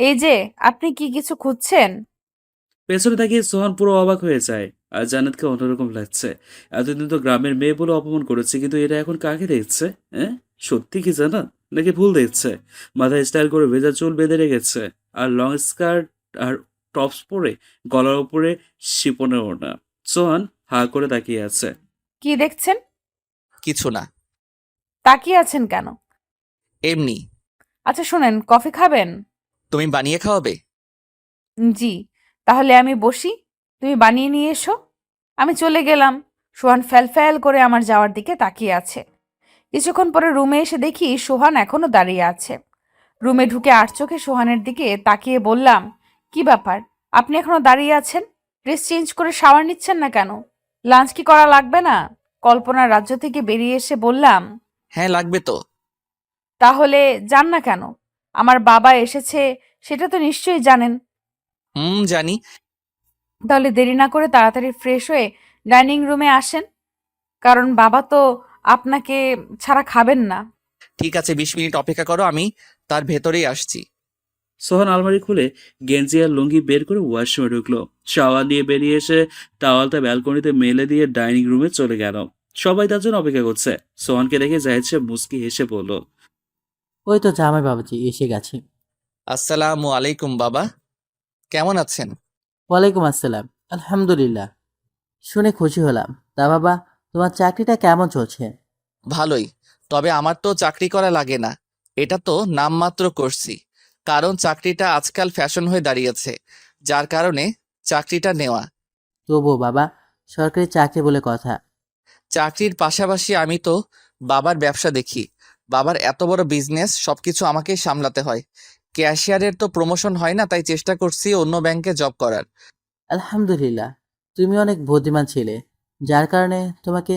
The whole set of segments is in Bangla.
এই যে, আপনি কি কিছু খুঁজছেন? পেছনে তাকিয়ে সোহান পুরো অবাক হয়ে যায়। আর জান্নাতকে অন্যরকম লাগছে। এতদিন তো গ্রামের মেয়ে বলে অপমান করেছে, কিন্তু এটা এখন কাকে দেখছে? হ্যাঁ, সত্যি কি জান্নাত নাকি ভুল দেখছে? মাথায় স্টাইল করে ভেজা চুল বেঁধে রেখেছে, আর লং স্কার্ট আর টপস পরে, গলার উপরে শিপনের ওড়না। সোহান হা করে তাকিয়ে আছে। কি দেখছেন? কিছু না। তাকিয়ে আছেন কেন? এমনি। আচ্ছা শোনেন, কফি খাবেন? তুমি বানিয়ে খাওয়াবে? জি। তাহলে আমি বসি, তুমি বানিয়ে নিয়ে এসো। আমি চলে গেলাম। সোহান ফ্যাল করে আমার যাওয়ার দিকে তাকিয়ে আছে। কিছুক্ষণ পরে রুমে এসে দেখি সোহান এখনো দাঁড়িয়ে আছে। রুমে ঢুকে আর চোখে সোহানের দিকে তাকিয়ে বললাম, কি ব্যাপার, আপনি এখনো দাঁড়িয়ে আছেন? ড্রেস চেঞ্জ করে শাওয়ার নিচ্ছেন না কেন? লাঞ্চ কি করা লাগবে না? কল্পনার রাজ্য থেকে বেরিয়ে এসে বললাম। হ্যাঁ, লাগবে তো। তাহলে যান না কেন? আমার বাবা এসেছে, সেটা তো নিশ্চয়ই জানেন। জানি। তাহলে দেরি না করে তাড়াতাড়ি ফ্রেশ হয়ে ডাইনিং রুমে আসেন, কারণ বাবা তো আপনাকে ছাড়া খাবেন না। ঠিক আছে, 20 মিনিট অপেক্ষা করো, আমি তার ভেতরেই আসছি। সোহান আলমারি খুলে গেঞ্জি আর লুঙ্গি বের করে ওয়াশরুমে ঢুকলো। শাওয়ার নিয়ে বেরিয়ে এসে টাওয়ালটা ব্যালকনিতে মেলে দিয়ে ডাইনিং রুমে চলে গেল। সবাই তার জন্য অপেক্ষা করছে। সোহানকে দেখে জাহিদ সাহেব মুচকি হেসে বলল, ওই তো জামাই বাবাজি এসে গেছে। আসসালামু আলাইকুম বাবা, কেমন আছেন? ওয়ালাইকুম আসসালাম। আলহামদুলিল্লাহ। শুনে খুশি হলাম। তা বাবা, তোমার চাকরিটা কেমন চলছে? ভালোই। তবে আমার তো চাকরি করা লাগে না, এটা তো নামমাত্র করছি। কারণ চাকরিটা আজকাল ফ্যাশন হয়ে দাঁড়িয়েছে, যার কারণে চাকরিটা নেওয়া। তবুও বাবা, সরকারি চাকরি বলে কথা। চাকরির পাশাপাশি আমি তো বাবার ব্যবসা দেখি। বাবার এত বড় বিজনেস, সবকিছু আমাকেই সামলাতে হয়। ক্যাশিয়ারের তো প্রমোশন হয় না, তাই চেষ্টা করছি অন্য ব্যাংকে জব করার। আলহামদুলিল্লাহ। তুমি অনেক বুদ্ধিমান ছিলে, যার কারণে তোমাকে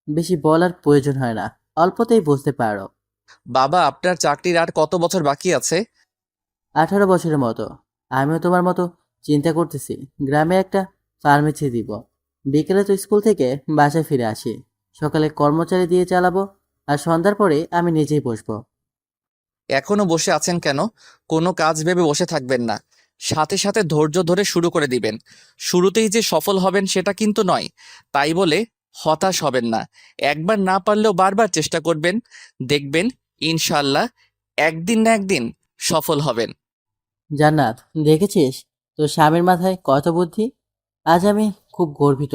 বেশি বলার প্রয়োজন হয় না, অল্পতেই বুঝতে পারো। বাবা, আপনার চাকরির আর কত বছর বাকি আছে? 18 বছরের মতো। আমিও তোমার মতো চিন্তা করতেছি, গ্রামে একটা ফার্মেসি দিব। বিকেলে তো স্কুল থেকে বাসায় ফিরে আসি। সকালে কর্মচারী দিয়ে চালাবো, আর সন্ধ্যার পরে আমি নিজেই বসবো। এখনো বসে আছেন কেন? কোনো কাজ ভেবে বসে থাকবেন না, সাথে সাথে ধৈর্য ধরে শুরু করে দিবেন। শুরুতেই যে সফল হবেন সেটা কিন্তু নয়, তাই বলে হতাশ হবেন না। একবার না পারলেও বারবার চেষ্টা করবেন, দেখবেন ইনশাল্লাহ একদিন না একদিন সফল হবেন। জান্নাত, দেখেছিস তোর স্বামীর মাথায় কত বুদ্ধি? আজ আমি খুব গর্বিত,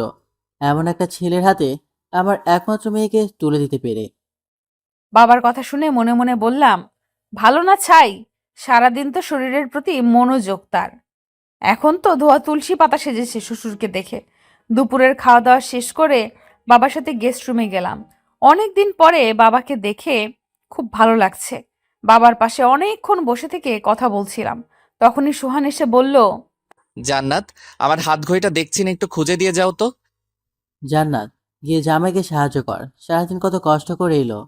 এমন একটা ছেলের হাতে আমার একমাত্র মেয়েকে তুলে দিতে পেরে। বাবার কথা শুনে মনে মনে বললাম, ভালো না ছাই, সারাদিন তো শরীরের প্রতি মনোযোগ তার। এখন তো ধোয়া তুলসী পাতা সেজেছে শ্বশুরকে দেখে। দুপুরের খাওয়া দাওয়া শেষ করে বাবার সাথে গেস্ট রুমে গেলাম। অনেক দিন পরে বাবাকে দেখে খুব ভালো লাগছে। বাবার পাশে অনেকক্ষণ বসে থেকে কথা বলছিলাম। তখনই সোহান এসে বলল, জান্নাত, আমার হাত ঘড়িটা দেখছি না, একটু খুঁজে দিয়ে যাও তো। জান্নাত, গিয়ে জামাইকে সাহায্য কর, সারাদিন কত কষ্ট করে এলো।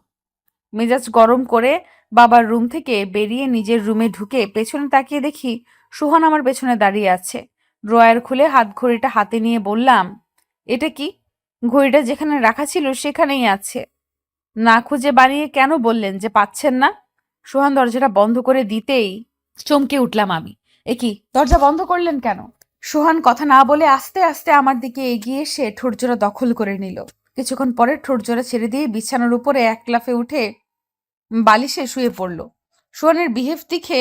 মেজাজ গরম করে বাবার রুম থেকে বেরিয়ে নিজের রুমে ঢুকে পেছনে তাকিয়ে দেখি সোহান আমার পেছনে দাঁড়িয়ে আছে। ড্রয়ার খুলে হাত ঘড়িটা হাতে নিয়ে বললাম, এটা কি? ঘড়িটা যেখানে রাখা ছিল সেখানেই আছে। না খুঁজে বানিয়ে কেন বললেন যে পাচ্ছেন না? সোহান দরজাটা বন্ধ করে দিতেই চমকে উঠলাম আমি। এ কি, দরজা বন্ধ করলেন কেন? সোহান কথা না বলে আস্তে আস্তে আমার দিকে এগিয়ে এসে ঠোঁটজোড়া দখল করে নিল। কিছুক্ষণ পরে ঠোঁটজোড়া ছেড়ে দিয়ে বিছানার উপরে এক লাফে উঠে বালিশে শুয়ে পড়ল। সোহানের বিহেভ দেখে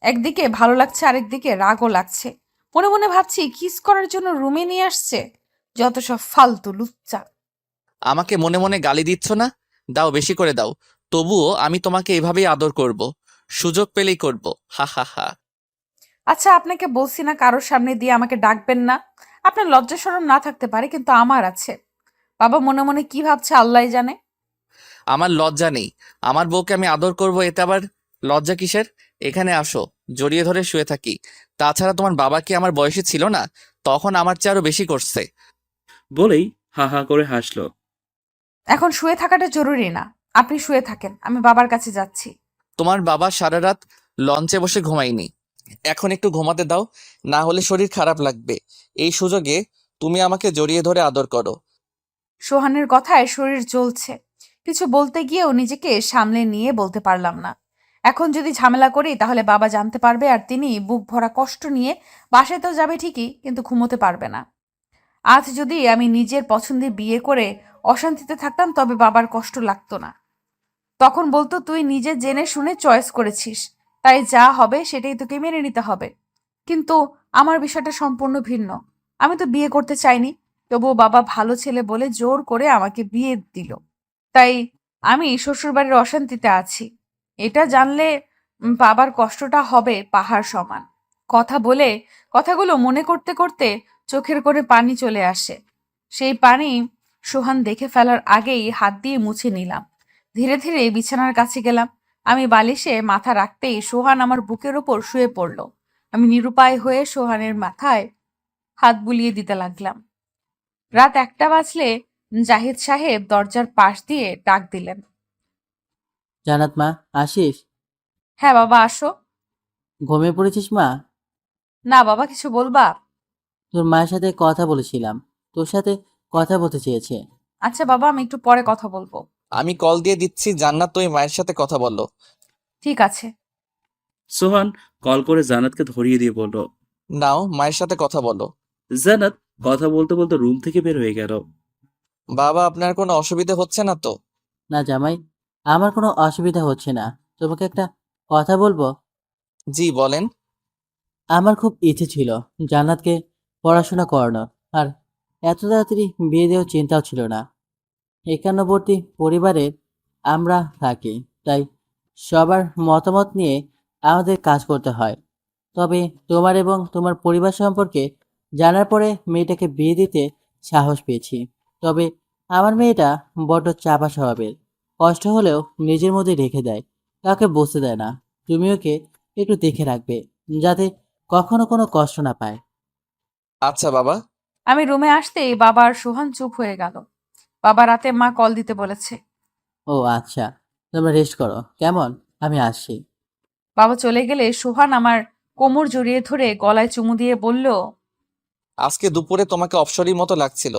একদিকে ভালো লাগছে, আরেকদিকে রাগও লাগছে। মনে মনে ভাবছি, কিস করার জন্য রুমে নিয়ে আসছে। যত সব ফালতু লুচ্চা। আমাকে মনে মনে গালি দিচ্ছ না? দাও, বেশি করে দাও। তবুও আমি তোমাকে এভাবেই আদর করব, সুযোগ পেলেই করব। হা হা হা। আচ্ছা, আপনাকে বলছি না কারোর সামনে দিয়ে আমাকে ডাকবেন না? আপনার লজ্জা শরম না থাকতে পারে, কিন্তু আমার আছে। বাবা মনে মনে কি ভাবছে আল্লাহ জানে। আমার লজ্জা নেই, আমার বউকে আমি আদর করব, এতে আবার লজ্জা কিসের? এখানে আসো, জড়িয়ে ধরে শুয়ে থাকি। তাছাড়া তোমার বাবা কি আমার বয়সী ছিল না? তখন আমার চেয়ে আরো বেশি করছে। বলেই হা হা করে হাসলো। এখন শুয়ে থাকাটা জরুরি না, আপনি শুয়ে থাকেন, আমি বাবার কাছে যাচ্ছি। তোমার বাবা সারা রাত লঞ্চে বসে ঘুমায়নি, এখন একটু ঘুমাতে দাও, না হলে শরীর খারাপ লাগবে। এই সুযোগে তুমি আমাকে জড়িয়ে ধরে আদর করো। সোহানের কথায় শরীর জ্বলছে। কিছু বলতে গিয়েও নিজেকে সামলে নিয়ে বলতে পারলাম না। এখন যদি ঝামেলা করি তাহলে বাবা জানতে পারবে, আর তিনি বুক ভরা কষ্ট নিয়ে বাসায় তো যাবে ঠিকই, কিন্তু ঘুমোতে পারবে না। আজ যদি আমি নিজের পছন্দে বিয়ে করে অশান্তিতে থাকতাম তবে বাবার কষ্ট লাগতো না। তখন বলতো, তুই নিজে জেনে শুনে চয়েস করেছিস, তাই যা হবে সেটাই তোকে মেনে নিতে হবে। কিন্তু আমার বিষয়টা সম্পূর্ণ ভিন্ন। আমি তো বিয়ে করতে চাইনি, তবুও বাবা ভালো ছেলে বলে জোর করে আমাকে বিয়ে দিল। তাই আমি শ্বশুরবাড়ির অশান্তিতে আছি। এটা জানলে বাবার কষ্টটা হবে পাহাড় সমান। কথা বলে কথাগুলো মনে করতে করতে চোখের কোণে পানি চলে আসে। সেই পানি সোহান দেখে ফেলার আগেই হাত দিয়ে মুছে নিলাম। ধীরে ধীরে বিছানার কাছে গেলাম। আমি বালিশে মাথা রাখতেই সোহান আমার বুকের ওপর শুয়ে পড়ল। আমি নিরুপায় হয়ে সোহানের মাথায় হাত বুলিয়ে দিতে লাগলাম। রাত 1টা বাজলে জাহিদ সাহেব দরজার পাশ দিয়ে ডাক দিলেন। জান্নাত মা, আসিস? হ্যাঁ বাবা, আসো। ঘুমিয়ে পড়েছিস মা? না বাবা, কিছু বলবা? তোর মায়ের সাথে কথা বলেছিলাম, তোর সাথে কথা বলতে চেয়েছে। আচ্ছা বাবা, আমি একটু পরে কথা বলবো। আমি কল দিয়ে দিচ্ছি, জান্নাত তুমি মায়ের সাথে কথা বলো। ঠিক আছে। সোহান কল করে জান্নাতকে ধরিয়ে দিয়ে বলল। নাও মায়ের সাথে কথা বলো। জান্নাত কথা বলতে বলতে রুম থেকে বের হয়ে গেল। বাবা আপনার কোনো অসুবিধা হচ্ছে না তো? না জামাই, আমার কোনো অসুবিধা হচ্ছে না। তোমাকে একটা কথা বলবো? জি বলেন। আমার খুব ইচ্ছে ছিল জান্নাতকে পড়াশোনা করানো, আর এত তাড়াতাড়ি বিয়ে দেওয়ার চিন্তাও ছিল না। একান্নবর্তী পরিবারের আমরা থাকি, তাই সবার মতামত নিয়ে আমাদের কাজ করতে হয়। তবে তোমার এবং তোমার পরিবার সম্পর্কে জানার পরে মেয়েটাকে বিয়ে দিতে সাহস পেয়েছি। তবে আমার মেয়েটা বড্ড চাপা স্বভাবের। কষ্ট হলেও নিজের মধ্যে রেখে দেয়, কাউকে বুঝতে দেয় না। তুমি ওকে একটু দেখে রাখবে, যাতে কখনো কোনো কষ্ট না পায়। আচ্ছা বাবা। আমি রুমে আসতেই বাবা আর সোহান চুপ হয়ে গেল। বাবা রাতে মা কল দিতে বলেছে। ও আচ্ছা, তোমরা রেস্ট করো কেমন, আমি আসছি। বাবা চলে গেলে সোহান আমার কোমর জড়িয়ে ধরে গলায় চুমু দিয়ে বলল, আজকে দুপুরে তোমাকে অপসরীর মতো লাগছিল।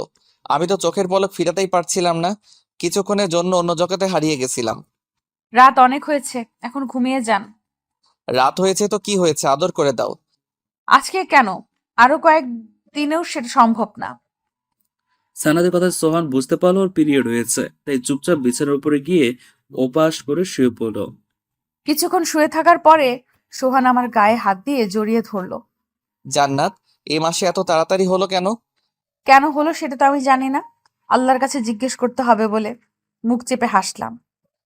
আমি তো চোখের পলক ফিরাতেই পারছিলাম না। কিছুক্ষণের জন্য অন্য জগতে হারিয়ে গেছিলাম। রাত অনেক হয়েছে, এখন ঘুমিয়ে যান। রাত হয়েছে তো কি হয়েছে, আদর করে দাও। আজকে কেন, আরো কয়েক দিনেও সেটা সম্ভব না। সানাদের কথা সোহান বুঝতে পারলো ওর পিরিয়ড হয়েছে, তাই চুপচাপ বিছানার উপরে গিয়ে ওপাশ করে শুয়ে পড়ল। কিছুক্ষণ শুয়ে থাকার পরে সোহান আমার গায়ে হাত দিয়ে জড়িয়ে ধরলো। জান্নাত, এ মাসে এত তাড়াতাড়ি হলো কেন? কেন হলো সেটা তো আমি জানি না, আল্লাহর কাছে জিজ্ঞেস করতে হবে বলে মুখ চেপে হাসলাম।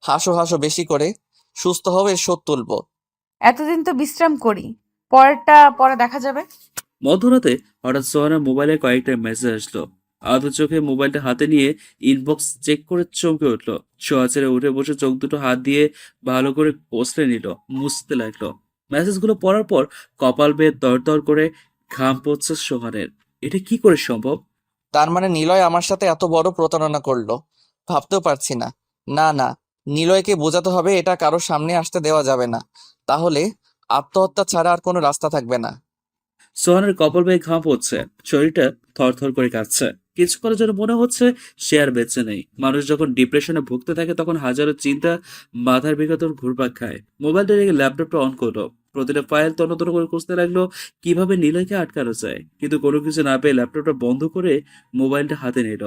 হাসো হাসো বেশি করে, সুস্থ হবে শোধ তুলবো। এতদিন তো বিশ্রাম করি, পরেরটা পরে দেখা যাবে। মধ্যরাতে হঠাৎ সোহানের মোবাইলে কয়েকটা মেসেজ আসলো। আধো চোখে মোবাইলটা হাতে নিয়ে ইনবক্স চেক করে চমকে উঠলো। শোয়া ছেড়ে উঠে বসে চোখ দুটো হাত দিয়ে ভালো করে কষলে নিল, মুছতে লাগলো। মেসেজগুলো পড়ার পর কপাল বেয়ে তরতর করে ঘাম পড়ছে সোহানের। এটা কি করে সম্ভব? তার মানে নিলয় আমার সাথে এত বড় প্রতারণা করলো? ভাবতেও পারছি না। না না, নিলয়কে বোঝাতে হবে এটা কারোর সামনে আসতে দেওয়া যাবে না। তাহলে আত্মহত্যা ছাড়া আর কোনো রাস্তা থাকবে না। সোহানের কপাল বেয়ে ঘাম পড়ছে, শরীরটা থরথর করে কাঁপছে। কিছুক্ষণের জন্য মনে হচ্ছে সে আর বেঁচে নেই। মানুষ যখন ডিপ্রেশনে ভুগতে থাকে তখন হাজারো চিন্তা মাথার ভেতর ঘুরপাক খায়। মোবাইলটা রেখে ল্যাপটপটা অন করলো। প্রতিটা ফাইল তন্ন তন্ন করে খুঁজতে লাগলো কিভাবে নিলয়কে আটকানো যায়, কিন্তু কোনো কিছু না পেয়ে ল্যাপটপটা বন্ধ করে মোবাইলটা হাতে নিল।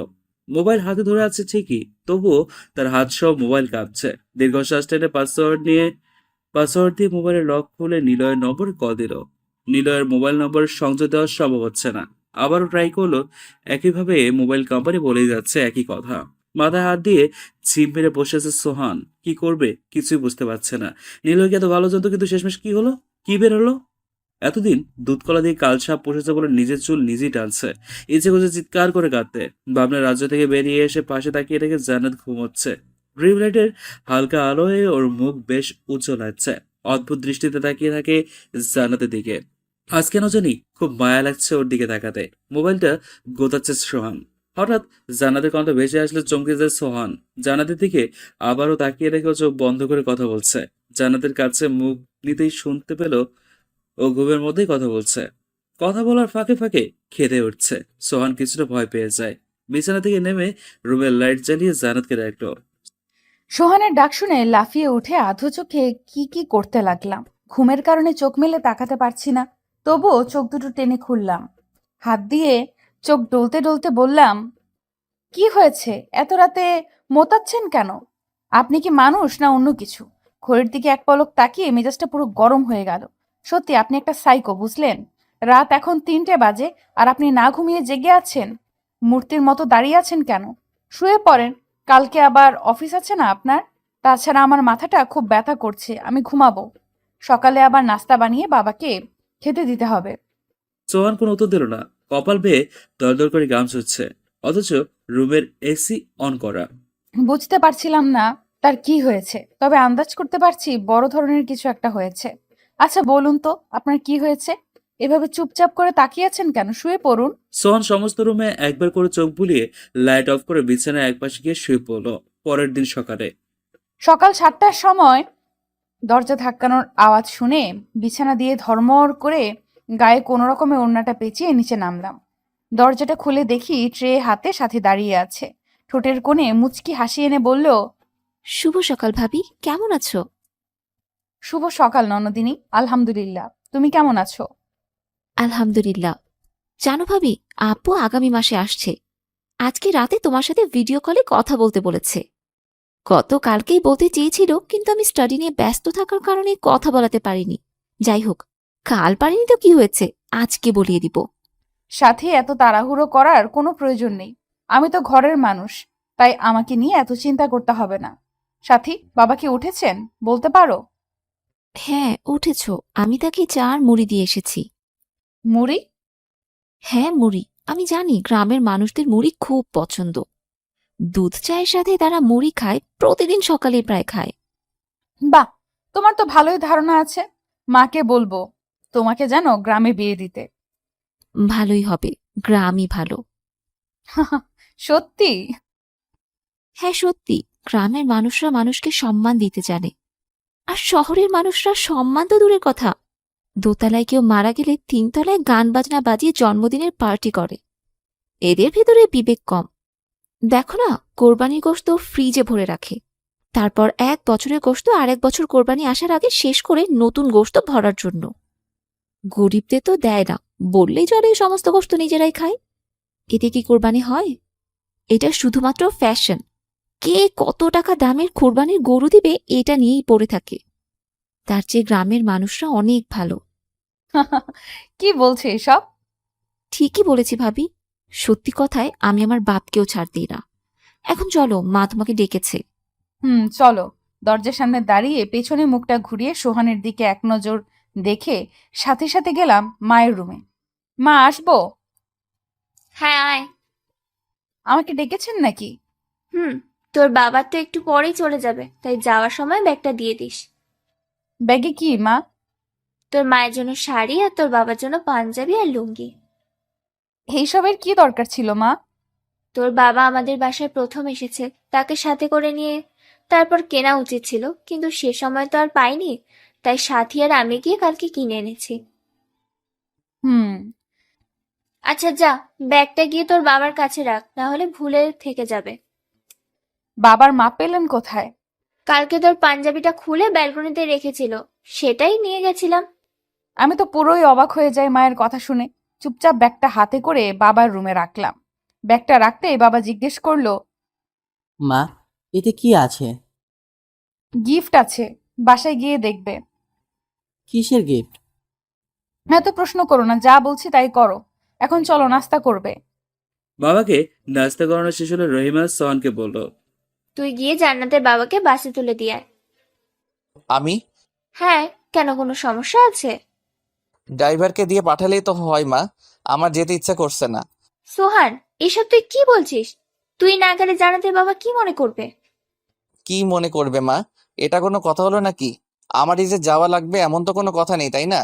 মোবাইল হাতে ধরে আছে ঠিকই, তবুও তার হাত সব মোবাইল কাঁপছে। দীর্ঘশ্বাস টেনে পাসওয়ার্ড দিয়ে মোবাইলের লক খুলে নিলয়ের নম্বর কল দিল। নিলয়ের মোবাইল নম্বর সংযোগ দেওয়া সম্ভব হচ্ছে না। আবারও ট্রাই করলো, একইভাবে মোবাইল কোম্পানি বলেই যাচ্ছে একই কথা। মাথায় হাত দিয়ে ঝিম মেরে বসে আছে সোহান। কি করবে কিছুই বুঝতে পারছে না। নিলয়কে এত ভালো জানতো, কিন্তু শেষমেশ কি হলো, কি বের হলো? এতদিন দুধ কলা দিয়ে কালসাপ পোষেছে বলে নিজের চুল নিজেই টানছে। ইচ্ছে করছে চিৎকার করে কাঁদতে। ভাবনার রাজ্য থেকে বেরিয়ে এসে পাশে তাকিয়ে রেখে জান্নাত ঘুমোচ্ছে। ড্রিম লাইটের হালকা আলোয় ওর মুখ বেশ উজ্জ্বল লাগছে। অদ্ভুত দৃষ্টিতে তাকিয়ে থাকে জান্নাতের দিকে। আজ কেন জানি খুব মায়া লাগছে ওর দিকে তাকাতে। মোবাইলটা গোতাচ্ছে সোহান। হঠাৎ জান্নাতের কণ্ঠ ভেসে আসলে চমকে যায় সোহান। জান্নাতের দিকে আবারও তাকিয়ে রেখে ও চোখ বন্ধ করে কথা বলছে। জান্নাতের কাছে মুখ নিতেই শুনতে পেল ও ঘুমের মধ্যেই কথা বলছে। কথা বলার ফাঁকে ফাঁকে খেতে উঠছে। সোহান কিছুটা ভয় পেয়ে যায়। বিছানা থেকে নেমে রুমের লাইট জ্বালিয়ে জান্নাতকে ডাকলো। সোহানের ডাক শুনে লাফিয়ে উঠে আধো চোখে কি কি করতে লাগলাম। ঘুমের কারণে চোখ মেলে তাকাতে পারছি না, তবুও চোখ দুটো টেনে খুললাম। হাত দিয়ে চোখ ডলতে ডলতে বললাম, কি হয়েছে? এত রাতে মোতাচ্ছেন কেন? আপনি কি মানুষ না অন্য কিছু? ঘড়ির দিকে এক পলক তাকিয়ে মেজাজটা পুরো গরম হয়ে গেল। সত্যি আপনি একটা সাইকো, বুঝলেন? রাত এখন 3টে বাজে আর আপনি না ঘুমিয়ে জেগে আছেন। মূর্তির মতো দাঁড়িয়ে আছেন কেন? শুয়ে পড়েন, কালকে আবার অফিস আছে না আপনার? তাছাড়া আমার মাথাটা খুব ব্যথা করছে, আমি ঘুমাবো। সকালে আবার নাস্তা বানিয়ে বাবাকে খেতে দিতে হবে। সোহান কোনো উত্তর দিল না। কপাল বেয়ে দরদর করে ঘাম ছুটছে, অথচ রুমের এসি অন করা। বুঝতে পারছিলাম না তার কি হয়েছে, তবে আন্দাজ করতে পারছি বড় ধরনের কিছু একটা হয়েছে। আচ্ছা বলুন তো, আপনার কি হয়েছে? এভাবে চুপচাপ করে তাকিয়ে আছেন কেন? শুয়ে পড়ুন। সোহান সমস্ত রুমে একবার করে চোখ বুলিয়ে লাইট অফ করে বিছানায় একপাশে গিয়ে শুয়ে পড়ল। পরের দিন সকালে সকাল 7টার সময় দরজা ধাক্কানোর আওয়াজ শুনে বিছানা দিয়ে ধর্মর করে গায়ে কোনো রকমে ওড়নাটা পেঁচিয়ে নিচে নামলাম। দরজাটা খুলে দেখি ট্রে হাতে সাথে দাঁড়িয়ে আছে। ঠোঁটের কোণে মুচকি হাসি এনে বলল, শুভ সকাল ভাবি, কেমন আছো? শুভ সকাল ননদিনী, আলহামদুলিল্লাহ। তুমি কেমন আছো? আলহামদুলিল্লাহ। জানো ভাবি, আপু আগামী মাসে আসছে। আজকে রাতে তোমার সাথে ভিডিও কলে কথা বলতে বলেছে। গতকালকেই বলতে চেয়েছিল, কিন্তু আমি স্টাডি নিয়ে ব্যস্ত থাকার কারণে কথা বলাতে পারিনি। যাই হোক, কাল পারিনি তো কি হয়েছে, আজকে বলিয়ে দিব। সাথে এত তাড়াহুড়ো করার কোনো প্রয়োজন নেই। আমি তো ঘরের মানুষ, তাই আমাকে নিয়ে এত চিন্তা করতে হবে না। সাথী, বাবা কি উঠেছেন বলতে পারো? হ্যাঁ, উঠেছ। আমি তাকে চা আর মুড়ি দিয়ে এসেছি। মুড়ি? হ্যাঁ, মুড়ি। আমি জানি গ্রামের মানুষদের মুড়ি খুব পছন্দ। দুধ চায়ের সাথে তারা মুড়ি খায়, প্রতিদিন সকালে প্রায় খায়। বাহ, তোমার তো ভালোই ধারণা আছে। মাকে বলবো তোমাকে যেন গ্রামে বিয়ে দিতে। ভালোই হবে, গ্রামই ভালো। সত্যি? হ্যাঁ সত্যি, গ্রামের মানুষরা মানুষকে সম্মান দিতে জানে। আর শহরের মানুষরা সম্মান তো দূরের কথা, দোতলায় কেউ মারা গেলে 3 তলায় গান বাজনা বাজিয়ে জন্মদিনের পার্টি করে। এদের ভেতরে বিবেক কম। দেখো না, কোরবানির গোশত ফ্রিজে ভরে রাখে, তারপর 1 বছরের গোশত আরেক বছর কোরবানি আসার আগে শেষ করে নতুন গোশত ভরার জন্য। গরিবদের তো দেয় না, বললেই চলে সমস্ত গোশত নিজেরাই খায়। এতে কি কোরবানি হয়? এটা শুধুমাত্র ফ্যাশন। কে কত টাকা দামের কোরবানির গরু দিবে এটা নিয়েই পড়ে থাকে। তার চেয়ে গ্রামের মানুষরা অনেক ভালো। কি বলছে এসব? ঠিকই বলেছি ভাবি। সত্যি কথায় আমি আমার বাপকেও ছাড় দিই না। এখন চলো, মা তোমাকে ডেকেছে। চলো। দরজার সামনে দাঁড়িয়ে পেছনে মুখটা ঘুরিয়ে সোহানের দিকে এক নজর দেখে সাথে সাথে গেলাম মায়ের রুমে। মা, আসবো? হ্যাঁ আয়। আমাকে ডেকেছেন নাকি? হুম, তোর বাবা তো একটু পরেই চলে যাবে, তাই যাওয়ার সময় ব্যাগটা দিয়ে দিস। ব্যাগে কি মা? তোর মায়ের জন্য শাড়ি আর তোর বাবার জন্য পাঞ্জাবি আর লুঙ্গি। এইসবের কি দরকার ছিল মা? তোর বাবা আমাদের বাসায় প্রথম এসেছে, তাকে সাথে করে নিয়ে তারপর কেনা উচিত ছিল, কিন্তু সে সময় তো আর পাইনি, তাই সাথী আর আমি গিয়ে কালকে কিনে এনেছি। হুম। আচ্ছা যা, ব্যাগটা গিয়ে তোর বাবার কাছে রাখ, না হলে ভুলে থেকে যাবে। বাবার মাপ পেলেন কোথায়? কালকে তোর পাঞ্জাবিটা খুলে ব্যালকনিতে রেখেছিল, সেটাই নিয়ে গেছিলাম। আমি তো পুরোই অবাক হয়ে যাই মায়ের কথা শুনে। চুপচাপ ব্যাগটা হাতে করে বাবার রুমে রাখলাম। ব্যাগটা রাখতেই বাবা জিজ্ঞেস করলো, মা, এতে কি আছে? গিফট আছে, বাসায় গিয়ে দেখবে। কিসের গিফট? হ্যাঁ, তো প্রশ্ন করো না, যা বলছি তাই করো। এখন চলো, নাস্তা করবে। বাবাকে নাস্তা করানো শেষ হলে রহিমা সোহানকে বলল, তুই গিয়ে জান্নাতের বাবাকে বাসে তুলে দিয়ে আয়। আমি হ্যাঁ, কেন কোনো সমস্যা আছে? ড্রাইভারকে দিয়ে পাঠালেই তো হয় মা, আমার যেতে ইচ্ছা করছে না। সোহান, এসব তুই কি বলছিস? তুই না গেলে জান্নাতের বাবা কি মনে করবে? কি মনে করবে মা? এটা কোনো কথা হলো নাকি? আমারই যে যাওয়া লাগবে এমন তো কোনো কথা নেই, তাই না?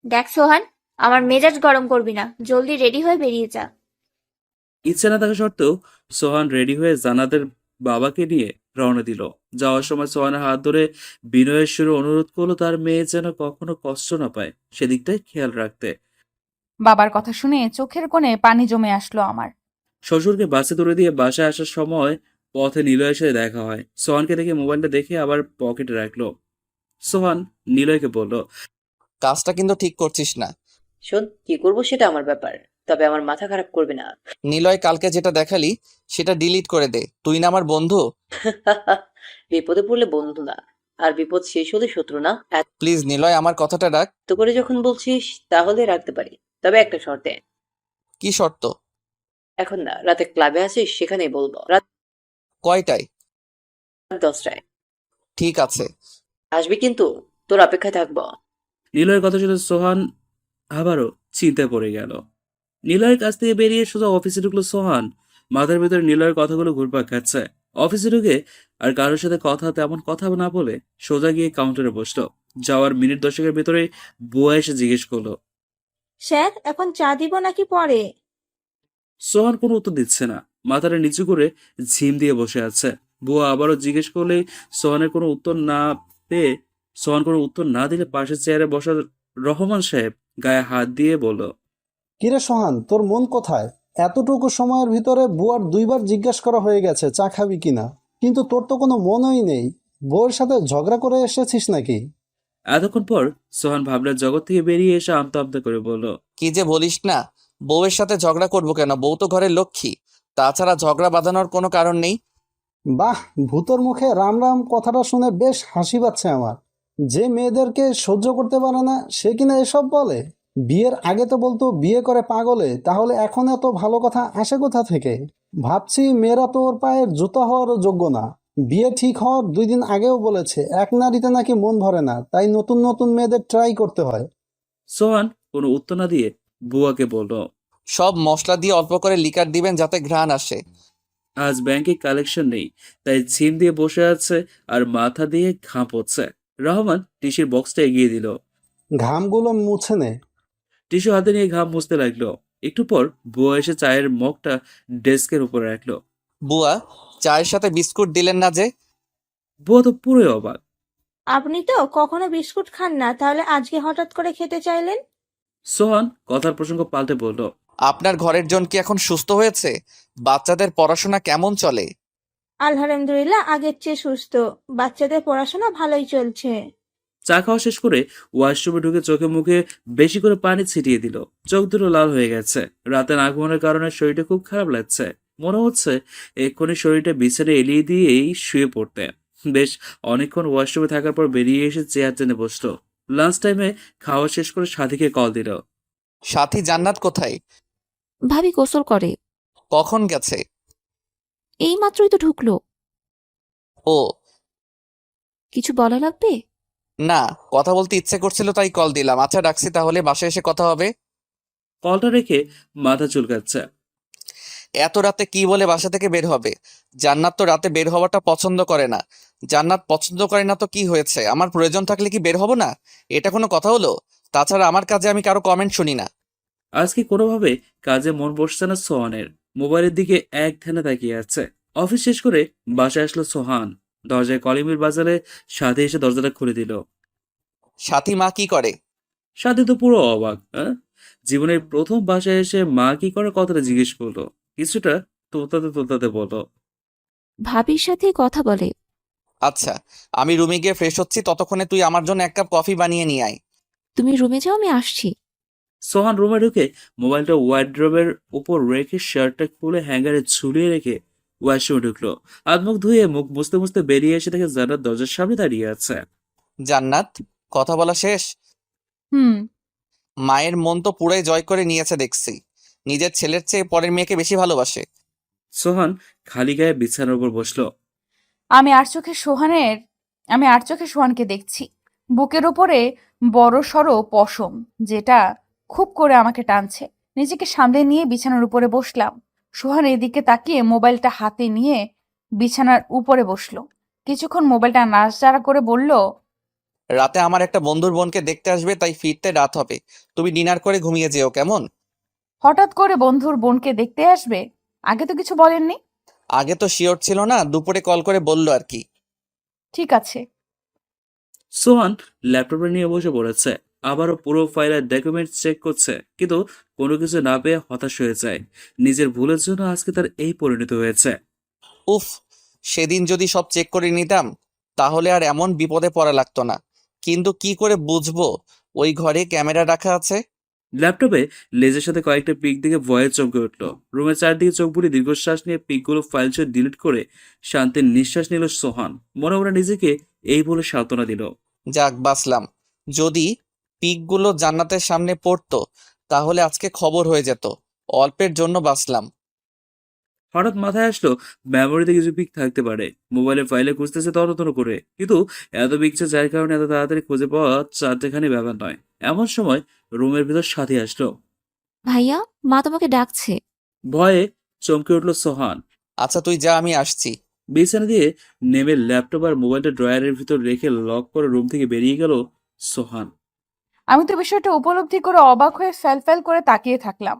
দেখ সোহান, আমার মেজাজ গরম করবি না, জলদি রেডি হয়ে বেরিয়ে যা। ইচ্ছে না থাকা সত্ত্বেও সোহান রেডি হয়ে জান্নাতের বাবাকে নিয়ে রওনা দিল। যাওয়ার সময় সোহানের হাত ধরে বিনয়ের সুরে অনুরোধ করলো তার মেয়ে যেন কখনো কষ্ট না পায়, সেদিকটাই খেয়াল রাখতে। বাবার কথা শুনে চোখের কোণে পানি জমে আসলো আমার। শ্বশুরকে বাসে তুলে দিয়ে বাসায় আসার সময় পথে নিলয়ের সাথে দেখা হয়। সোহানকে দেখে মোবাইলটা দেখে আবার পকেটে রাখলো। সোহান নিলয়কে বলল, কাজটা কিন্তু ঠিক করছিস না। শোন, কি করবো সেটা আমার ব্যাপার, তবে আমার মাথা খারাপ করবে না। নিলয়, কালকে যেটা দেখালি সেটা ডিলিট করে দে। তুই না আমার বন্ধু। বিপদে পড়লে বন্ধু না, আর বিপদ শেষ হলে শত্রু না। প্লিজ নিলয়, আমার কথাটা রাখ। এত করে যখন বলছিস তাহলে রাখতে পারি, তবে একটা শর্তে। কি শর্ত? এখন না, রাতে ক্লাবে আসিস, সেখানেই বলবো। রাত কয়টায়? 10টায় ঠিক আছে। আসবি কিন্তু, তোর অপেক্ষায় থাকবো। নিলয়ের কথা শুনে সোহান আবারও চিন্তায় পড়ে গেল। নিলয়ের কাছ থেকে বেরিয়ে সোজা অফিসে ঢুকলো সোহান। মাথার ভেতরে নিলয়ের কথাগুলো ঘুরপাক খাচ্ছে। অফিসে ঢুকে আর কারোর সাথে তেমন কথা না বলে সোজা গিয়ে কাউন্টারে বসলো। যাওয়ার মিনিট 10-এর ভেতরে বুয়া এসে জিজ্ঞেস করলো। স্যার, এখন চা দিব নাকি পরে? সোহান কোনো উত্তর দিচ্ছে না, মাথাটা নিচু করে ঝিম দিয়ে বসে আছে। বুয়া আবারও জিজ্ঞেস করলে সোহানের কোনো উত্তর না পেয়ে সোহান কোনো উত্তর না দিলে পাশের চেয়ারে বসা রহমান সাহেব গায়ে হাত দিয়ে বলল, কিরে সোহান, তোর মন কোথায়? এতটুকু সময়ের ভিতরে বুয়ার 2বার জিজ্ঞাসা করা হয়ে গেছে চা খাবি কিনা, কিন্তু তোর তো কোনো মনই নেই। বউয়ের সাথে ঝগড়া করে এসেছিস নাকি? এতক্ষণ পর সোহান ভাবনার জগৎ থেকে বেরিয়ে এসে আমতা আমতা করে বলল, কি যে বলিস না, বউয়ের সাথে ঝগড়া করবো কেন? বউ তো ঘরের লক্ষ্মী। তাছাড়া ঝগড়া বাঁধানোর কোনো কারণ নেই। বাহ, ভূতর মুখে রাম রাম কথাটা শুনে বেশ হাসি পাচ্ছে আমার। যে মেয়েদেরকে সহ্য করতে পারে না সে কিনা এসব বলে? বিয়ের আগে তো বলতো বিয়ে করে পাগলে, তাহলে এখন এত ভালো কথা আসে কোথা থেকে? ভাবছি মেয়েরা তো ওর পায়ের জুতা হওয়ারও যোগ্য না। বিয়ে ঠিক হওয়ার 2 দিন আগেও বলেছে এক নারীতে নাকি মন ভরে না, তাই নতুন নতুন মেয়েদের ট্রাই করতে হয়। সোহান কোনো উত্তর না দিয়ে বুয়াকে বলল, সব মশলা দিয়ে অল্প করে লিকার দিবেন যাতে ঘ্রাণ আসে। আজ ব্যাংকে কালেকশন নেই, তাই ঝিম দিয়ে বসে আছে আর মাথা দিয়ে ঘাম পড়ছে। রহমান টিসির বক্সটা এগিয়ে দিল। ঘামগুলো মুছে নে। টিস্যু হাতে নিয়ে ঘাম মুছতে লাগলো। একটু পর বুয়া এসে চায়ের মগটা ডেস্কের উপর রাখলো। বুয়া, চায়ের সাথে বিস্কুট দিলেন না যে? বুয়া তো পুরোই অবাক। আপনি তো কখনো বিস্কুট খান না, তাহলে আজকে হঠাৎ করে খেতে চাইলেন? সোহান কথার প্রসঙ্গ পাল্টে বলল, আপনার ঘরের জন কি এখন সুস্থ হয়েছে? বাচ্চাদের পড়াশোনা কেমন চলে? আলহামদুলিল্লাহ, আগের চেয়ে সুস্থ। বাচ্চাদের পড়াশোনা ভালোই চলছে। চা খাওয়া শেষ করে ওয়াশরুমে ঢুকে চোখে মুখে বেশি করে পানি ছিটিয়ে দিল। চোখ দুটো লাল হয়ে গেছে। রাতে না ঘুমানোর কারণে শরীরটা খুব খারাপ লাগছে। মনে হচ্ছে এক্ষুনি শরীরটা বিছানায় এলিয়ে দিয়েই শুয়ে পড়তে। বেশ অনেকক্ষণ ওয়াশরুমে থাকার পর বেরিয়ে এসে চেয়ার টেনে বসলো। লাঞ্চ টাইমে খাওয়া শেষ করে সাথীকে কল দিল। সাথী জান্নাত কোথায়? ভাবি গোসল করে। কখন গেছে? এই মাত্রই তো ঢুকলো। ও কিছু বলা লাগবে? না, কথা বলতে ইচ্ছে করছিল তাই কল দিলাম। আচ্ছা, রাখছি তাহলে, বাসায় এসে কথা হবে। কলটা রেখে মাথা চুলকাচ্ছে। এত রাতে কি বলে বাসা থেকে বের হবে? জান্নাত তো রাতে বের হওয়াটা পছন্দ করে না। জান্নাত পছন্দ করে না তো কি হয়েছে? আমার প্রয়োজন থাকলে কি বের হব না? এটা কোনো কথা হলো? তাছাড়া আমার কাজে আমি কারো কমেন্ট শুনি না। আজকে কোনোভাবে কাজে মন বসছে না সোহানের। মোবাইলের দিকে এক ধ্যানে তাকিয়ে আছে। অফিস শেষ করে বাসায় আসলো সোহান। দরজায় কলিমের বাজারে সাথে এসে দরজাটা খুলে দিল। সাথী মা কি করে? সাথে তো পুরো অবাক। জীবনের প্রথম বাসায় এসে মা কি করে কথাটা জিজ্ঞেস করলো। কিছুটা তোতাতে তোতাতে বলো, ভাবির সাথে কথা বলে। আচ্ছা, আমি রুমে গিয়ে ফ্রেশ হচ্ছি, ততক্ষণে তুই আমার জন্য 1 কাপ কফি বানিয়ে নিয়ে আয়। তুমি রুমে যাও, আমি আসছি। সোহান রুমে ঢুকে মোবাইলটা ওয়ার্ড্রোবের উপর রেখে শার্টটা খুলে হ্যাঙ্গারে ঝুলিয়ে রেখে ওয়াশরুমে ঢুকলো। হাত মুখ ধুয়ে মুখ মুছতে মুছতে বেরিয়ে এসে দেখে জান্নাত দরজার সামনে দাঁড়িয়ে আছে। জান্নাত, কথা বলা শেষ? হুম। মায়ের মন তো পুরাই জয় করে নিয়েছে দেখছি। নিজের ছেলের চেয়ে পরের মেয়েকে বেশি ভালোবাসে। সোহান খালি গায়ে বিছানার উপর বসলো। আমি আর চোখে সোহানকে দেখছি। বুকের উপরে বড় সড়ো পশম, যেটা খুব করে আমাকে টানছে। নিজেকে সামলে নিয়ে বিছানার উপরে বসলাম। সোহান এদিকে তাকিয়ে মোবাইলটা হাতে নিয়ে বিছানার উপরে বসলো। কিছুক্ষণ মোবাইলটা নাড়াচাড়া করে বলল, রাতে আমার একটা বন্ধুর বোনকে দেখতে আসবে, তাই ফিরতে রাত হবে। তুমি ডিনার করে ঘুমিয়ে যেও, কেমন? হঠাৎ করে বন্ধুর বোনকে দেখতে আসবে? আগে তো কিছু বলেননি। আগে তো শিওর ছিল না, দুপুরে কল করে বললো আর কি। ঠিক আছে। সোহান ল্যাপটপটা নিয়ে বসে পড়েছে। আবারও পুরো ফাইলের ডকুমেন্ট চেক করছে, কিন্তু কোনো কিছু না পেয়ে হতাশ হয়ে যায়। নিজের ভুলের জন্য আজকে তার এই পরিণতি হয়েছে। উফ, সেদিন যদি সব চেক করে নিতাম তাহলে আর এমন বিপদে পড়া লাগতো না। কিন্তু কি করে বুঝবো ওই ঘরে ক্যামেরা রাখা আছে? ল্যাপটপে লেজের সাথে কয়েকটা পিক দেখে ভয়ে চমকে উঠল। রুমের চারদিকে চোখ বুলিয়ে দীর্ঘশ্বাস নিয়ে পিকগুলো ফাইল সহ ডিলিট করে শান্তির নিঃশ্বাস নিল সোহান। মনে মনে নিজেকে এই বলে সান্ত্বনা দিল। যাক বাঁচলাম। যদি পিকগুলো জান্নাতের সামনে পড়তো তাহলে আজকে খবর হয়ে যেত। অল্পের জন্য বাঁচলাম। হঠাৎ মাথায় আসলো মেমোরিতে কিছু পিক থাকতে পারে। মোবাইলের ফাইলে খুঁজতেছে তন্ন করে, কিন্তু এত পিকচার যার কারণে এত তাড়াতাড়ি খুঁজে পাওয়া চারটেখানি ব্যাপার নয়। এমন সময় রুমের ভিতর সাথী আসলো। ভাইয়া, মা তোমাকে ডাকছে। ভয়ে চমকে উঠল সোহান। আচ্ছা তুই যা, আমি আসছি। বিছানা দিয়ে নেমে ল্যাপটপ আর মোবাইলটা ড্রয়ারের ভিতর রেখে লক করে রুম থেকে বেরিয়ে গেল সোহান। আমি তো বিষয়টা উপলব্ধি করে অবাক হয়ে ফ্যাল করে তাকিয়ে থাকলাম।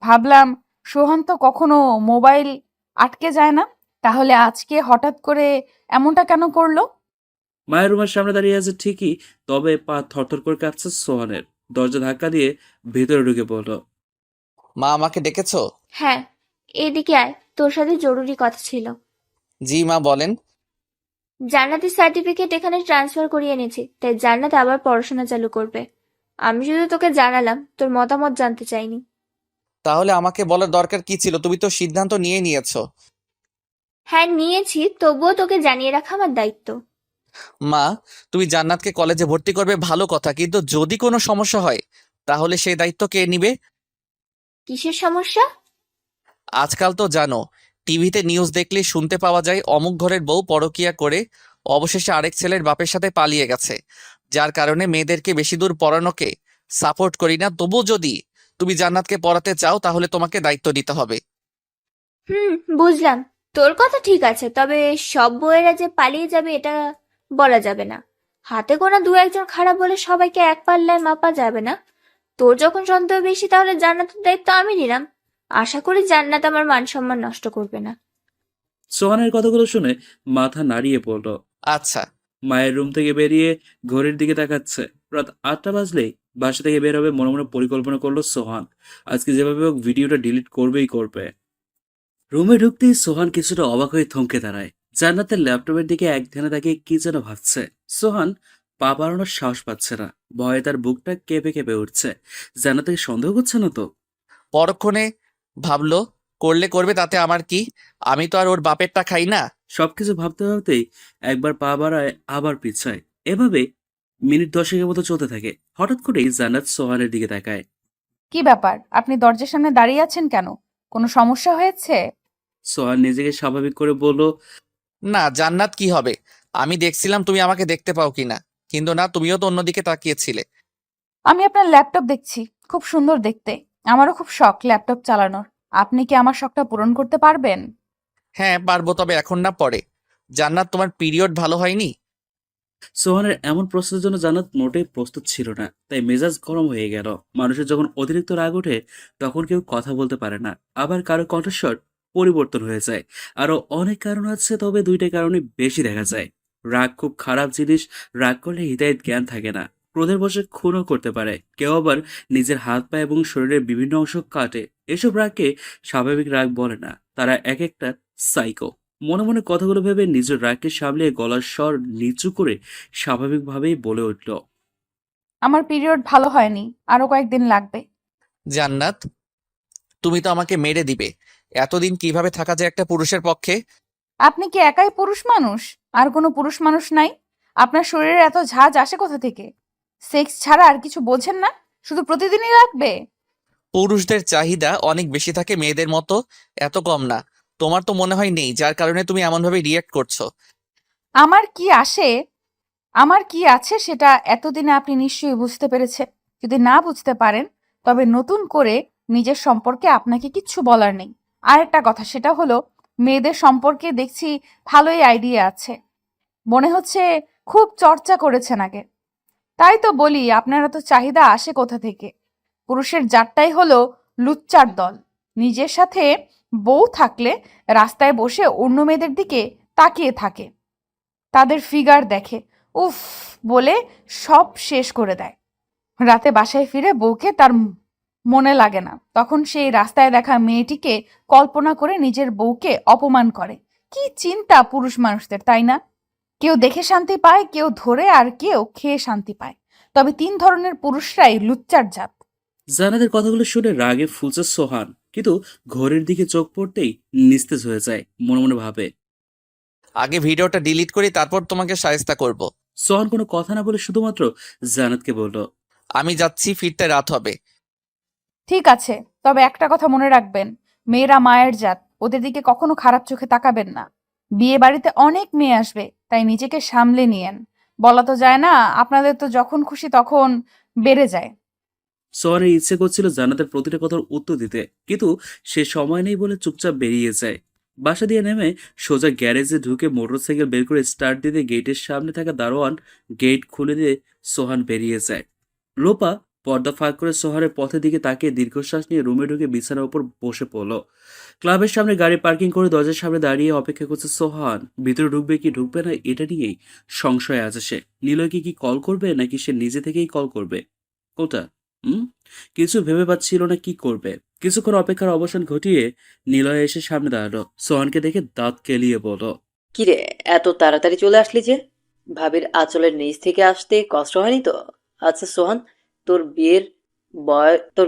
ভাবলাম, সোহান তো কখনো মোবাইল আটকে যায় না, তাহলে আজকে হঠাৎ করে এমনটা কেন করলো? মায়ের রুমের সামনে দাঁড়িয়ে আছে ঠিকই, তবে পা থরথর করে কাঁপছে সোহানের। দরজা ধাক্কা দিয়ে ভেতরে ঢুকে পড়ল। মা, আমাকে ডেকেছো? হ্যাঁ, এদিকে আয়, তোর সাথে জরুরি কথা ছিল। জি মা, বলেন। জান্নাতের সার্টিফিকেট এখানে ট্রান্সফার করিয়ে এনেছি, তাই জান্নাত আবার পড়াশোনা চালু করবে। আমি শুধু তোকে জানালাম, তোর মতামত জানতে চাইনি। তাহলে আমাকে বলার দরকার কি ছিল? তুমি তো সিদ্ধান্ত নিয়ে নিয়েছো। হ্যাঁ নিয়েছি, তবুও তোকে জানিয়ে রাখা আমার দায়িত্ব। মা, তুমি জান্নাতকে কলেজে ভর্তি করবে ভালো কথা, কিন্তু যদি কোনো সমস্যা হয় তাহলে সেই দায়িত্ব কে নিবে? কিসের সমস্যা? আজকাল তো জানো, টিভিতে নিউজ দেখলেই শুনতে পাওয়া যায় অমুক ঘরের বউ পরকিয়া করে অবশেষে আরেক ছেলের বাপের সাথে পালিয়ে গেছে। যার কারণে মেয়েদেরকে বেশি দূর পড়ানোকে সাপোর্ট করি না, তবু যদি তুমি জান্নাতকে পড়াতে চাও তাহলে তোমাকে দায়িত্ব নিতে হবে। বুঝলাম, তোর কথা ঠিক আছে, তবে সব বউয়েরা যে পালিয়ে যাবে এটা বলা যাবে না। হাতে গোনা দু একজন খারাপ বলে সবাইকে এক পাল্লায় মাপা যাবে না। তোর যখন সন্দেহ বেশি, তাহলে জান্নাতের দায়িত্ব আমি নিলাম। আশা করি জান্নাত আমার মান সম্মান নষ্ট করবে না। সোহানের কথাগুলো শুনে মাথা নাড়িয়ে পড়ল। আচ্ছা। মায়ের রুম থেকে বেরিয়ে ঘড়ির দিকে তাকাচ্ছে। রাত 8টা বাজলেই বাসা থেকে বের হবে মনে মনে পরিকল্পনা করলো সোহান। আজকে যেভাবে হোক ভিডিওটা ডিলিট করবেই করবে। রুমে ঢুকতেই সোহান কিছুটা অবাক হয়ে থমকে দাঁড়ায়। জান্নাতের ল্যাপটপের দিকে এক ধ্যানে তাকিয়ে কি যেন ভাবছে। সোহান পা বাড়ানোর সাহস পাচ্ছে না। ভয়ে তার বুকটা কেঁপে কেঁপে উঠছে। জান্নাতকে সন্দেহ করছে না তো? পরক্ষণে ভাবলো, করলে করবে, তাতে আমার কি? আমি তো আর ওর বাপেরটা খাই না। সবকিছু ভাবতে ভাবতেই একবার পা বাড়ায় আবার পিছায়। এভাবে মিনিট 10 মতো চলতে থাকে। হঠাৎ করেই জান্নাত সোহানের দিকে তাকায়। কি ব্যাপার, আপনি দরজার সামনে দাঁড়িয়ে আছেন কেন? কোনো সমস্যা হয়েছে? সোহান নিজেকে স্বাভাবিক করে বলল, না, জান্নাত কি হবে? আমি দেখছিলাম তুমি আমাকে দেখতে পাও কিনা, কিন্তু না, তুমিও তো অন্যদিকে তাকিয়েছিলে। আমি আপনার ল্যাপটপ দেখছি, খুব সুন্দর দেখতে। আমারও খুব শখ ল্যাপটপ চালানোর। আপনি কি আমার শখটা পূরণ করতে পারবেন? হ্যাঁ পারবো, তবে এখন না, পরে। জান্নাত, তোমার পিরিয়ড ভালো হয়নি? সোহানের এমন প্রশ্নের জন্য জান্নাত মোটেই প্রস্তুত ছিল না। তাই মেজাজ গরম হয়ে গেল। মানুষের যখন অতিরিক্ত রাগ ওঠে তখন কেউ কথা বলতে পারে না, আবার কারো কণ্ঠস্বর পরিবর্তন হয়ে যায়। আরো অনেক কারণ আছে, তবে দুইটা কারণে বেশি দেখা যায়। রাগ খুব খারাপ জিনিস। রাগ করলে হৃদয়ের জ্ঞান থাকে না, ক্রোধের বশে খুনও করতে পারে। কেউ আবার নিজের হাত পা এবং শরীরের বিভিন্ন অংশ কাটে। এসব রাগকে স্বাভাবিক রাগ বলে না, তারা এক একটা সাইকো। মনে মনে কথাগুলো ভেবে নিজের রাগকে সামলিয়ে গলার স্বর নিচু করে স্বাভাবিকভাবেই বলে উঠল, আমার পিরিয়ড ভালো হয়নি, আরো কয়েকদিন লাগবে। জান্নাত, তুমি তো আমাকে মেরে দিবে। এতদিন কিভাবে থাকা যায় একটা পুরুষের পক্ষে? আপনি কি একাই পুরুষ মানুষ? আর কোনো পুরুষ মানুষ নাই? আপনার শরীরে এত ঝাঁজ আসে কোথা থেকে? সেক্স ছাড়া আর কিছু বোঝেন না? শুধু প্রতিদিনই লাগবে? পুরুষদের চাহিদা অনেক বেশি থাকে মেয়েদের মতো, এত কম না। তোমার তো মনে হয় নেই, যার কারণে তুমি এমনভাবে রিয়েক্ট করছো। আমার কি আসে, আমার কি আছে সেটা এতদিনে আপনি নিশ্চয়ই বুঝতে পেরেছেন। যদি না বুঝতে পারেন তবে নতুন করে নিজের সম্পর্কে আপনাকে কিচ্ছু বলার নেই। আর একটা কথা, সেটা হলো মেয়েদের সম্পর্কে দেখছি ভালোই আইডিয়া আছে। মনে হচ্ছে খুব চর্চা করেছেন আগে। তাই তো বলি, আপনারা তো চাহিদা আসে কোথা থেকে? পুরুষের জাতটাই হলো লুচ্চার দল। নিজের সাথে বউ থাকলে রাস্তায় বসে অন্য মেয়েদের দিকে তাকিয়ে থাকে, তাদের ফিগার দেখে, উফ বলে সব শেষ করে দেয়। রাতে বাসায় ফিরে বউকে তার মনে লাগে না, তখন সেই রাস্তায় দেখা মেয়েটিকে কল্পনা করে নিজের বউকে অপমান করে। কি চিন্তা পুরুষ মানুষদের, তাই না? কেউ দেখে শান্তি পায়, কেউ ধরে, আর কেউ খেয়ে শান্তি পায়। তবে 3 ধরনের পুরুষরাই লুচ্চার জাত। জানাদের কথাগুলো শুনে রাগে ফুলছে সোহান, কিন্তু ঘড়ির দিকে চোখ পড়তেই নিস্তেজ হয়ে যায়। মনে মনে ভাবে, আগে ভিডিওটা ডিলিট করি, তারপর তোমাকে শায়েস্তা করব। সোহান কোনো কথা না বলে শুধুমাত্র জানাতকে বলল, আমি যাচ্ছি, ফিরতে রাত হবে। ঠিক আছে, তবে একটা কথা মনে রাখবেন, মেয়েরা মায়ের জাত, ওদের দিকে কখনো খারাপ চোখে তাকাবেন না। বিয়ে বাড়িতে অনেক মেয়ে আসবে, তাই নিজেকে সামলে নিয়েন। বলা তো যায় না, আপনাদের তো যখন খুশি তখন বেড়ে যায়। সোহানের ইচ্ছে করছিল জান্নাতের প্রতিটা কথার উত্তর দিতে, কিন্তু সে সময় নেই বলে চুপচাপ বেরিয়ে যায়। বাসা দিয়ে নেমে সোজা গ্যারেজে ঢুকে মোটরসাইকেল বের করে স্টার্ট দিতে গেটের সামনে থাকা দারোয়ান গেট খুলে দিয়ে সোহান বেরিয়ে যায়। লোপা পর্দা ফাঁক করে সোহানের পথের দিকে তাকিয়ে দীর্ঘশ্বাস নিয়ে রুমে ঢুকে বিছানার উপর বসে পড়ল। ক্লাবের সামনে গাড়ি পার্কিং করে দরজার সামনে দাঁড়িয়ে অপেক্ষা করছে সোহান। ভিতরে ঢুকবে কি ঢুকবে না এটা নিয়েই সংশয় আছে সে। নিলয়কে কি কল করবে নাকি সে নিজে থেকেই কল করবে, কোনটা? হুম, কিছু ভেবে পাচ্ছিল না কি করবে। কিছুক্ষণ অপেক্ষার অবসান ঘটিয়ে নিলয় এসে সামনে দাঁড়ালো। সোহানকে দেখে দাঁত কেলিয়ে বলল, কিরে, এত তাড়াতাড়ি চলে আসলি যে? ভাবির আঁচলের নিচ থেকে আসতে কষ্ট হয়নি তো? আচ্ছা সোহান, তোর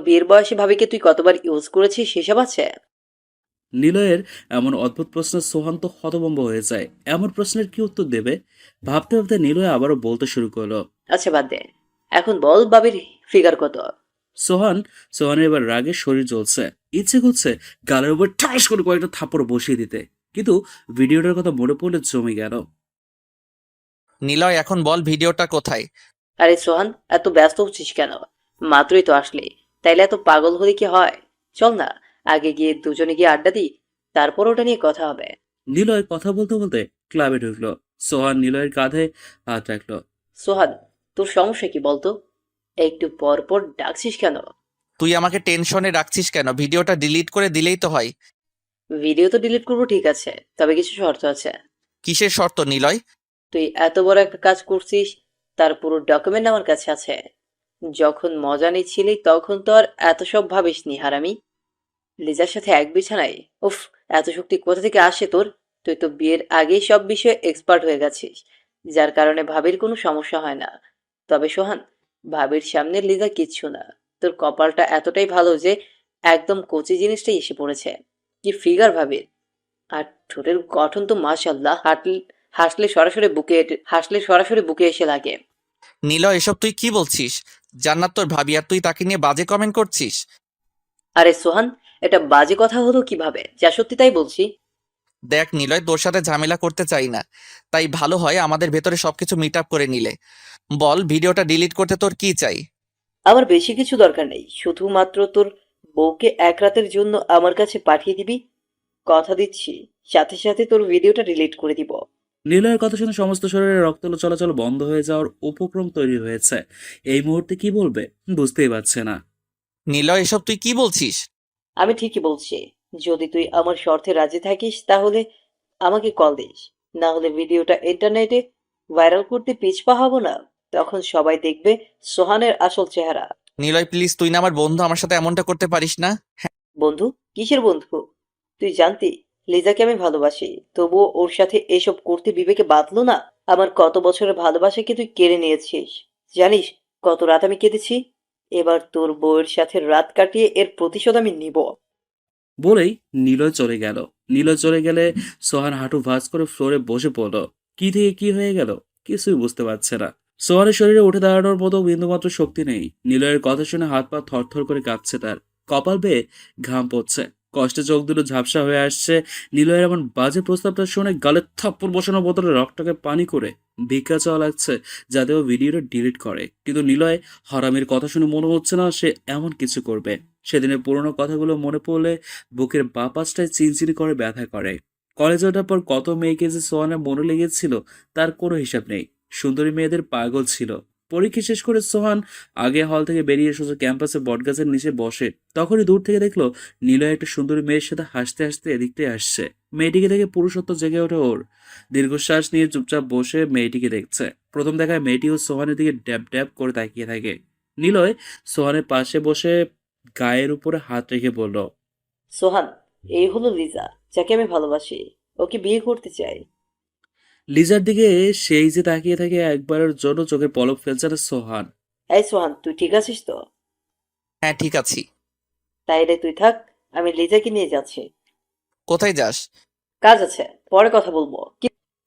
বিয়ের বয়সে ভাবিকে তুই কতবার ইউজ করেছিস হিসাব আছে? নিলয়ের এমন অদ্ভুত প্রশ্ন সোহান তো হতভম্ব হয়ে যায়। এমন প্রশ্নের কি উত্তর দেবে ভাবতে ভাবতে নিলয় আবারও বলতে শুরু করলো। আচ্ছা বাদ দে, এখন বল ভাবির ফিগার কত? সোহানের এবার রাগে শরীর জ্বলছে। ইচ্ছে করছে গালের উপর ঠাস করে কয়েকটা থাপড় বসিয়ে দিতে, কিন্তু ভিডিওটার কথা মনে পড়লে জমে গেল। নিলয়, এখন বল ভিডিওটা কোথায়? আরে সোহান, এত ব্যস্ত হচ্ছিস কেন? মাত্রই তো আসলি, তাইলে এত পাগল হলে কি হয়? চল না, আগে গিয়ে দুজনে গিয়ে আড্ডা দিই, তারপর ওটা নিয়ে কথা হবে। নিলয় কথা বলতে বলতে ক্লাবে ঢুকলো। সোহান নিলয়ের কাঁধে হাত রাখলো। সোহান, তোর সমস্যা কি বলতো? একটু পর পর ডাকছিস কেন? তুই আমাকে টেনশনে রাখছিস কেন? ভিডিওটা ডিলিট করে দিলেই তো হয়। ভিডিও তো ডিলিট করবো ঠিক আছে, তবে কিছু শর্ত আছে। কিসের শর্ত নিলয়? তুই এত বড় একটা কাজ করছিস, তার পুরো ডকুমেন্ট আমার কাছে আছে। যখন মজা নিচ্ছিলি তখন তো আর এত সব ভাবিসনি হারামি। লিজার সাথে এক বিছানায়, উফ, এত শক্তি কোথা থেকে আসে তোর? তুই তো বিয়ের আগেই সব বিষয়ে এক্সপার্ট হয়ে গেছিস, যার কারণে ভাবির কোনো সমস্যা হয় না। তবে সোহান, ভাবির সামনে লিজা কিচ্ছু না। তোর কপালটা এতটাই ভালো যে একদম কচি জিনিসটাই এসে পড়েছে। কি ফিগার ভাবির! আর ঠোঁটের গঠন তো মাশাআল্লাহ, হাসলে সরাসরি বুকে এসে লাগে। নিলয়, এসব তুই কি বলছিস? জান্নাত তোর ভাবি, আর তুই তাকে নিয়ে বাজে কমেন্ট করছিস? আরে সোহান, এটা বাজে কথা হলো কিভাবে? যা সত্যি তাই বলছি। দেখ নিলয়, তোর সাথে ঝামেলা করতে চাই না, তাই ভালো হয় আমাদের ভেতরে সবকিছু মিট আপ করে নিলে। বল, ভিডিওটা ডিলিট করতে তোর কি চাই? আমার বেশি কিছু দরকার নেই, শুধুমাত্র তোর বউকে এক রাতের জন্য আমার কাছে পাঠিয়ে দিবি। কথা দিচ্ছি, সাথে সাথে তোর ভিডিওটা ডিলিট করে দিব। নিলয়ের কথা শুনে সমস্ত শরীরে রক্ত চলাচল বন্ধ হয়ে যাওয়ার উপক্রম তৈরি হয়েছে। এই মুহূর্তে কি বলবে বুঝতেই পারছে না। নিলয়, এসব তুই কি বলছিস? আমি ঠিকই বলছি, যদি তুই আমার শর্তে রাজি থাকিস তাহলে আমাকে কল দিস, না হলে ভিডিওটা ইন্টারনেটে ভাইরাল করতে পিছপা হব না। তখন সবাই দেখবে সোহানের আসল চেহারা। নিলয় প্লিজ, তুই না আমার বন্ধু, আমার সাথে এমনটা করতে পারিস না। বন্ধু? কিসের বন্ধু? তুই জানতি লিজাকে আমি ভালোবাসি, তবুও ওর সাথে এসব করতে বিবেকে বাঁধলো না? আমার কত বছরের ভালোবাসাকে তুই কেড়ে নিয়েছিস। জানিস কত রাত আমি কেঁদেছি? এবার তোর বউয়ের সাথে রাত কাটিয়ে এর প্রতিশোধ আমি নিব। বলেই নিলয় চলে গেল। নিলয় চলে গেলে সোহান হাঁটু ভাঁজ করে ফ্লোরে বসে পড়ল। কি থেকে কি হয়ে গেল কিছুই বুঝতে পারছে না। সোহানের শরীরে উঠে দাঁড়ানোর মতো বিন্দুমাত্র শক্তি নেই। নিলয়ের কথা শুনে হাত পা থরথর করে কাঁপছে তার। কপাল বেয়ে ঘাম পড়ছে। কষ্টে চোখ দুটো ঝাপসা হয়ে আসছে। নিলয়ের এমন বাজে প্রস্তাবটা শুনে গালে থাপ্পড় বসানোর বদলে রক্তটাকে পানি করে ভিক্ষা চাওয়া লাগছে যাতে ও ভিডিওটা ডিলিট করে। কিন্তু নিলয় হারামির কথা শুনে মনে হচ্ছে না সে এমন কিছু করবে। সেদিনের পুরোনো কথাগুলো মনে পড়লে বুকের বাঁ পাশটায় চিনচিনি করে ব্যথা করে। কলেজে ওঠার পর কত মেয়েকে যে সোহানের মনে লেগেছিল তার কোনো হিসাব নেই। সুন্দরী মেয়েদের পাগল ছিল। পরীক্ষা শেষ করে সোহান আগে হল থেকে বেরিয়ে সোজা ক্যাম্পাসে বটগাছের নিচে বসে। তখনই দূর থেকে দেখলো নীলয় একটা সুন্দরী মেয়ের সাথে হাসতে হাসতে এদিকটাই আসছে। মেয়েটিকে দেখে পুরুষত্ব জেগে ওঠে ওর। দীর্ঘশ্বাস নিয়ে চুপচাপ বসে মেয়েটিকে দেখছে। প্রথম দেখায় মেয়েটিও সোহানের দিকে ড্যাব ড্যাব করে তাকিয়ে থাকে। নিলয় সোহানের পাশে বসে গায়ের উপরে হাত রেখে বলল, সোহান, এই হলো লিজা, যাকে আমি ভালোবাসি। ওকে বিয়ে করতে চাই। লিজার দিকে সেই যে তাকিয়ে থাকে একবারের জন্য চোখের পলক ফেলছে না সোহান। এই সোহান, তুই ঠিক আছিস তো? হ্যাঁ ঠিক আছি। তাইলে তুই থাক, আমি লিজাকে নিয়ে যাচ্ছি। কোথায় যাস? কাজ আছে, পরে কথা বলবো।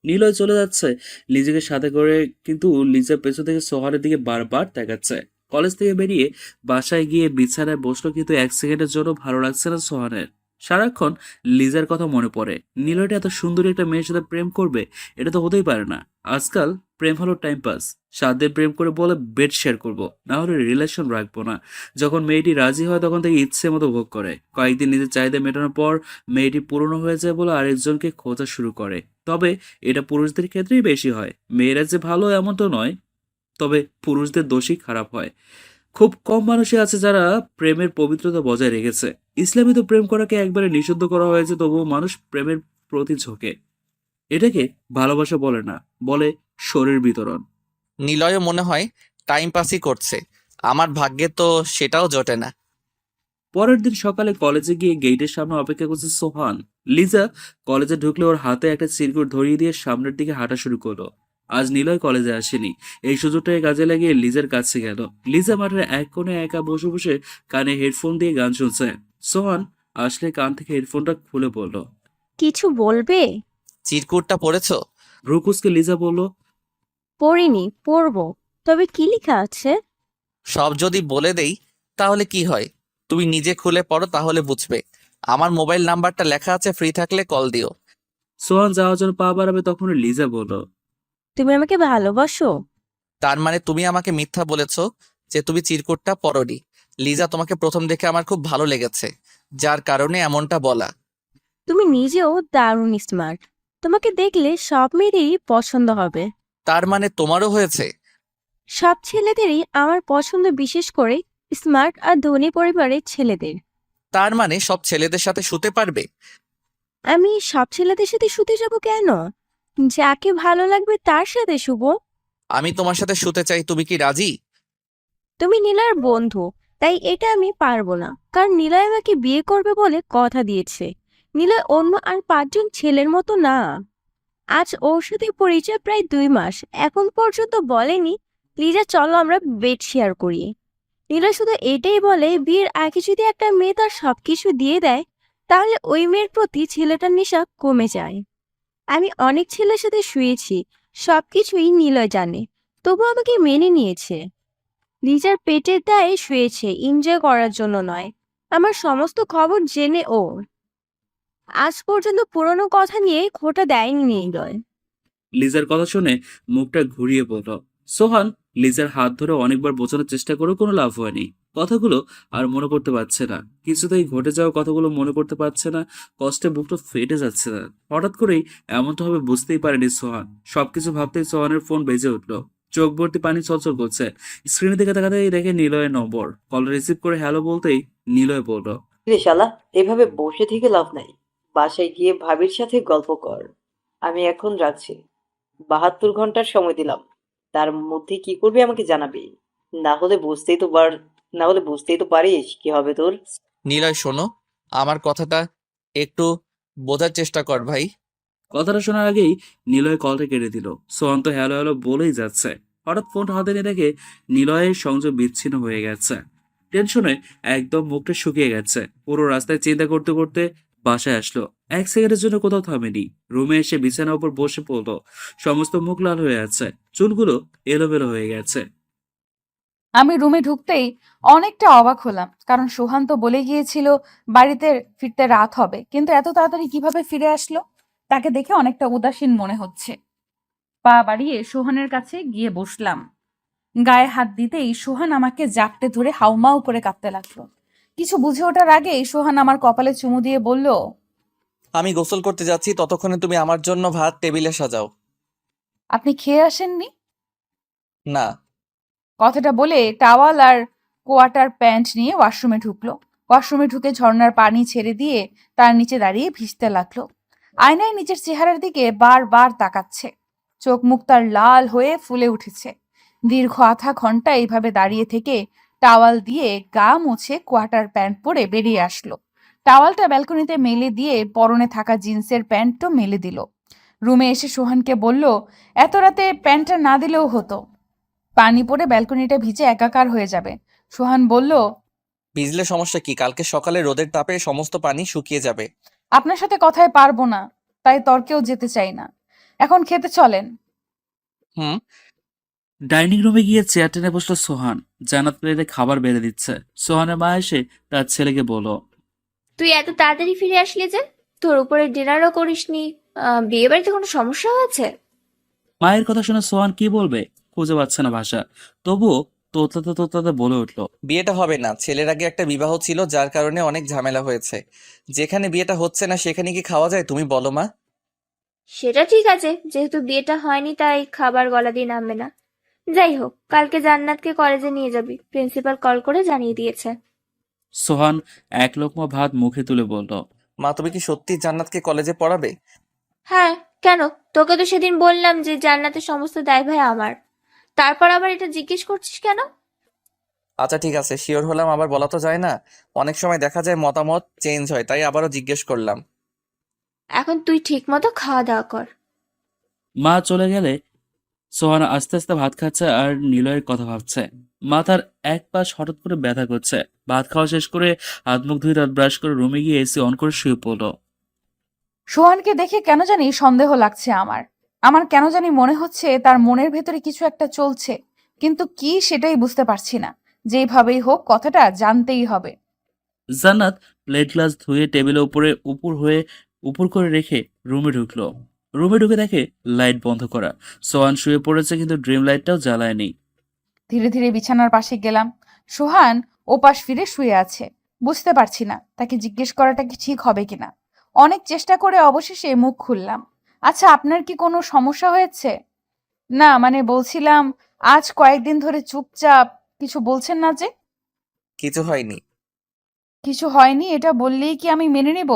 নিলয় চলে যাচ্ছে লিজাকে সাথে করে, কিন্তু লিজা পেছন থেকে সোহানের দিকে বারবার তাকাচ্ছে। কলেজ থেকে বেরিয়ে বাসায় গিয়ে বিছানায় বসলো, কিন্তু এক সেকেন্ডের জন্য ভালো লাগছে না সোহানের। সারাক্ষণ লিজার কথা মনে পড়ে। নিলয়টা এত সুন্দরী একটা মেয়ের সাথে প্রেম করবে, এটা তো হতেই পারে না। আজকাল প্রেম হলো টাইম পাস। 7 দিন প্রেম করে বলে বেড শেয়ার করবো, না হলে রিলেশন রাখবো না। যখন মেয়েটি রাজি হয় তখন থেকে ইচ্ছে মতো ভোগ করে। কয়েকদিন নিজের চাহিদা মেটানোর পর মেয়েটি পুরনো হয়ে যায় বলে আরেকজনকে খোঁজা শুরু করে। তবে এটা পুরুষদের ক্ষেত্রেই বেশি হয়। মেয়েরা যে ভালো এমন তো নয়, তবে পুরুষদের দোষই খারাপ হয়। খুব কম মানুষই আছে যারা প্রেমের পবিত্রতা বজায় রেখেছে। ইসলামে তো প্রেম করাকে একবারে নিষিদ্ধ করা হয়েছে, তবুও মানুষ প্রেমের প্রতি ঝোঁকে। এটাকে ভালোবাসা বলে না, বলে শরীর বিতরণ। নিলয়ও মনে হয় টাইম পাসই করছে। আমার ভাগ্যে তো সেটাও জোটে না। পরের দিন সকালে কলেজে গিয়ে গেটের সামনে অপেক্ষা করছে সোহান। লিজা কলেজে ঢুকলে ওর হাতে একটা চিরকুট ধরিয়ে দিয়ে সামনের দিকে হাঁটা শুরু করলো। আজ নিলয় কলেজে আসেনি। এই সুযোগটাকে কাজে লাগিয়ে লিজার কাছে গেল। লিজা মাঠের এক কোণে একা বসে বসে কানে হেডফোন দিয়ে গান শুনছে। সোহান আসলে কান থেকে হেডফোনটা খুলে পড়ল। কিছু বলবে? চিরকুটটা পড়েছো? ভ্রুকুসকে লিজা বলল, পড়িনি, পড়বো। তবে কি লেখা আছে? সব যদি বলে দেই তাহলে কি হয়? তুমি নিজে খুলে পড়ো, তাহলে বুঝবে। আমার মোবাইল নাম্বারটা লেখা আছে, ফ্রি থাকলে কল দিও। সোহান যাওয়ার জন্য পা বাড়াবে তখন লিজা বলল, তুমি আমাকে ভালোবাসো? তার মানে তুমি আমাকে মিথ্যা বলেছো যে তুমি চিরকুটটা পড়োনি। লিজা, তোমাকে প্রথম দেখে আমার খুব ভালো লেগেছে, যার কারণে এমনটা বলা। তুমি নিজেও দারুণ স্মার্ট। তোমাকে দেখলে সব মেয়েদেরই পছন্দ হবে। তার মানে তোমারও হয়েছে? সব ছেলেদেরই আমার পছন্দ, বিশেষ করে স্মার্ট আর ধনী পরিবারের ছেলেদের। তার মানে সব ছেলেদের সাথে শুতে পারবে? আমি সব ছেলেদের সাথে শুতে যাব কেন? যাকে ভালো লাগবে তার সাথে শুব। আমি তোমার সাথে শুতে চাই, তুমি কি রাজি? তুমি নীলার বন্ধু, তাই এটা আমি পারবো না, কারণ নীলয় আমাকে বিয়ে করবে বলে কথা দিয়েছে। নীলয় অন্য আর 5জন ছেলের মতো না। আজ ওর সাথে পরিচয় প্রায় 2 মাস, এখন পর্যন্ত বলেনি লিজা চলো আমরা বেড শেয়ার করি। নীলয় শুধু এটাই বলে বিয়ের আগে যদি একটা মেয়ে তার সবকিছু দিয়ে দেয়, তাহলে ওই মেয়ের প্রতি ছেলেটার নেশা কমে যায়। আমি অনেক ছেলের সাথে শুয়েছি, সবকিছুই নীলয় জানে, তবু আমাকে মেনে নিয়েছে। লিজার পেটের দায়ে শুয়েছে, এনজয় করার জন্য নয়। আমার সমস্ত খবর জেনে ও আজ পর্যন্ত পুরনো কথা নিয়ে খোঁটা দেয়নি নীলয়। লিজার কথা শুনে মুখটা ঘুরিয়ে পড়ল। সোহান লিজার হাত ধরে অনেকবার বোঝানোর চেষ্টা করেও কোনো লাভ হয়নি। কথাগুলো আর মনে করতে পারছে না, কিছুতেই ঘটে যাওয়া কথাগুলো মনে করতে পারছে না। কষ্টে বুকটা ফেটে যাচ্ছে না। হঠাৎ করেই এমনটা হবে বুঝতেই পারেনি সোহান। সবকিছু ভাবতেই সোহানের ফোন বেজে উঠল। চোখ ভর্তি পানি চলচল করছে। স্ক্রিনের দিকে তাকাতেই দেখে নিলয়ের নম্বর। কল রিসিভ করে হ্যালো বলতেই নিলয় বলল, রে শালা, এভাবে বসে থেকে লাভ নাই। বাসায় গিয়ে ভাবির সাথে গল্প কর। আমি এখন রাখছি। 72 ঘন্টার সময় দিলাম, তার মধ্যে কি করবি আমাকে জানাবি। না হলে বুঝতেই তো পার না হলে বুঝতেই তো পারিস কি হবে তোর। নিলয় শোনো, আমার কথাটা একটু বোঝার চেষ্টা কর ভাই। কথাটা শোনার আগেই নিলয় কলটা কেটে দিল। সোহান তো হ্যালো হ্যালো বলেই যাচ্ছে, হঠাৎ ফোন হাতে নিয়ে দেখে নিলয়ের সংযোগ বিচ্ছিন্ন হয়ে গেছে। টেনশনে একদম মুখটা শুকিয়ে গেছে। পুরো রাস্তায় চিন্তা করতে করতে বাসায় আসলো। 1 সেকেন্ডের জন্য কোথাও থামেনি। রুমে এসে বিছানার উপর বসে পড়লো। সমস্ত মুখ লাল হয়ে আছে, চুলগুলো এলোমেলো হয়ে গেছে। আমি রুমে ঢুকতেই অনেকটা অবাক হলাম, কারণ সোহান তো বলে গিয়েছিল বাড়িতে ফিরতে রাত হবে, কিন্তু এত তাড়াতাড়ি কিভাবে ফিরে আসলো? তাকে দেখে অনেকটা উদাসীন মনে হচ্ছে। পা বাড়িয়ে সোহানের কাছে গিয়ে বসলাম। গায়ে হাত দিতেই সোহান আমাকে জাপটে ধরে হাউমাউ করে কাঁদতে লাগলো। কিছু বুঝে ওঠার আগেই সোহান আমার কপালে চুমু দিয়ে বলল, আমি গোসল করতে যাচ্ছি, ততক্ষণে তুমি আমার জন্য ভাত টেবিলে সাজাও। আপনি খেয়ে আসেননি? না। কথাটা বলে টাওয়াল আর কোয়াটার প্যান্ট নিয়ে ওয়াশরুমে ঢুকলো। ওয়াশরুমে ঢুকে ঝর্ণার পানি ছেড়ে দিয়ে তার নিচে দাঁড়িয়ে ভিজতে লাগলো। আয়নায় নিজের চেহারার দিকে বারবার তাকাচ্ছে। চোখ মুখ তার লাল হয়ে ফুলে উঠেছে। দীর্ঘ আধা ঘন্টা এইভাবে দাঁড়িয়ে থেকে টাওয়াল দিয়ে গা মুছে কোয়াটার প্যান্ট পরে বেরিয়ে আসলো। টাওয়ালটা ব্যালকনিতে মেলে দিয়ে পরনে থাকা জিন্সের প্যান্টও মেলে দিল। রুমে এসে সোহানকে বলল, এত রাতে প্যান্টটা না দিলেও হতো, পানি পড়ে ব্যালকনিটা ভিজে একাকার হয়ে যাবে। সোহান বলল, ভিজলে সমস্যা কি? কালকে সকালে রোদের তাপে সমস্ত পানি শুকিয়ে যাবে। আপনার সাথে কথায় পারবো না, তাই তর্কেও যেতে চাই না। এখন খেতে চলেন। হুম। ডাইনিং রুমে গিয়ে চেয়ার টেনে বসলো সোহান। জান্নাত প্লেটে খাবার বেড়ে দিচ্ছে। সোহানের মা এসে তার ছেলেকে বলল, তুই এত তাড়াতাড়ি ফিরে আসলি যে? তোর উপরে ডিনারও করিসনি। বিয়ে বাড়িতে কোনো সমস্যা হয়েছে? মায়ের কথা শুনে সোহান কি বলবে খুঁজে পাচ্ছে না ভাষা। তবুও তোতলাতে তোতলাতে বলে উঠল, বিয়েটা হবে না। ছেলের আগে একটা বিবাহ ছিল, যার কারণে অনেক ঝামেলা হয়েছে। যেখানে বিয়েটা হচ্ছে না সেখানে কি খাওয়া যায়? তুমি বলো মা। সেটা ঠিক আছে, যেহেতু বিয়েটা হয়নি তাই খাবার গলা দিয়ে নামবে না। যাই হোক, কালকে জান্নাতকে কলেজে নিয়ে যাবি, প্রিন্সিপাল কল করে জানিয়ে দিয়েছে। সোহান এক লোকমা ভাত মুখে তুলে বলল, মা, তুমি কি সত্যি জান্নাতকে কলেজে পড়াবে? হ্যাঁ, কেন? তোকে তো সেদিন বললাম যে জান্নাতের সমস্ত দায়ভার আমার। তারপর আবার এটা জিজ্ঞেস করছিস কেন? আচ্ছা ঠিক আছে, শিওর হলাম, আবার বলা তো যায় না। অনেক সময় দেখা যায় মতামত চেঞ্জ হয়, তাই আবারও জিজ্ঞেস করলাম। এখন তুই ঠিক মতো খাওয়া দাওয়া কর। মা চলে গেলে সোহান আস্তে আস্তে ভাত খাচ্ছে আর নিলয়ের কথা ভাবছে। মাথার এক পাশ হঠাৎ করে ব্যথা করছে। ভাত খাওয়া শেষ করে হাত মুখ ধুয়ে দাঁত ব্রাশ করে রুমে গিয়ে এসি অন করে শুয়ে পড়ল। সোহানকে দেখে কেন জানি সন্দেহ লাগছে আমার। আমার কেন জানি মনে হচ্ছে তার মনের ভেতরে কিছু একটা চলছে, কিন্তু কি সেটাই বুঝতে পারছি না। যেভাবেই হোক কথাটা জানতেই হবে। জান্নাত প্লেট গ্লাস ধুয়ে টেবিলের উপরে উপর করে রেখে রুমে ঢুকলো। রুমে ঢুকে দেখে লাইট বন্ধ করা। সোহান শুয়ে পড়েছে কিন্তু ড্রিম লাইটটাও জ্বালায়নি। ধীরে ধীরে বিছানার পাশে গেলাম। সোহান ওপাশ ফিরে শুয়ে আছে। বুঝতে পারছি না তাকে জিজ্ঞেস করাটা কি ঠিক হবে কিনা। অনেক চেষ্টা করে অবশেষে মুখ খুললাম। আচ্ছা, আপনার কি কোনো সমস্যা হয়েছে? না, মানে বলছিলাম, আজ কয়েকদিন ধরে চুপচাপ, কিছু বলছেন না যে? কিছু হয়নি। কিছু হয়নি এটা বললেই কি আমি মেনে নেব?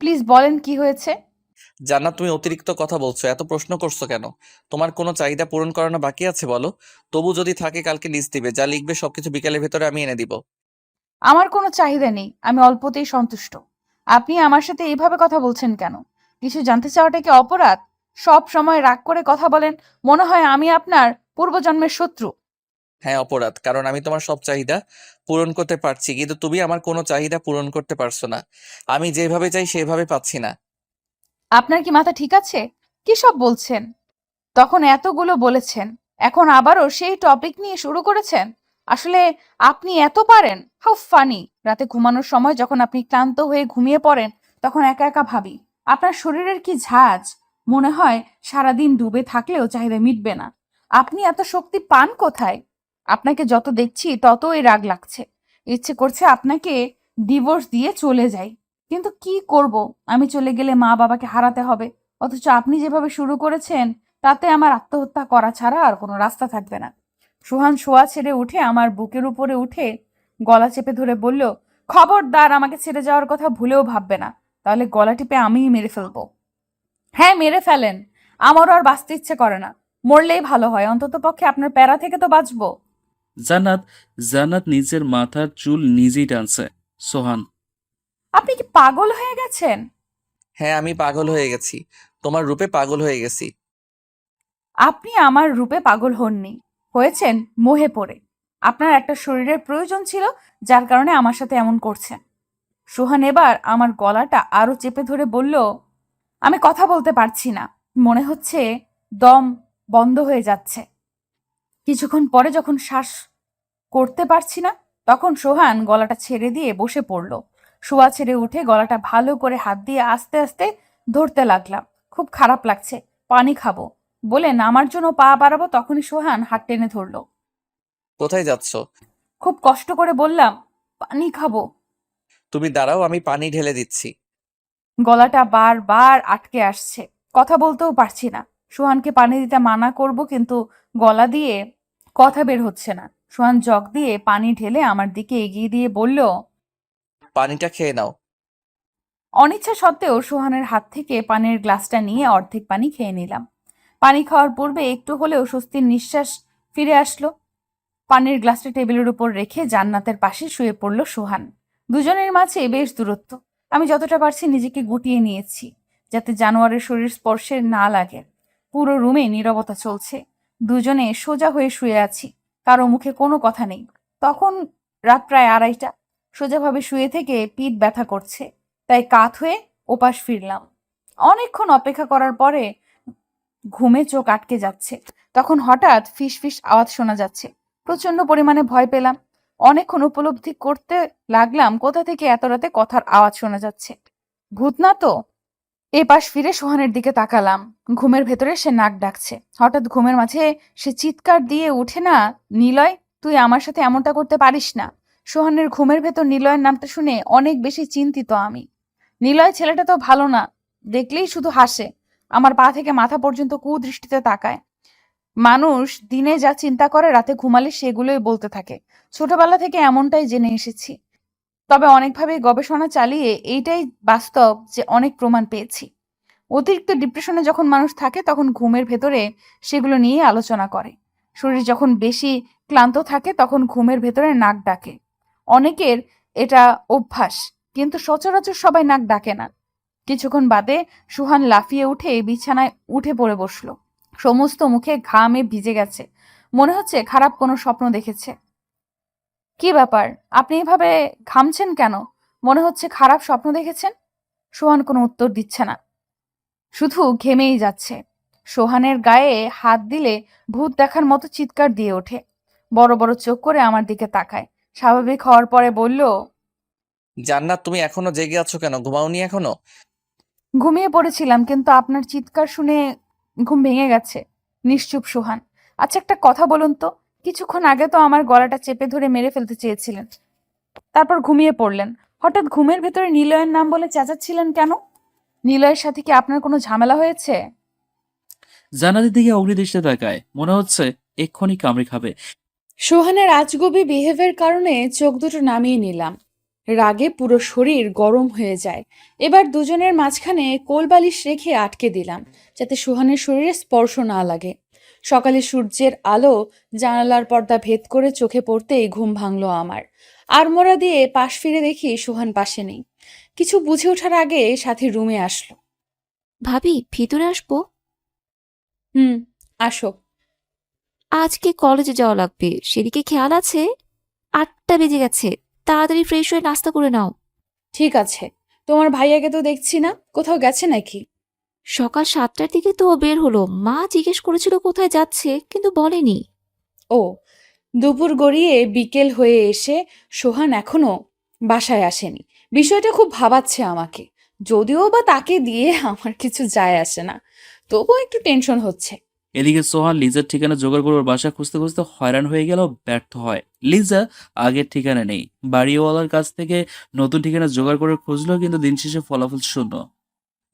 প্লিজ বলেন কি হয়েছে। জান্নাত, তুমি অতিরিক্ত কথা বলছো। এত প্রশ্ন করছো কেন? তোমার কোনো চাহিদা পূরণ করানো বাকি আছে বলো। তবু যদি থাকে কালকে লিস্ট দিবে, যা লিখবে সবকিছু বিকেলের ভেতরে আমি এনে দিব। আমার কোনো চাহিদা নেই, আমি অল্পতেই সন্তুষ্ট। আপনি আমার সাথে এইভাবে কথা বলছেন কেন? কিছু জানতে চাওয়াটা কি অপরাধ? সব সময় রাগ করে কথা বলেন, মনে হয় আমি আপনার পূর্বজন্মের শত্রু। হ্যাঁ, অপরাধ, কারণ আমি তোমার সব চাহিদা পূরণ করতে পারছি, কিন্তু তুমি আমার কোনো চাহিদা পূরণ করতে পারছো না। আমি যেভাবে চাই সেভাবে পাচ্ছি না। আপনার কি মাথা ঠিক আছে? কি সব বলছেন? তখন এতগুলো বলেছেন, এখন আবারও সেই টপিক নিয়ে শুরু করেছেন। আসলে আপনি এত পারেন? How funny! রাতে ঘুমানোর সময় যখন আপনি ক্লান্ত হয়ে ঘুমিয়ে পড়েন, তখন একা একা ভাবি আপনার শরীরের কি ঝাঁজ। মনে হয় সারাদিন ডুবে থাকলেও চাহিদা মিটবে না। আপনি এত শক্তি পান কোথায়? আপনাকে যত দেখছি ততই রাগ লাগছে। ইচ্ছে করছে আপনাকে ডিভোর্স দিয়ে চলে যাই, কিন্তু কি করব? আমি চলে গেলে মা বাবাকে হারাতে হবে। অথচ আপনি যেভাবে শুরু করেছেন, তাতে আমার আত্মহত্যা করা ছাড়া আর কোনো রাস্তা থাকবে না। সোহান শোয়া ছেড়ে উঠে আমার বুকের উপরে উঠে গলা চেপে ধরে বলল, খবরদার আমাকে ছেড়ে যাওয়ার কথা ভুলেও ভাববে না, তাহলে গলা টিপে আমিই মেরে ফেলবো। হ্যাঁ, মেরে ফেলেন, আমারও আর বাঁচতে ইচ্ছে করে না। মরলেই ভালো হয়, অন্তত পক্ষে আপনার প্যারা থেকে তো বাঁচবো। জান্নাত জান্নাত নিজের মাথার চুল নিজেই টানছে। সোহান, আপনি কি পাগল হয়ে গেছেন? হ্যাঁ, আমি পাগল হয়ে গেছি। তোমার রূপে পাগল হয়ে গেছি। আপনি আমার রূপে পাগল হননি, হয়েছেন মোহে পড়ে। আপনার একটা শরীরের প্রয়োজন ছিল, যার কারণে আমার সাথে এমন করছেন। সোহান এবার আমার গলাটা আরো চেপে ধরে বলল, আমি কথা বলতে পারছি না, মনে হচ্ছে দম বন্ধ হয়ে যাচ্ছে। কিছুক্ষণ পরে যখন শ্বাস করতে পারছি না, তখন সোহান গলাটা ছেড়ে দিয়ে বসে পড়ল। শোয়া ছেড়ে উঠে গলাটা ভালো করে হাত দিয়ে আস্তে আস্তে ধরতে লাগলাম। খুব খারাপ লাগছে, পানি খাবো বলে নামার জন্য পা বাড়াবো, তখনই সোহান হাত টেনে ধরলো। কোথায় যাচ্ছ? খুব কষ্ট করে বললাম, পানি খাবো। তুমি দাঁড়াও, আমি পানি ঢেলে দিচ্ছি। গলাটা বারবার আটকে আসছে, কথা বলতেও পারছি না। সোহানকে পানি দিতে মানা করব, কিন্তু গলা দিয়ে কথা বের হচ্ছে না। সোহান জগ দিয়ে পানি ঢেলে আমার দিকে এগিয়ে দিয়ে বলল, পানিটা খেয়ে নাও। অনিচ্ছা সত্ত্বেও সোহানের হাত থেকে পানির গ্লাসটা নিয়ে অর্ধেক পানি খেয়ে নিলাম। পানি খাওয়ার পূর্বে একটু হলেও স্বস্তির নিঃশ্বাস ফিরে আসলো। পানির গ্লাসটা টেবিলের উপর রেখে জান্নাতের পাশে শুয়ে পড়ল সোহান। দুজনের মাঝে বেশ দূরত্ব। আমি যতটা পারছি নিজেকে গুটিয়ে নিয়েছি, যাতে জানোয়ারের শরীর স্পর্শে না লাগে। পুরো রুমে নীরবতা চলছে। দুজনে সোজা হয়ে শুয়ে আছি, কারো মুখে কোনো কথা নেই। তখন রাত প্রায় 2:30। সোজাভাবে শুয়ে থেকে পিঠ ব্যথা করছে, তাই কাত হয়ে ওপাশ ফিরলাম। অনেকক্ষণ অপেক্ষা করার পরে ঘুমে চোখ আটকে যাচ্ছে। তখন হঠাৎ ফিস ফিস আওয়াজ শোনা যাচ্ছে। প্রচন্ড পরিমাণে ভয় পেলাম। অনেকক্ষণ উপলব্ধি করতে লাগলাম কোথা থেকে এত রাতে কথার আওয়াজ শোনা যাচ্ছে। ভূত না তো? এপাশ ফিরে সোহানের দিকে তাকালাম। ঘুমের ভেতরে সে নাক ডাকছে। হঠাৎ ঘুমের মাঝে সে চিৎকার দিয়ে উঠে, না নিলয়, তুই আমার সাথে এমনটা করতে পারিস না। সোহানের ঘুমের ভেতর নিলয়ের নামটা শুনে অনেক বেশি চিন্তিত আমি। নিলয় ছেলেটা তো ভালো না, দেখলেই শুধু হাসে, আমার পা থেকে মাথা পর্যন্ত কুদৃষ্টিতে তাকায়। মানুষ দিনে যা চিন্তা করে রাতে ঘুমালে সেগুলোই বলতে থাকে। ছোটবেলা থেকে এমনটাই জেনে এসেছি। তবে অনেকভাবে গবেষণা চালিয়ে এইটাই বাস্তব যে অনেক প্রমাণ পেয়েছি। অতিরিক্ত ডিপ্রেশনে যখন মানুষ থাকে তখন ঘুমের ভেতরে সেগুলো নিয়ে আলোচনা করে। শরীর যখন বেশি ক্লান্ত থাকে তখন ঘুমের ভেতরে নাক ডাকে। অনেকের এটা অভ্যাস, কিন্তু সচরাচর সবাই নাক ডাকে না। কিছুক্ষণ বাদে সুহান লাফিয়ে উঠে বিছানায় উঠে পড়ে বসলো। সমস্ত মুখে ঘামে ভিজে গেছে, মনে হচ্ছে খারাপ কোনো স্বপ্ন দেখেছে। কি ব্যাপার, আপনি এভাবে ঘামছেন কেন? মনে হচ্ছে খারাপ স্বপ্ন দেখেছেন। সোহান কোনো উত্তর দিচ্ছে না, শুধু ঘেমেই যাচ্ছে। সোহানের গায়ে হাত দিলে ভূত দেখার মতো চিৎকার দিয়ে ওঠে। বড় বড় চোখ করে আমার দিকে তাকায়। স্বাভাবিক হওয়ার পরে বলল, জান্নাত, তুমি এখনো জেগে আছো কেন? ঘুমাওনি এখনো? ঘুমিয়ে পড়েছিলাম, কিন্তু আপনার চিৎকার শুনে ঘুম ভেঙে গেছে। নিশ্চুপ সোহান। আচ্ছা, একটা কথা বলুন তো, কিছুক্ষণ আগে তো আমার গলাটা চেপে ধরে মেরে ফেলতে চেয়েছিলেন, তারপর ঘুমিয়ে পড়লেন। হঠাৎ ঘুমের ভেতরে নিলয়ের নাম বলে চেঁচাচ্ছিলেন কেন? নিলয়ের সাথে কি আপনার কোনো ঝামেলা হয়েছে? জানালার দিকে অগ্নিদৃষ্টে তাকায়, মনে হচ্ছে এক্ষুনি কামড়ে খাবে। সোহানের আজগুবি বিহেভিয়ার কারণে চোখ দুটো নামিয়ে নিলাম। রাগে পুরো শরীর গরম হয়ে যায়। এবার দুজনের মাঝখানে কোলবালিশ রেখে আটকে দিলাম, যাতে সোহানের শরীরে স্পর্শ না লাগে। সকালে সূর্যের আলো জানালার পর্দা ভেদ করে চোখে পড়তেই ঘুম ভাঙলো আমার। আড়মোড়া দিয়ে পাশ ফিরে দেখি সোহান পাশে নেই। কিছু বুঝে ওঠার আগে সাথে রুমে আসলো। ভাবি, ভিতরে আসবো? হুম, আসো। আজকে কলেজে যাওয়া লাগবে, সেদিকে খেয়াল আছে? 8টা বেজে গেছে। তাড়াতাড়ি ফ্রেশ হয়ে নাস্তা করে নাও। ঠিক আছে। তোমার ভাইয়াকে তো দেখছি না, কোথাও গেছে নাকি? সকাল 7টার দিকে তো ও বের হলো। মা জিজ্ঞেস করেছিল কোথায় যাচ্ছে, কিন্তু বলেনি। ও, দুপুর গড়িয়ে বিকেল হয়ে এসে সোহান এখনো বাসায় আসেনি। বিষয়টা খুব ভাবাচ্ছে আমাকে। যদিও বা তাকে দিয়ে আমার কিছু যায় আসে না, তবুও একটু টেনশন হচ্ছে। এদিকে সোহান লিজার ঠিকানা জোগাড় করে ওর বাসা খুঁজতে খুঁজতে হয়রান হয়ে গেল, ব্যর্থ হয়। লিজা আগের ঠিকানা নেই। বাড়িওয়ালার কাছ থেকে নতুন ঠিকানা জোগাড় করে খুঁজলো, কিন্তু দিন শেষে ফলাফল শূন্য।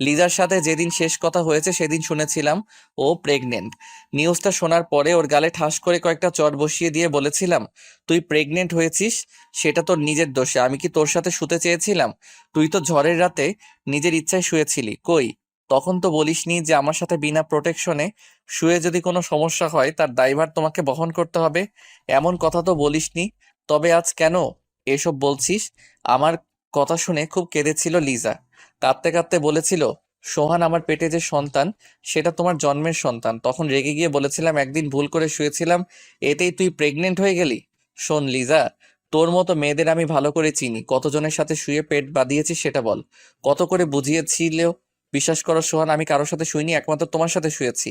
লিজার সাথে যেদিন শেষ কথা হয়েছে সেদিন শুনেছিলাম ও প্রেগনেন্ট। নিউজটা শোনার পরে ওর গালে ঠাস করে কয়েকটা চট বসিয়ে দিয়ে বলেছিলাম, তুই প্রেগনেন্ট হয়েছিস সেটা তোর নিজের দোষে। আমি কি তোর সাথে শুতে চেয়েছিলাম? তুই তো ঝড়ের রাতে নিজের ইচ্ছায় শুয়েছিলি। কই, তখন তো বলিসনি যে আমার সাথে বিনা প্রোটেকশনে শুয়ে যদি কোনো সমস্যা হয় তার দায়ভার তোমাকে বহন করতে হবে। এমন কথা তো বলিসনি। তবে আজ কেন এসব বলছিস? আমার কথা শুনে খুব কেঁদেছিল লিজা। কাঁদতে কাঁদতে বলেছিল, সোহান আমার পেটে যে সন্তান সেটা তোমার জন্মের সন্তান। তখন রেগে গিয়ে বলেছিলাম একদিন ভুল করে শুয়েছিলাম, এতেই তুই প্রেগনেন্ট হয়ে গেলি। শোন লিজা, তোর মতো মেয়েদের আমি ভালো করে চিনি। কতজনের সাথে শুয়ে পেট বাঁধিয়েছি সেটা বল। কত করে বুঝিয়েছিলেও বিশ্বাস করো সোহান, আমি কারোর সাথে শুইনি, একমাত্র তোমার সাথে শুয়েছি।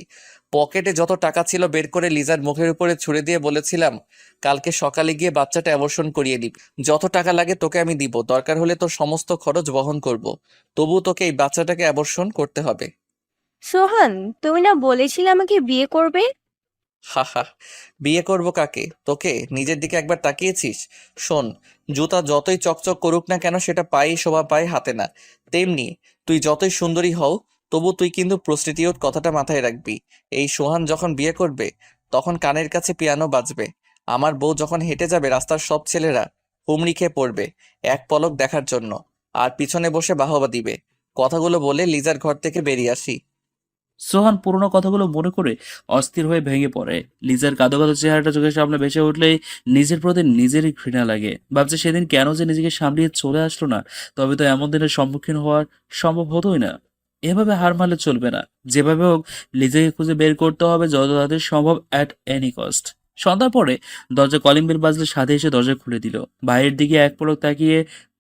পকেটে যত টাকা ছিল বের করে লিজার মুখের উপরে ছুড়ে দিয়ে বলেছিলাম, কালকে সকালে গিয়ে বাচ্চাটা অ্যাবর্শন করিয়ে দিবি। যত টাকা লাগে তোকে আমি দিব, দরকার হলে তোর সমস্ত খরচ বহন করব। তবু তোকে এই বাচ্চাটাকে অ্যাবর্শন করতে হবে। সোহান, তুমি না বলেছিলে আমাকে বিয়ে করবে? হা হা, বিয়ে করব কাকে? তোকে? নিজের দিকে একবার তাকিয়েছিস? শোন, জুতা যতই চকচক করুক না কেন সেটা পায়ে শোভা পায়, হাতে না। তেমনি তুই যতই সুন্দরী হও তবু তুই কিন্তু প্রস্টিটিউট, কথাটা মাথায় রাখবি। এই সোহান যখন বিয়ে করবে তখন কানের কাছে পিয়ানো বাজবে। আমার বউ যখন হেঁটে যাবে রাস্তার সব ছেলেরা হুমড়ি খেয়ে পড়বে এক পলক দেখার জন্য, আর পিছনে বসে বাহবা দিবে। কথাগুলো বলে লিজার ঘর থেকে বেরিয়ে আসি। সোহান পুরোনো কথাগুলো মনে করে অস্থির হয়ে ভেঙে পড়ে। লিজার কাঁদো কাঁদো চেহারাটা চোখের সামনে ভেসে উঠলেই নিজের প্রতি নিজেরই ঘৃণা লাগে। ভাবছে সেদিন কেন যে নিজেকে সামলিয়ে চলে আসলো না, তবে তো এমন দিনের সম্মুখীন হওয়ার সম্ভব হতোই না। এভাবে হার মানলে চলবে না, যেভাবে হোক লিজাকে খুঁজে বের করতে হবে যত তাড়াতাড়ি সম্ভব, অ্যাট এনি কস্ট। সন্ধ্যার পরে দরজা কলিং বেল বাজলে সাথে এসে দরজা খুলে দিল। বাইরের দিকে এক পলক তাকিয়ে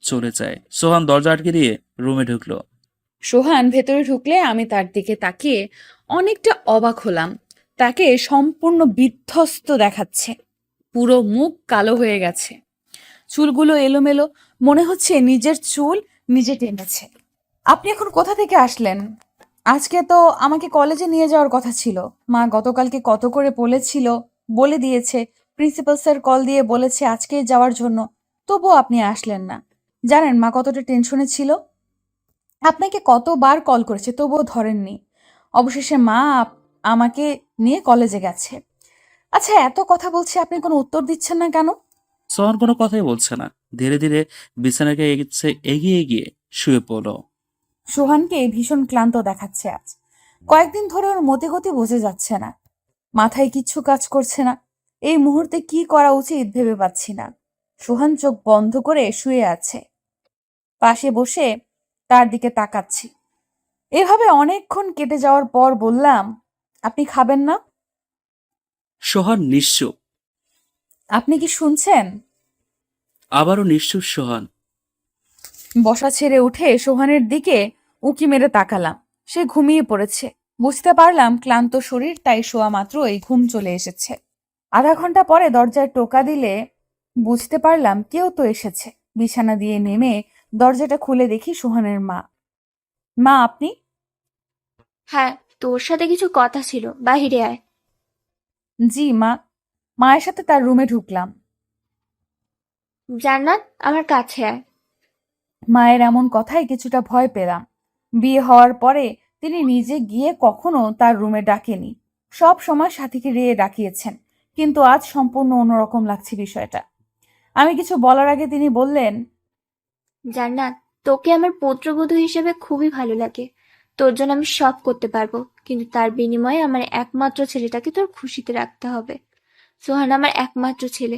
চলে যায়। সোহান দরজা আটকে দিয়ে রুমে ঢুকলো। সোহান ভেতরে ঢুকলে আমি তার দিকে তাকিয়ে অনেকটা অবাক হলাম। তাকে সম্পূর্ণ বিধ্বস্ত দেখাচ্ছে, পুরো মুখ কালো হয়ে গেছে, চুলগুলো এলোমেলো, মনে হচ্ছে নিজের চুল নিজে টেনেছে। আপনি এখন কোথা থেকে আসলেন? আজকে তো আমাকে কলেজে নিয়ে যাওয়ার কথা ছিল। মা গতকালকে কত করে বলেছিল, বলে দিয়েছে, প্রিন্সিপাল স্যার কল দিয়ে বলেছে আজকে যাওয়ার জন্য, তবুও আপনি আসলেন না। জানেন মা কতটা টেনশনে ছিল? আপনাকে কতবার কল করেছে তবুও ধরেননি। অবশেষে মা আমাকে নিয়ে কলেজে গেছে। আচ্ছা, এত কথা বলছি, আপনি কোনো উত্তর দিচ্ছেন না কেন? সোহান কোনো কথাই বলছে না, ধীরে ধীরে বিছানাকে এগিয়ে এগিয়ে শুয়ে পড়লো। সোহানকে ভীষণ ক্লান্ত দেখাচ্ছে আজ। কয়েকদিন ধরে ওর মতে গতি বোঝা যাচ্ছে না, মাথায় কিচ্ছু কাজ করছে না। এই মুহূর্তে কি করা উচিত ভেবে পাচ্ছি না। সোহান চোখ বন্ধ করে শুয়ে আছে, পাশে বসে তার দিকে তাকাচ্ছি। এভাবে অনেকক্ষণ কেটে যাওয়ার পর বললাম, আপনি খাবেন না? সোহান নিশ্চুপ, আপনি কি শুনছেন? আবারও নিশ্চুপ সোহান। বসা ছেড়ে উঠে সোহানের দিকে উঁকি মেরে তাকালাম। সে ঘুমিয়ে পড়েছে। বুঝতে পারলাম ক্লান্ত শরীর, তাই শোয়া মাত্রই ঘুম চলে এসেছে। আধা ঘন্টা পরে দরজায় টোকা দিলে বুঝতে পারলাম কেউ তো এসেছে। বিছানা দিয়ে নেমে দরজাটা খুলে দেখি সোহানের মা। মা, আপনি? হ্যাঁ, তোর সাথে কিছু কথা ছিল, বাহিরে আয়। জি মা। মায়ের সাথে তার রুমে ঢুকলাম। জান্নাত, আমার কাছে আয়। মায়ের এমন কথায় কিছুটা ভয় পেলাম। বিয়ে হওয়ার পরে তিনি নিজে গিয়ে কখনো তার রুমে ডাকেনি, সব সময় সাথীকে রেয়ে ডাকিয়েছেন, কিন্তু আজ সম্পূর্ণ অন্যরকম লাগছে বিষয়টা। আমি কিছু বলার আগে তিনি বললেন, জান্নাত, তোকে আমার পুত্রবধূ হিসেবে খুবই ভালো লাগে। তোর জন্য আমি সব করতে পারবো, কিন্তু তার বিনিময়ে আমার একমাত্র ছেলেটাকে তোর খুশিতে রাখতে হবে। সোহান আমার একমাত্র ছেলে।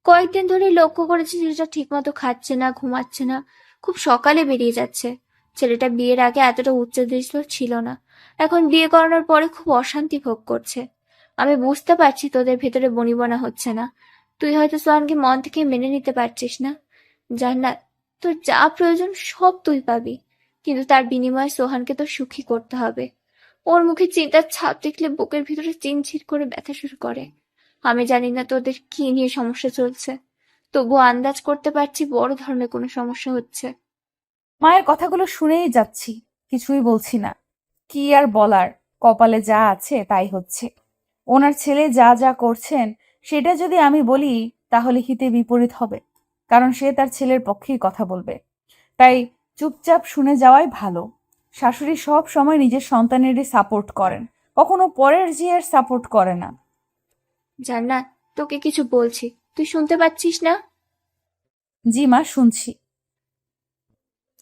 কয়েকদিন ধরে লক্ষ্য করেছি ছেলেটা ঠিকমতো খাচ্ছে না, ঘুমাচ্ছে না, খুব সকালে বেরিয়ে যাচ্ছে। ছেলেটা বিয়ের আগে এতটা উচ্চদৃষ্ট ছিল না, এখন বিয়ে করানোর পরে খুব অশান্তি ভোগ করছে। আমি বুঝতে পারছি তোদের ভেতরে বনিবনা হচ্ছে না, তুই হয়তো সোহানকে মন থেকে মেনে নিতে পারছিস না। জান্নাত, তোর যা প্রয়োজন সব তুই পাবি, কিন্তু তার বিনিময়ে সোহানকে তোর সুখী করতে হবে। ওর মুখে চিন্তার ছাপ দেখলে বুকের ভিতরে চিনচির করে ব্যথা শুরু করে। আমি জানি না তোদের কি নিয়ে সমস্যা চলছে, তবুও আন্দাজ করতে পারছি বড় ধরনের কোনো সমস্যা হচ্ছে। মায়ের কথাগুলো শুনেই যাচ্ছি, কিছুই বলছি না। কি আর বলার, কপালে যা আছে তাই হচ্ছে। ওনার ছেলে যা যা করছেন সেটা যদি আমি বলি তাহলে হিতে বিপরীত হবে, কারণ সে তার ছেলের পক্ষেই কথা বলবে। তাই চুপচাপ শুনে যাওয়াই ভালো। শাশুড়ি সব সময় নিজের সন্তানেরই সাপোর্ট করেন, কখনো পরের জিয়ের সাপোর্ট করে না। জান্নাত, তোকে কিছু বলছি, তুই শুনতে পাচ্ছিস না? জি মা, শুনছি।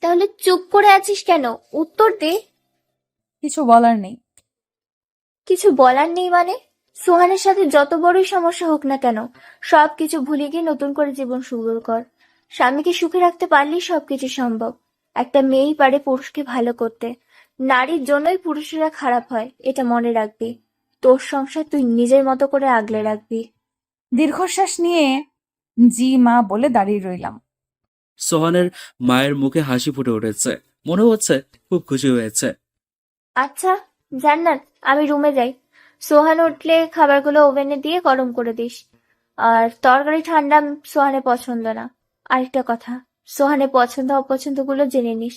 তাহলে চুপ করে আছিস কেন? উত্তর দে। কিছু বলার নেই। কিছু বলার নেই মানে? সোহানের সাথে যত বড়ই সমস্যা হোক না কেন, সবকিছু ভুলে গিয়ে নতুন করে জীবন শুরু কর। স্বামীকে সুখে রাখতে পারলেই সবকিছু সম্ভব। একটা মেয়েই পারে পুরুষকে ভালো করতে। নারীর জন্যই পুরুষেরা খারাপ হয়, এটা মনে রাখবি। তোর সংসার তুই নিজের মতো করে আগলে রাখবি। দীর্ঘশ্বাস নিয়ে জি মা বলে দাঁড়িয়ে রইলাম। সোহানের মায়ের মুখে হাসি ফুটে উঠেছে, মনে হচ্ছে খুব খুশি হয়েছে। আচ্ছা জান্নাত, আমি রুমে যাই। সোহান উঠলে খাবারগুলো ওভেনে দিয়ে গরম করে দিস। আর তরকারি ঠান্ডা সোহানের পছন্দ না। আরেকটা কথা, সোহানের পছন্দ অপছন্দগুলো জেনে নিস।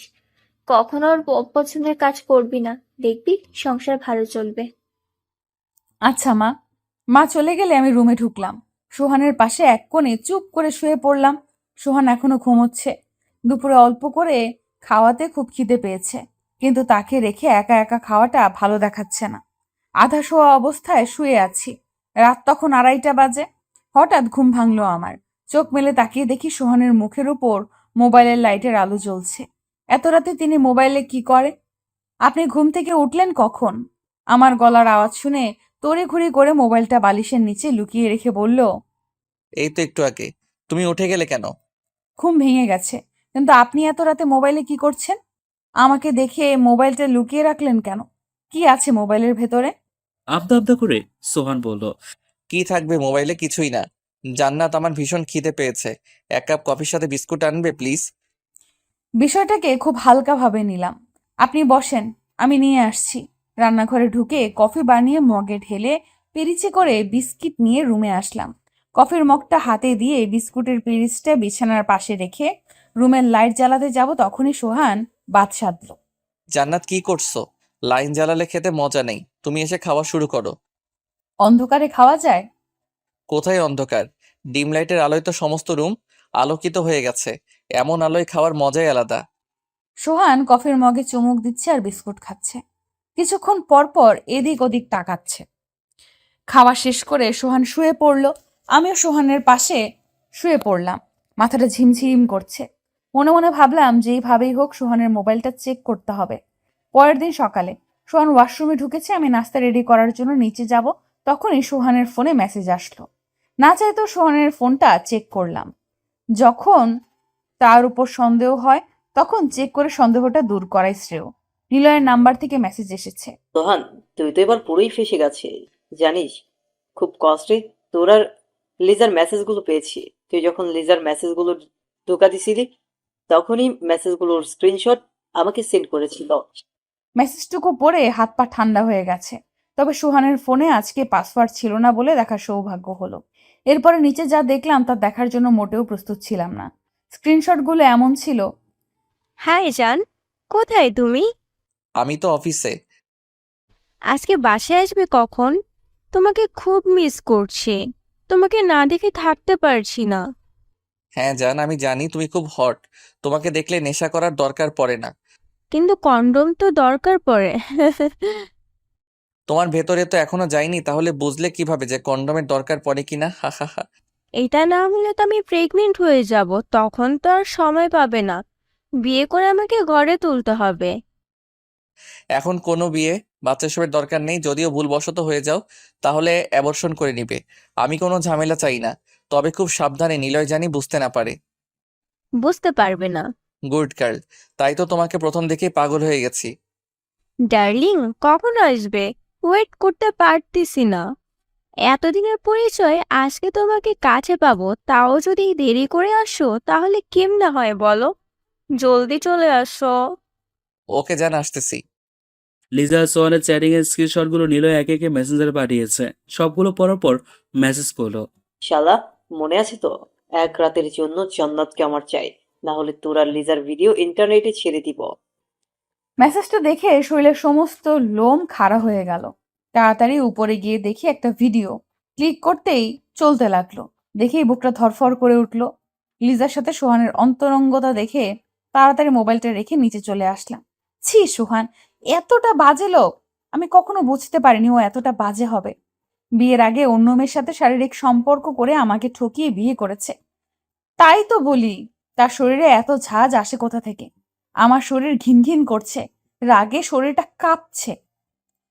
কখনো ওর অপছন্দের কাজ করবি না, দেখবি সংসার ভালো চলবে। আচ্ছা মা। মা চলে গেলে আমি রুমে ঢুকলাম। সোহানের পাশে এক কোণে চুপ করে শুয়ে পড়লাম। সোহান এখনো ঘুমোচ্ছে। দুপুরে অল্প করে খাওয়াতে খুব খিদে পেয়েছে, কিন্তু তাকে রেখে একা একা খাওয়াটা ভালো দেখাচ্ছে না। আধা শোয়া অবস্থায় শুয়ে আছি। রাত তখন 2:30 বাজে। হঠাৎ ঘুম ভাঙলো আমার। চোখ মেলে তাকিয়ে দেখি সোহানের মুখের উপর মোবাইলের লাইটের আলো জ্বলছে। এত রাতে তিনি মোবাইলে কি করে? আপনি ঘুম থেকে উঠলেন কখন? আমার গলার আওয়াজ শুনে তড়িঘড়ি করে মোবাইলটা বালিশের নিচে লুকিয়ে রেখে বলল, এই তো একটু আগে। তুমি উঠে গেলে কেন? ঘুম ভেঙে গেছে। কিন্তু আপনি এত রাতে মোবাইলে কি করছেন? আমাকে দেখে মোবাইলটা লুকিয়ে রাখলেন কেন? কি আছে মোবাইলের ভেতরে? আবদা আবদা করে সোহান বলল। কি থাকবে মোবাইলে? কিছুই না। জান্নাত, আমার ভীষণ খিদে পেয়েছে। 1 কাপ কফির সাথে বিস্কুট আনবে প্লিজ? বিষয়টাকে খুব হালকাভাবে নিলাম। আপনি বসেন, আমি নিয়ে আসছি। রান্নাঘরে ঢুকে কফি বানিয়ে মগে ঢেলে পিরিচে করে বিস্কিট নিয়ে রুমে আসলাম। কফির মগটা হাতে দিয়ে বিস্কুটের পিরিচটা বিছানার পাশে রেখে রুমের লাইট জ্বালাতে যাব, তখনই সোহান বাদ সাধল। জান্নাত, কি করছো? লাইন জ্বালালে খেতে মজা নেই। তুমি এসে খাওয়া শুরু করো। অন্ধকারে খাওয়া যায়? কোথায় অন্ধকার? ডিম লাইটের আলোয় তো সমস্ত রুম আলোকিত হয়ে গেছে। এমন আলোয় খাওয়ার মজাই আলাদা। সোহান কফির মগে চুমুক দিচ্ছে আর বিস্কুট খাচ্ছে। কিছুক্ষণ পর পর এদিক ওদিক তাকাচ্ছে। খাওয়া শেষ করে সোহান শুয়ে পড়ল। আমিও সোহানের পাশে শুয়ে পড়লাম। মাথাটা ঝিমঝিম করছে। মনে মনে ভাবলাম যেইভাবেই হোক সোহানের মোবাইলটা চেক করতে হবে। পরের দিন সকালে সোহান ওয়াশরুমে ঢুকেছে, আমি নাস্তা রেডি করার জন্য নিচে যাব, তখনই সোহানের ফোনে মেসেজ আসলো। না চাইতেও সোহানের ফোনটা চেক করলাম। যখন তার উপর সন্দেহ হয় তখন চেক করে সন্দেহটা দূর করাই শ্রেয়। নিলয়ের নাম্বার থেকে মেসেজ এসেছে। সোহান, তুই তো এবার পুরোই ফেঁসে গেছিস জানিস। খুব কষ্টে তোর আর লিজার মেসেজগুলো পেয়েছি। তুই যখন লিজার মেসেজগুলো ঢোকা দিছিলি তখনই মেসেজগুলোর স্ক্রিনশট আমাকে সেন্ড করেছিল। মেসেজটুকু পড়ে হাত পা ঠান্ডা হয়ে গেছে। তবে সোহানের ফোনে আজকে পাসওয়ার্ড ছিল না বলে দেখার সৌভাগ্য হলো। এরপরে নিচে যা দেখলাম তা দেখার জন্য মোটেও প্রস্তুত ছিলাম না। স্ক্রিনশটগুলো এমন ছিল। হাই জান, কোথায় তুমি? আমি তো অফিসে। আজকে বাসায় আসবে কখন? তোমাকে খুব মিস করছি। তোমাকে না দেখে থাকতে পারছি না। হ্যাঁ জান, আমি জানি তুমি খুব হট। তোমাকে দেখলে নেশা করার দরকার পড়ে না। কিন্তু কন্ডোম তো দরকার পড়ে। তোমার ভেতরে তো এখনো যায়নি, তাহলে বুঝলে কিভাবে যে কন্ডোমের দরকার পড়ে কিনা? হা হা হা। এটা না হলে তো আমি প্রেগনেন্ট হয়ে যাব, তখন তো আর সময় পাবে না। বিয়ে করে আমাকে ঘরে তুলতে হবে। এখন কোনো বিয়ে বাচ্চা সবের দরকার নেই। যদিও ভুলবশত হয়ে যাও তাহলে অ্যাবর্শন করে নিবে। আমি কোনো ঝামেলা চাই না। তবে খুব সাবধানে, নিলয় জানি বুঝতে না পারে। বুঝতে পারবে না। Good girl. তাই তো তোমাকে প্রথম দেখেই পাগল হয়ে গেছি। ডার্লিং, কখন আসবে? ওয়েট করতে পারতেছি না। এতদিনের পরিচয়, আজকে তোমাকে কাছে পাবো, তাও যদি দেরি করে আসো তাহলে কেমনে হয় বলো? জলদি চলে আসো। ওকে জান, আসতেছি। লিজা সোহানের চ্যাটিং এর স্ক্রিনশটগুলো নিলয় একে একে মেসেঞ্জারে পাঠিয়েছে। সবগুলো পড়ার পর মেসেজ করলো। শালা, মনে আছে তো? এক রাতের জন্য জান্নাতকে আমার চাই, না হলে তোর আর লিজার ভিডিও ইন্টারনেটে ছেড়ে দিব। মেসেজটা দেখে শরীরের সমস্ত লোম খাড়া হয়ে গেল। তাড়াতাড়ি উপরে গিয়ে দেখি একটা ভিডিও। ক্লিক করতেই চলতে লাগলো। দেখেই বুকটা ধরফর করে উঠল। লিজার সাথে সোহানের অন্তরঙ্গতা দেখে তাড়াতাড়ি মোবাইলটা রেখে নিচে চলে আসলাম। ছি সোহান, এতটা বাজে লোক! আমি কখনো বুঝতে পারিনি ও এতটা বাজে হবে। বিয়ের আগে অন্য মেয়ের সাথে শারীরিক সম্পর্ক করে আমাকে ঠকিয়ে বিয়ে করেছে। তাই তো বলি, তার শরীরে এত ঝাঁজ আসে কোথা থেকে? আমার শরীর ঘিনঘিন করছে, রাগে শরীরটা কাঁপছে।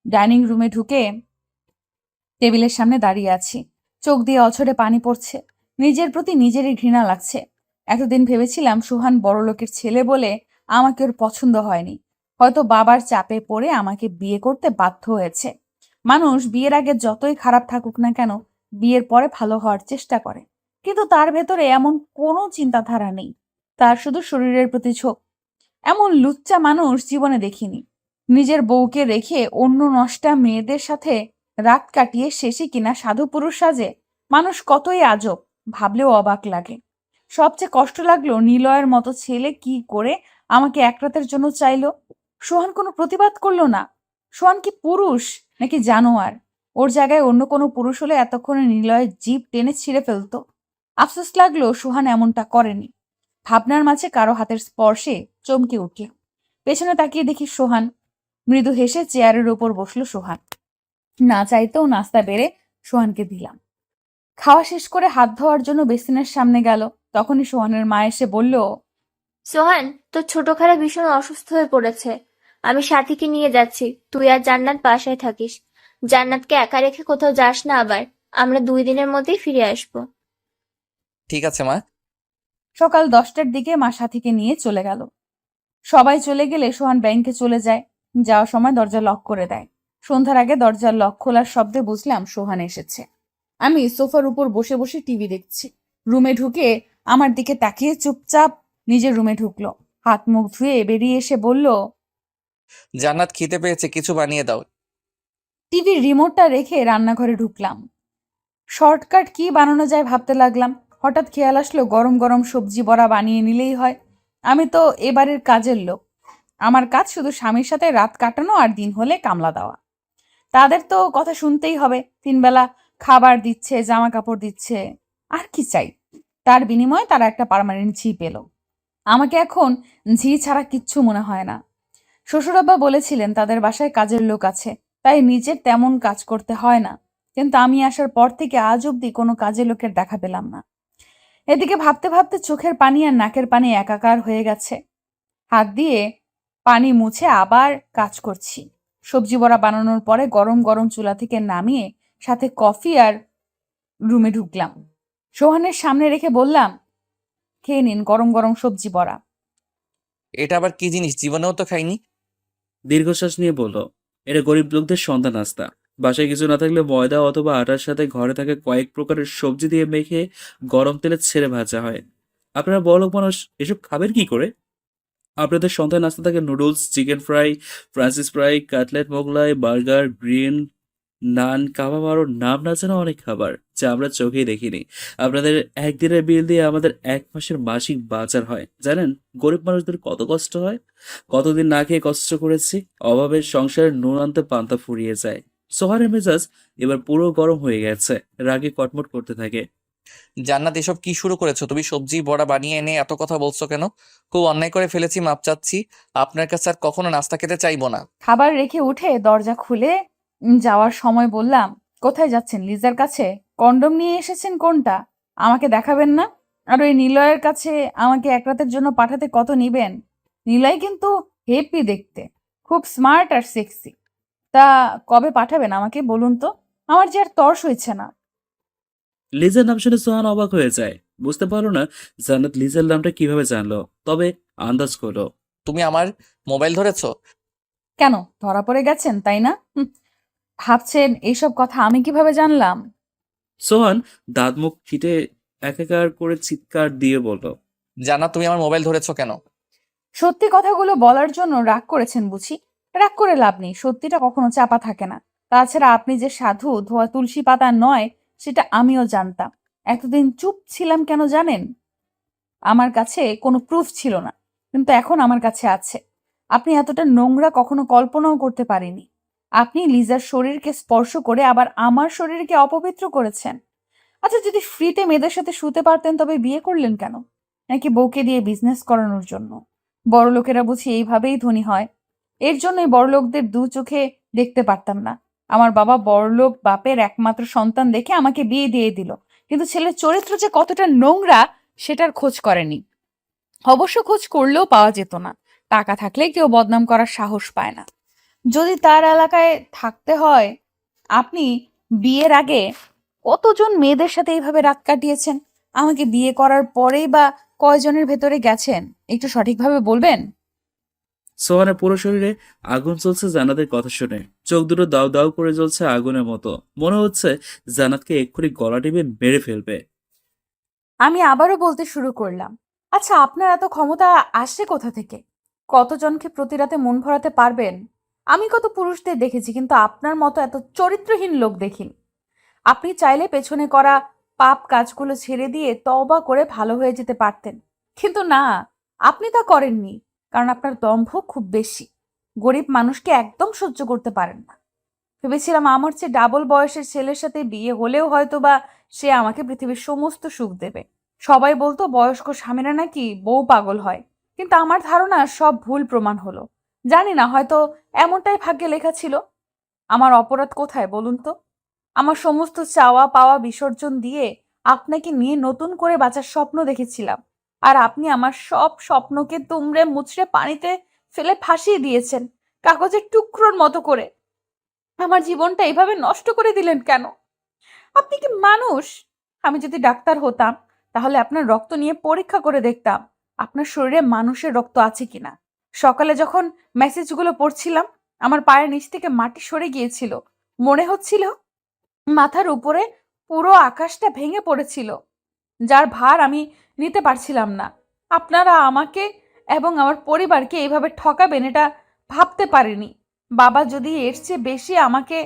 ডাইনিং রুমে ঢুকে টেবিলের সামনে দাঁড়িয়ে আছি। চোখ দিয়ে অঝরে পানি পড়ছে। নিজের প্রতি নিজেরই ঘৃণা লাগছে। এতদিন ভেবেছিলাম সুহান বড়লোকের ছেলে বলে আমাকে ওর পছন্দ হয়নি। হয়তো বাবার চাপে পড়ে আমাকে বিয়ে করতে বাধ্য হয়েছে। মানুষ বিয়ের আগে যতই খারাপ থাকুক না কেন, বিয়ের পরে ভালো হওয়ার চেষ্টা করে। কিন্তু তার ভেতরে এমন কোনো চিন্তাধারা নেই। তার শুধু শরীরের প্রতি ঝোঁক। এমন লুচ্চা মানুষ জীবনে দেখিনি। নিজের বউকে রেখে অন্য নষ্টা মেয়েদের সাথে রাত কাটিয়ে শেষে কিনা সাধু পুরুষ সাজে। মানুষ কতই আজব, ভাবলেও অবাক লাগে। সবচেয়ে কষ্ট লাগলো নিলয়ের মতো ছেলে কি করে আমাকে এক রাতের জন্য চাইলো। সোহান কোনো প্রতিবাদ করলো না। সোহান কি পুরুষ নাকি জানোয়ার? ওর জায়গায় অন্য কোনো পুরুষ হলে এতক্ষণে নিলয়ের জিভ টেনে ছিঁড়ে ফেলতো। আফসোস লাগলো সোহান এমনটা করেনি। ভাবনার মাঝে কারো হাতের স্পর্শে চমকে উঠল। পেছনে তাকিয়ে দেখি সোহান। মৃদু হেসে চেয়ারের উপর বসলো সোহান। না চাইতেও নাস্তা বেড়ে সোহানকে দিলাম। খাওয়া শেষ করে হাত ধোয়ার জন্য বেসিনের সামনে গেল। তখনই সোহানের মা এসে বলল, সোহান, তোর ছোট খালা ভীষণ অসুস্থ হয়ে পড়েছে। আমি সাথীকে নিয়ে যাচ্ছি, তুই আর জান্নাত বাসায় থাকিস। জান্নাতকে একা রেখে কোথাও যাস না আবার। আমরা 2 দিনের মধ্যেই ফিরে আসবো। ঠিক আছে মা। সকাল 10টার দিকে মা সাথীকে নিয়ে চলে গেল। সবাই চলে গেলে সোহান ব্যাংকে চলে যায়। যাওয়ার সময় দরজা লক করে দেয়। সন্ধ্যার আগে দরজার লক খোলার শব্দে বুঝলাম সোহান এসেছে। আমি সোফার উপর বসে বসে টিভি দেখছি। রুমে ঢুকে আমার দিকে তাকিয়ে চুপচাপ নিজের রুমে ঢুকলো। হাত মুখ ধুয়ে বেরিয়ে এসে বলল, জান্নাত খিদে পেয়েছে, কিছু বানিয়ে দাও। টিভির রিমোটটা রেখে রান্নাঘরে ঢুকলাম। শর্টকাট কি বানানো যায় ভাবতে লাগলাম। হঠাৎ খেয়াল আসলো গরম গরম সবজি বড়া বানিয়ে নিলেই হয়। আমি তো এবারের কাজের লোক। আমার কাজ শুধু স্বামীর সাথে রাত কাটানো আর দিন হলে কামলা দেওয়া। তাদের তো কথা শুনতেই হবে। 3 বেলা খাবার দিচ্ছে, জামা কাপড় দিচ্ছে, আর কি চাই? তার বিনিময়ে তারা একটা পার্মানেন্ট ঝি পেল। আমাকে এখন ঝি ছাড়া কিচ্ছু মনে হয় না। শ্বশুরাব্বা বলেছিলেন তাদের বাসায় কাজের লোক আছে, তাই নিজের তেমন কাজ করতে হয় না। কিন্তু আমি আসার পর থেকে আজ অব্দি কোনো কাজের লোকের দেখা পেলাম না। এদিকে ভাবতে ভাবতে চোখের পানি আর নাকের পানি একাকার হয়ে গেছে। হাত দিয়ে পানি মুছে আবার কাজ করছি। সবজি বড়া বানানোর পরে গরম গরম চুলা থেকে নামিয়ে সাথে কফি আর রুমে ঢুকলাম। সোহানের সামনে রেখে বললাম, খেয়ে নিন গরম গরম সবজি বড়া। এটা আবার কি জিনিস, জীবনেও তো খাইনি। দীর্ঘশ্বাস নিয়ে বলল, এটা গরিব লোকদের সন্ধ্যা নাস্তা। বাসায় কিছু না থাকলে ময়দা অথবা আটার সাথে ঘরে থাকা কয়েক প্রকারের সবজি দিয়ে মেখে গরম তেলে ছেড়ে ভাজা হয়। আপনারা বড়লোক মানুষ, এসব খাবেন কি করে? আপনাদের সন্ধ্যায় নাস্তা থাকে noodles, chicken fry, French fry, cutlet, Mughlai, burger, green naan, kebab, আরও নাম না জানা অনেক খাবার যা আমরা চোখেই দেখিনি। আপনাদের একদিনের বিল দিয়ে আমাদের 1 মাসের মাসিক বাজার হয়। জানেন গরিব মানুষদের কত কষ্ট হয়? কতদিন না খেয়ে কষ্ট করেছি। অভাবের সংসারে নুন আনতে পান্তা ফুরিয়ে যায়। সোহানের মেজাজ এবার পুরো গরম হয়ে গেছে। রাগে কটমট করতে থাকে। জান্নাত, এসব কি শুরু করেছো তুমি? সবজি বড়া বানিয়ে এনে এত কথা বলছো কেন? খুব অন্যায় করে ফেলেছি, মাপ চাচ্ছি। আপনার কাছে আর কখনো নাস্তা খেতে চাইবো না। খাবার রেখে উঠে দরজা খুলে যাওয়ার সময় বললাম, কোথায় যাচ্ছেন? লিজার কাছে? কন্ডম নিয়ে এসেছেন কোনটা? আমাকে দেখাবেন না? আর ওই নিলয়ের কাছে আমাকে এক রাতের জন্য পাঠাতে কত নিবেন? নিলয় কিন্তু হেপি দেখতে, খুব স্মার্ট আর সেক্সি। তা কবে পাঠাবেন আমাকে বলুন তো? আমার যে আর তর্স হয়েছে না। লিজার নাম শুনে সোহান অবাক হয়ে যায়। বুঝতে পারলো না জান্নাত লিজার নামটা কিভাবে জানলো, তবে আন্দাজ করলো। তুমি আমার মোবাইল ধরেছো? কেন, ধরা পড়ে গেছেন তাই না? ভাবছেন এইসব কথা আমি কিভাবে জানলাম? সোহান দাঁত মুখ ফিটে একাকার করে চিৎকার দিয়ে বলল, জান্নাত, তুমি আমার মোবাইল ধরেছো কেন? সত্যি কথাগুলো বলার জন্য রাগ করেছেন বুঝি? রাগ করে লাভ নেই, সত্যিটা কখনো চাপা থাকে না। তাছাড়া আপনি যে সাধু ধোয়া তুলসী পাতা নয় সেটা আমিও জানতাম। এতদিন চুপ ছিলাম কেন জানেন? আমার কাছে কোনো প্রুফ ছিল না, কিন্তু এখন আমার কাছে আছে। আপনি এতটা নোংরা কখনো কল্পনাও করতে পারেনি। আপনি লিজার শরীরকে স্পর্শ করে আবার আমার শরীরকে অপবিত্র করেছেন। আচ্ছা, যদি ফ্রিতে মেয়েদের সাথে শুতে পারতেন তবে বিয়ে করলেন কেন? নাকি বউকে দিয়ে বিজনেস করানোর জন্য? বড়লোকেরা বুঝি এইভাবেই ধনী হয়। এর জন্যই বড়লোকদের 2 চোখে দেখতে পারতাম না। আমার বাবা বড়লোক বাপের একমাত্র সন্তান দেখে আমাকে বিয়ে দিয়ে দিল, কিন্তু ছেলের চরিত্র যে কতটা নোংরা সেটার খোঁজ করেনি। অবশ্য খোঁজ করলেও পাওয়া যেত না। টাকা থাকলে কেউ বদনাম করার সাহস পায় না। যদি তার এলাকায় থাকতে হয়, আপনি বিয়ের আগে কতজন মেয়েদের সাথে এইভাবে রাত কাটিয়েছেন? আমাকে বিয়ে করার পরেই বা কয়জনের ভেতরে গেছেন একটু সঠিকভাবে বলবেন? সোহানের পুরো শরীরে আগুন জ্বলছে জান্নাতের কথা শুনে। চোখ দুটো দাউ দাউ করে জ্বলছে আগুনের মতো। মনে হচ্ছে জান্নাতকে এক্ষুনি গলা টিপে মেরে ফেলবে। আমি আবারও বলতে শুরু করলাম, আচ্ছা আপনার এত ক্ষমতা আসছে কোথা থেকে? কতজনকে প্রতি রাতে মন ভরাতে পারবেন? আমি কত পুরুষদের দেখেছি, কিন্তু আপনার মতো এত চরিত্রহীন লোক দেখিনি। আপনি চাইলে পেছনে করা পাপ কাজগুলো ছেড়ে দিয়ে তওবা করে ভালো হয়ে যেতে পারতেন, কিন্তু না, আপনি তা করেননি। কারণ আপনার দম্ভ খুব বেশি। গরিব মানুষকে একদম সহ্য করতে পারেন না। ভেবেছিলাম আমার চেয়ে ডাবল বয়সের ছেলের সাথে বিয়ে হলেও হয়তো বা সে আমাকে পৃথিবীর সমস্ত সুখ দেবে। সবাই বলতো বয়স্ক স্বামীরা নাকি বউ পাগল হয়, কিন্তু আমার ধারণা সব ভুল প্রমাণ হলো। জানি না, হয়তো এমনটাই ভাগ্যে লেখা ছিল। আমার অপরাধ কোথায় বলুন তো? আমার সমস্ত চাওয়া পাওয়া বিসর্জন দিয়ে আপনাকে নিয়ে নতুন করে বাঁচার স্বপ্ন দেখেছিলাম, আর আপনি আমার সব স্বপ্নকে তুমড়ে মুচড়ে পানিতে ফেলে ফাঁসিয়ে দিয়েছেন। কাগজের টুকরোর মতো করে। আমার জীবনটা এভাবে নষ্ট করে দিলেন কেন? আপনি কি মানুষ? আমি যদি ডাক্তার হতাম তাহলে আপনার রক্ত নিয়ে পরীক্ষা করে দেখতাম আপনার শরীরে মানুষের রক্ত আছে কিনা। সকালে যখন মেসেজগুলো পড়ছিলাম আমার পায়ের নিচ থেকে মাটি সরে গিয়েছিল। মনে হচ্ছিল মাথার উপরে পুরো আকাশটা ভেঙে পড়েছিল, যার ভার আমি নিতে পারছিলাম না। আপনারা আমাকে এবং আমার পরিবারকে এইভাবে ঠকাবেন এটা ভাবতে পারিনি। বাবা যদি এর চেয়ে বেশি আমাকে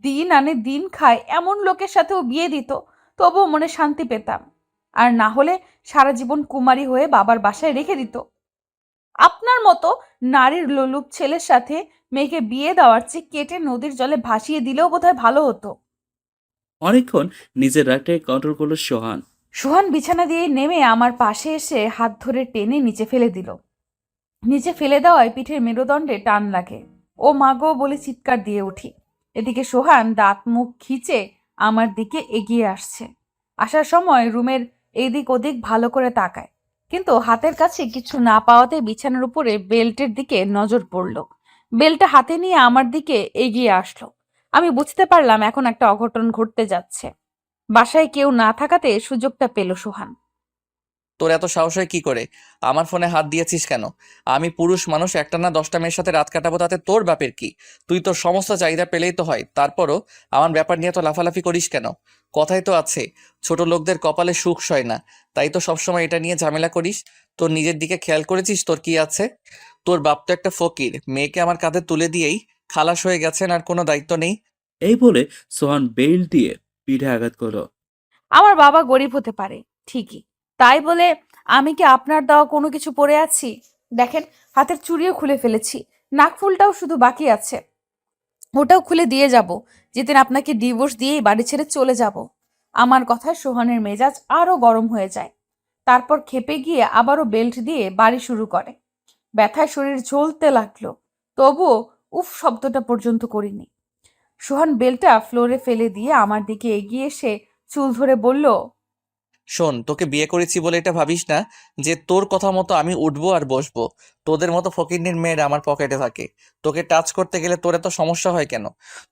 দিন আনে দিন খায় এমন লোকের সাথেও বিয়ে দিত তবুও মনে শান্তি পেতাম, আর না হলে সারা জীবন কুমারী হয়ে বাবার বাসায় রেখে দিত। আপনার মতো নারীর লোলুপ ছেলের সাথে মেয়েকে বিয়ে দেওয়ার চেয়ে কেটে নদীর জলে ভাসিয়ে দিলেও বোধহয় ভালো হতো। অনেকক্ষণ নিজের রাগটাকে কন্ট্রোল করলো সোহান। সোহান বিছানা দিয়ে নেমে আমার পাশে এসে হাত ধরে টেনে নিচে ফেলে দিল। নিচে ফেলে দেওয়ায় পিঠের মেরুদণ্ডে টান লাগে। ও মাগো বলে চিৎকার দিয়ে উঠি। এদিকে সোহান দাঁত মুখ খিচে আমার দিকে এগিয়ে আসছে। আসার সময় রুমের এদিক ওদিক ভালো করে তাকায়, কিন্তু হাতের কাছে কিছু না পাওয়াতে বিছানার উপরে বেল্টের দিকে নজর পড়ল। বেল্টটা হাতে নিয়ে আমার দিকে এগিয়ে আসলো। আমি বুঝতে পারলাম এখন একটা অঘটন ঘটতে যাচ্ছে। বাসায় কেউ না থাকাতে সুযোগটা পেল সোহান। তোর এত সাহস হয় কি করে? আমার ফোনে হাত দিয়েছিস কেন? আমি পুরুষ মানুষ, একটা না 10টা মেয়ের সাথে রাত কাটাবো, তাতে তোর বাপের কি? তুই তোর সমস্ত চাহিদা পেলেই তো হয়, তারপরও আমার ব্যাপার নিয়ে তো লাফালাফি করিস কেন? কথাই তো আছে, ছোট লোকদের কপালে সুখ সয় না, তাই তো সবসময় এটা নিয়ে ঝামেলা করিস। তোর নিজের দিকে খেয়াল করেছিস তোর কি আছে? তোর বাপ তো একটা ফকির, মেয়েকে আমার কাঁধে তুলে দিয়েই খালাস হয়ে গেছেন, আর কোনো দায়িত্ব নেই। এই বলে সোহান বেল্ট দিয়ে পিঠে আঘাত করলো। আমার বাবা গরিব হতে পারে ঠিকই, তাই বলে আমি কি আপনার দেওয়া কোনো কিছু পরে আছি? দেখেন, হাতের চুড়িও খুলে ফেলেছি, নাকফুলটাও শুধু বাকি আছে, ওটাও খুলে দিয়ে যাব যেদিন আপনাকে ডিভোর্স দিয়েই বাড়ি ছেড়ে চলে যাব। আমার কথায় সোহানের মেজাজ আরো গরম হয়ে যায়। তারপর খেপে গিয়ে আবারও বেল্ট দিয়ে বাড়ি শুরু করে। ব্যথায় শরীর ঝলতে লাগলো, তবুও উফ শব্দটা পর্যন্ত করিনি। সোহান বেলটা ফ্লোরে ফেলে দিয়ে আমার দিকে এগিয়ে এসে চুল ধরে বলল, শোন, তোকে বিয়ে করেছি বলে এটা ভাবিস না যে তোর কথা মতো আমি উঠবো আর বসবো। তোদের মতো ফকিন্নির মেয়েরা আমার পকেটে থাকে। তোকে টাচ করতে গেলে তোর এত সমস্যা হয় কেন?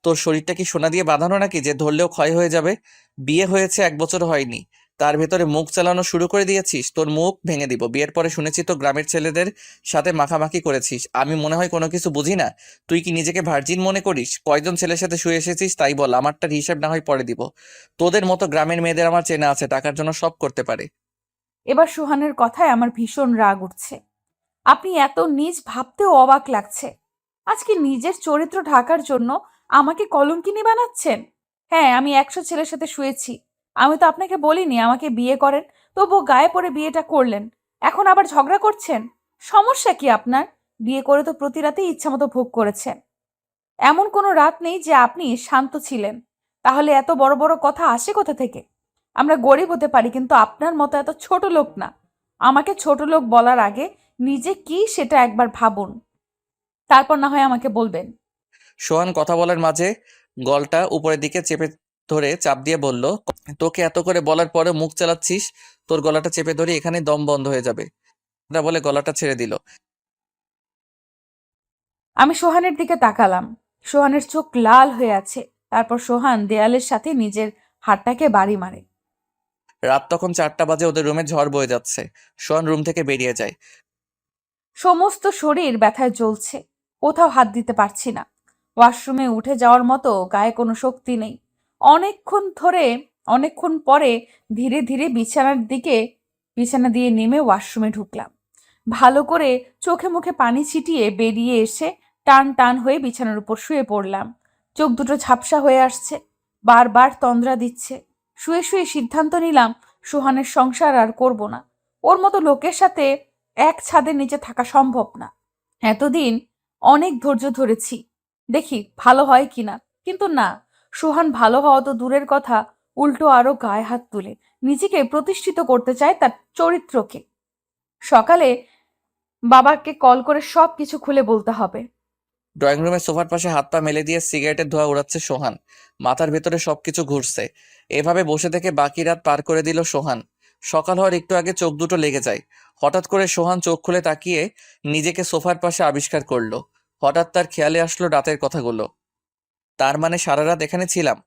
তোর শরীরটা কি সোনা দিয়ে বাঁধানো নাকি যে ধরলেও ক্ষয় হয়ে যাবে? বিয়ে হয়েছে 1 বছর হয়নি, তার ভেতরে মুখ চালানো শুরু করে দিয়েছিস। তোর মুখ ভেঙে দিব। বিয়ের পরে শুনেছি তো গ্রামের ছেলেদের সাথে মাখামাখি করেছিস। আমি মনে হয় কোনো কিছু বুঝি না? তুই কি নিজেকে ভার্জিন মনে করিস? কয়জন ছেলের সাথে শুয়ে এসেছিস তাই বল, আমারটার হিসাব না হয় পরে দিব। তোদের মতো গ্রামের মেয়েদের আমার চেনা আছে, টাকার জন্য সব করতে পারে। এবার সোহানের কথায় আমার ভীষণ রাগ উঠছে। আপনি এত নীচ ভাবতেও অবাক লাগছে। আজকে নিজের চরিত্র ঢাকার জন্য আমাকে কলঙ্কিনী বানাচ্ছেন। হ্যাঁ, আমি 100 ছেলের সাথে শুয়েছি, আমি তো আপনাকে বলিনি আমাকে বিয়ে করেন, তবুও গায়ে পড়ে বিয়েটা করলেন। এখন আবার ঝগড়া করছেন। সমস্যা কি আপনার? বিয়ে করে তো প্রতি রাতেই ইচ্ছামতো ভোগ করেছেন। এমন কোনো রাত নেই যে আপনি শান্ত ছিলেন। তাহলে এত বড় বড় কথা আসে কোথা থেকে? আমরা গরিব হতে পারি, কিন্তু আপনার মতো এত ছোট লোক না। আমাকে ছোট লোক বলার আগে নিজে কি সেটা একবার ভাবুন, তারপর না হয় আমাকে বলবেন। সোহান কথা বলার মাঝে গলটা উপরের দিকে চেপে ধরে চাপ দিয়ে বলল, তোকে এত করে বলার পরে মুখ চালাচ্ছিস? তোর গলাটা চেপে ধরে এখানে দম বন্ধ হয়ে যাবে। এটা বলে গলাটা ছেড়ে দিল। আমি সোহানের দিকে তাকালাম। সোহানের চোখ লাল হয়ে আছে। তারপর সোহান দেয়ালের সাথে নিজের হাতটাকে বাড়ি মারে। রাত তখন 4টা বাজে, ওদের রুমে ঝড় বয়ে যাচ্ছে। সোহান রুম থেকে বেরিয়ে যায়। সমস্ত শরীর ব্যথায় জ্বলছে, কোথাও হাত দিতে পারছি না। ওয়াশরুমে উঠে যাওয়ার মতো গায়ে কোনো শক্তি নেই। অনেকক্ষণ পরে ধীরে ধীরে বিছানা দিয়ে নেমে ওয়াশরুমে ঢুকলাম। ভালো করে চোখে মুখে পানি ছিটিয়ে বেরিয়ে এসে টান টান হয়ে বিছানার উপর শুয়ে পড়লাম। চোখ দুটো ঝাপসা হয়ে আসছে, বারবার তন্দ্রা দিচ্ছে। শুয়ে শুয়ে সিদ্ধান্ত নিলাম সোহানের সংসার আর করব না। ওর মতো লোকের সাথে এক ছাদের নিচে থাকা সম্ভব না। এতদিন অনেক ধৈর্য ধরেছি, দেখি ভালো হয় কিনা, কিন্তু না, সোহান ভালো হওয়া তো দূরের কথা, উল্টো আরো গায়ে হাত তুলে নিজেকে প্রতিষ্ঠিত করতে চায় তার চরিত্রকে। সকালে বাবাকে কল করে সব কিছু খুলে বলতে হবে। ড্রয়িং রুমের সোফার পাশে হাত পা মেলে দিয়ে সিগারেটের ধোঁয়া উড়াচ্ছে সোহান। মাথার ভেতরে সবকিছু ঘুরছে। এভাবে বসে থেকে বাকি রাত পার করে দিল সোহান। সকাল হওয়ার একটু আগে চোখ দুটো লেগে যায়। হঠাৎ করে সোহান চোখ খুলে তাকিয়ে নিজেকে সোফার পাশে আবিষ্কার করলো। হঠাৎ তার খেয়ালে আসলো রাতের কথাগুলো। তার মানে সারা রাত এখানে ছিলাম।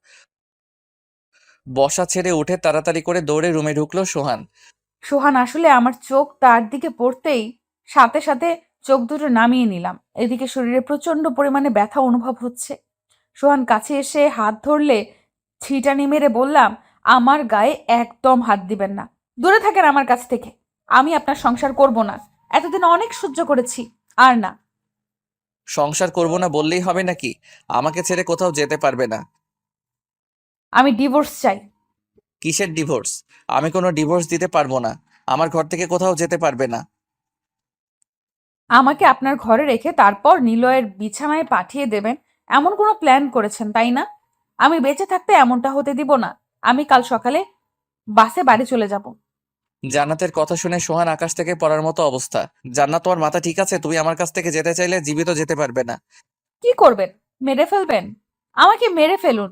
বসা ছেড়ে উঠে তাড়াতাড়ি করে দৌড়ে রুমে ঢুকলো সোহান। সোহান, আসলে আমার চোখ তার দিকে পড়তেই সাথে সাথে চোখ দুটো নামিয়ে নিলাম। এদিকে শরীরে প্রচন্ড পরিমাণে ব্যথা অনুভব হচ্ছে। সোহান কাছে এসে হাত ধরলে ছিটানি মেরে বললাম, আমার গায়ে একদম হাত দিবেন না, দূরে থাকেন আমার কাছ থেকে। আমি আপনার সংসার করব না, এতদিন অনেক সহ্য করেছি, আর না। সংসার করব না বললেই হবে নাকি? আমাকে ছেড়ে কোথাও যেতে পারবে না। আমি ডিভোর্স চাই। কিসের ডিভোর্স? আমি কোনো ডিভোর্স দিতে পারবো না। আমার ঘর থেকে কোথাও যেতে পারবে না। আমাকে আপনার ঘরে রেখে তারপর নিলয়ের বিছানায় পাঠিয়ে দেবেন এমন কোনো প্ল্যান করেছেন, তাই না? আমি বেঁচে থাকতে এমনটা হতে দিব না। আমি কাল সকালে বাসে বাড়ি চলে যাব। জান্নাতের কথা শুনে সোহান আকাশ থেকে পড়ার মতো অবস্থা। জান্নাত, তোমার মাথা ঠিক আছে? তুমি আমার কাছ থেকে যেতে চাইলে জীবিত যেতে পারবে না। কি করবেন? মেরে ফেলবেন? আমাকে মেরে ফেলুন,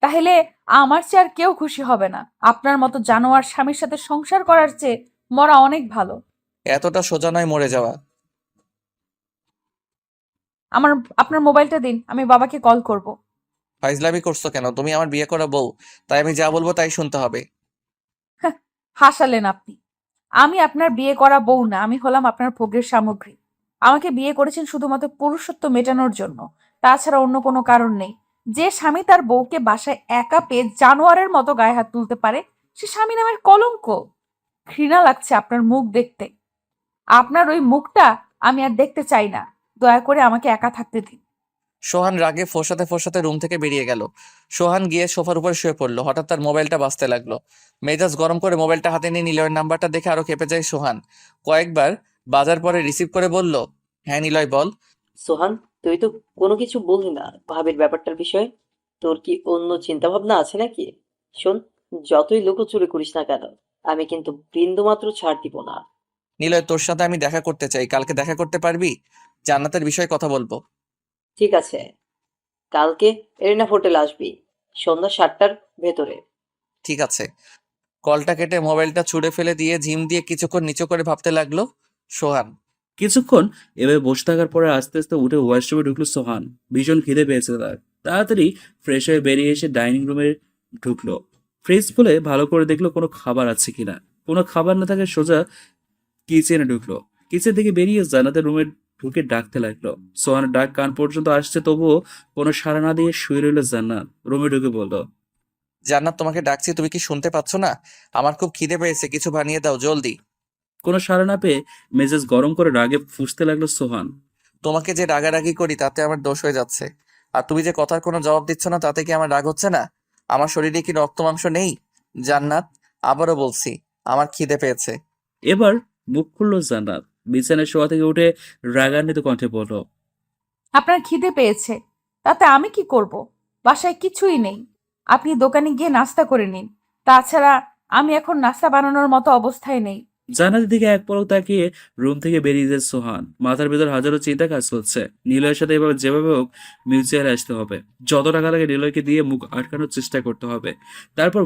তাহলে আমার চেয়ে আর কেউ খুশি হবে না। আপনার মতো জানোয়ার স্বামীর সাথে সংসার করার চেয়ে মরা অনেক ভালো। এতটা সোজা নয় মরে যাওয়া। আমার আপনার মোবাইলটা দিন, আমি বাবাকে কল করব। ফাইজলামি করছো কেন? তুমি আমার বিয়ে করা বউ, তাই আমি যা বলবো তাই শুনতে হবে। হ্যাঁ, হাসালেন আপনি। আমি আপনার বিয়ে করা বউ না, আমি হলাম আপনার ভোগের সামগ্রী। আমাকে বিয়ে করেছেন শুধুমাত্র পুরুষত্ব মেটানোর জন্য, তাছাড়া অন্য কোনো কারণ নেই। যে স্বামী তার বউকে বাসায় একা পেয়ে জানোয়ারের মতো গায়ে হাত তুলতে পারে, সে স্বামী নামের কলঙ্ক। ঘৃণা লাগছে আপনার মুখ দেখতে। আপনার ওই মুখটা আমি আর দেখতে চাই না। দয়া করে আমাকে একা থাকতে দিন। সোহান রাগে ফোঁসাতে ফোঁসাতে রুম থেকে বেরিয়ে গেল। সোহান গিয়ে সোফার উপর শুয়ে পড়লো। হঠাৎ তার মোবাইলটা বাজতে লাগলো। মেজাজ গরম করে মোবাইলটা হাতে নিয়ে নিলয়ের নাম্বারটা দেখে আরো ক্ষেপে যায় সোহান। কয়েকবার বাজার পরে রিসিভ করে বলল, হ্যাঁ নিলয় বল। সোহান, তুই তো কোনো কিছু বললি না ভাবির ব্যাপারটার বিষয়ে। তোর কি অন্য চিন্তা ভাবনা আছে নাকি? শোন, যতই লুকোচুরি করিস না কেন, আমি কিন্তু বিন্দুমাত্র ছাড় দিব না। নিলয়, তোর সাথে আমি দেখা করতে চাই। কালকে দেখা করতে পারবি? জান্নাতের বিষয়ে কথা বলবো। ঠিক আছে, কালকে এরিনা হোটেল আসবি সন্ধ্যা 7টার ভেতরে। ঠিক আছে। কলটা কেটে মোবাইলটা ছুঁড়ে ফেলে দিয়ে ঝিম দিয়ে কিছুক্ষণ নিচু করে ভাবতে লাগলো সোহান। কিছুক্ষণ এভাবে বসে থাকার পরে আস্তে আস্তে উঠে ওয়াশরুমে ঢুকলো সোহান। ভীষণ খিদে পেয়েছে তার। তাড়াতাড়ি ফ্রেশ হয়ে বেরিয়ে এসে ডাইনিং রুমে ঢুকলো। ফ্রিজ খুলে ভালো করে দেখলো কোনো খাবার আছে কিনা। কোনো খাবার না থাকে সোজা কিচেনে ঢুকলো। কিচেন থেকে বেরিয়ে জান্নাতের রুমে ঢুকে ডাকতে লাগলো। সোহানের ডাক কান পর্যন্ত আসছে, তবুও কোনো সাড়া না দিয়ে শুয়ে রইল জান্নাত। রুমে ঢুকে বলল, জান্নাত, তোমাকে ডাকছি, তুমি কি শুনতে পাচ্ছ না? আমার খুব খিদে পেয়েছে, কিছু বানিয়ে দাও জলদি। কোনো সাড়া না পেয়ে মেজাজ গরম করে রাগে ফুঁসতে লাগলো সোহান। তোমাকে যে রাগারাগি করি তাতে আমার দোষ হয়ে যাচ্ছে, আর তুমি যে কথার কোনো জবাব দিচ্ছ না তাতে কি আমার রাগ হচ্ছে না? আমার শরীরে কি রক্ত মাংস নেই? জান্নাত, আবারও বলছি, আমার খিদে পেয়েছে। এবার মুখ খুললো জান্নাত। বিছানায় শোয়া থেকে উঠে রাগান্বিত কণ্ঠে বলল, আপনার খিদে পেয়েছে, তাতে আমি কি করব? বাসায় কিছুই নেই। আপনি দোকানে গিয়ে নাস্তা করে নিন। তাছাড়া আমি এখন নাস্তা বানানোর মতো অবস্থায় নেই। জান্নাতের দিকে এক পলক তাকিয়ে রুম থেকে বেরিয়ে যায় সোহান। মাথার ভেতর হাজারো চিন্তা কাজ করছে। নিলয়ের সাথে এভাবে যেভাবে হোক মিউচুয়ালে আসতে হবে। যত টাকা লাগে নিলয়কে দিয়ে মুখ আটকানোর চেষ্টা করতে হবে। তারপর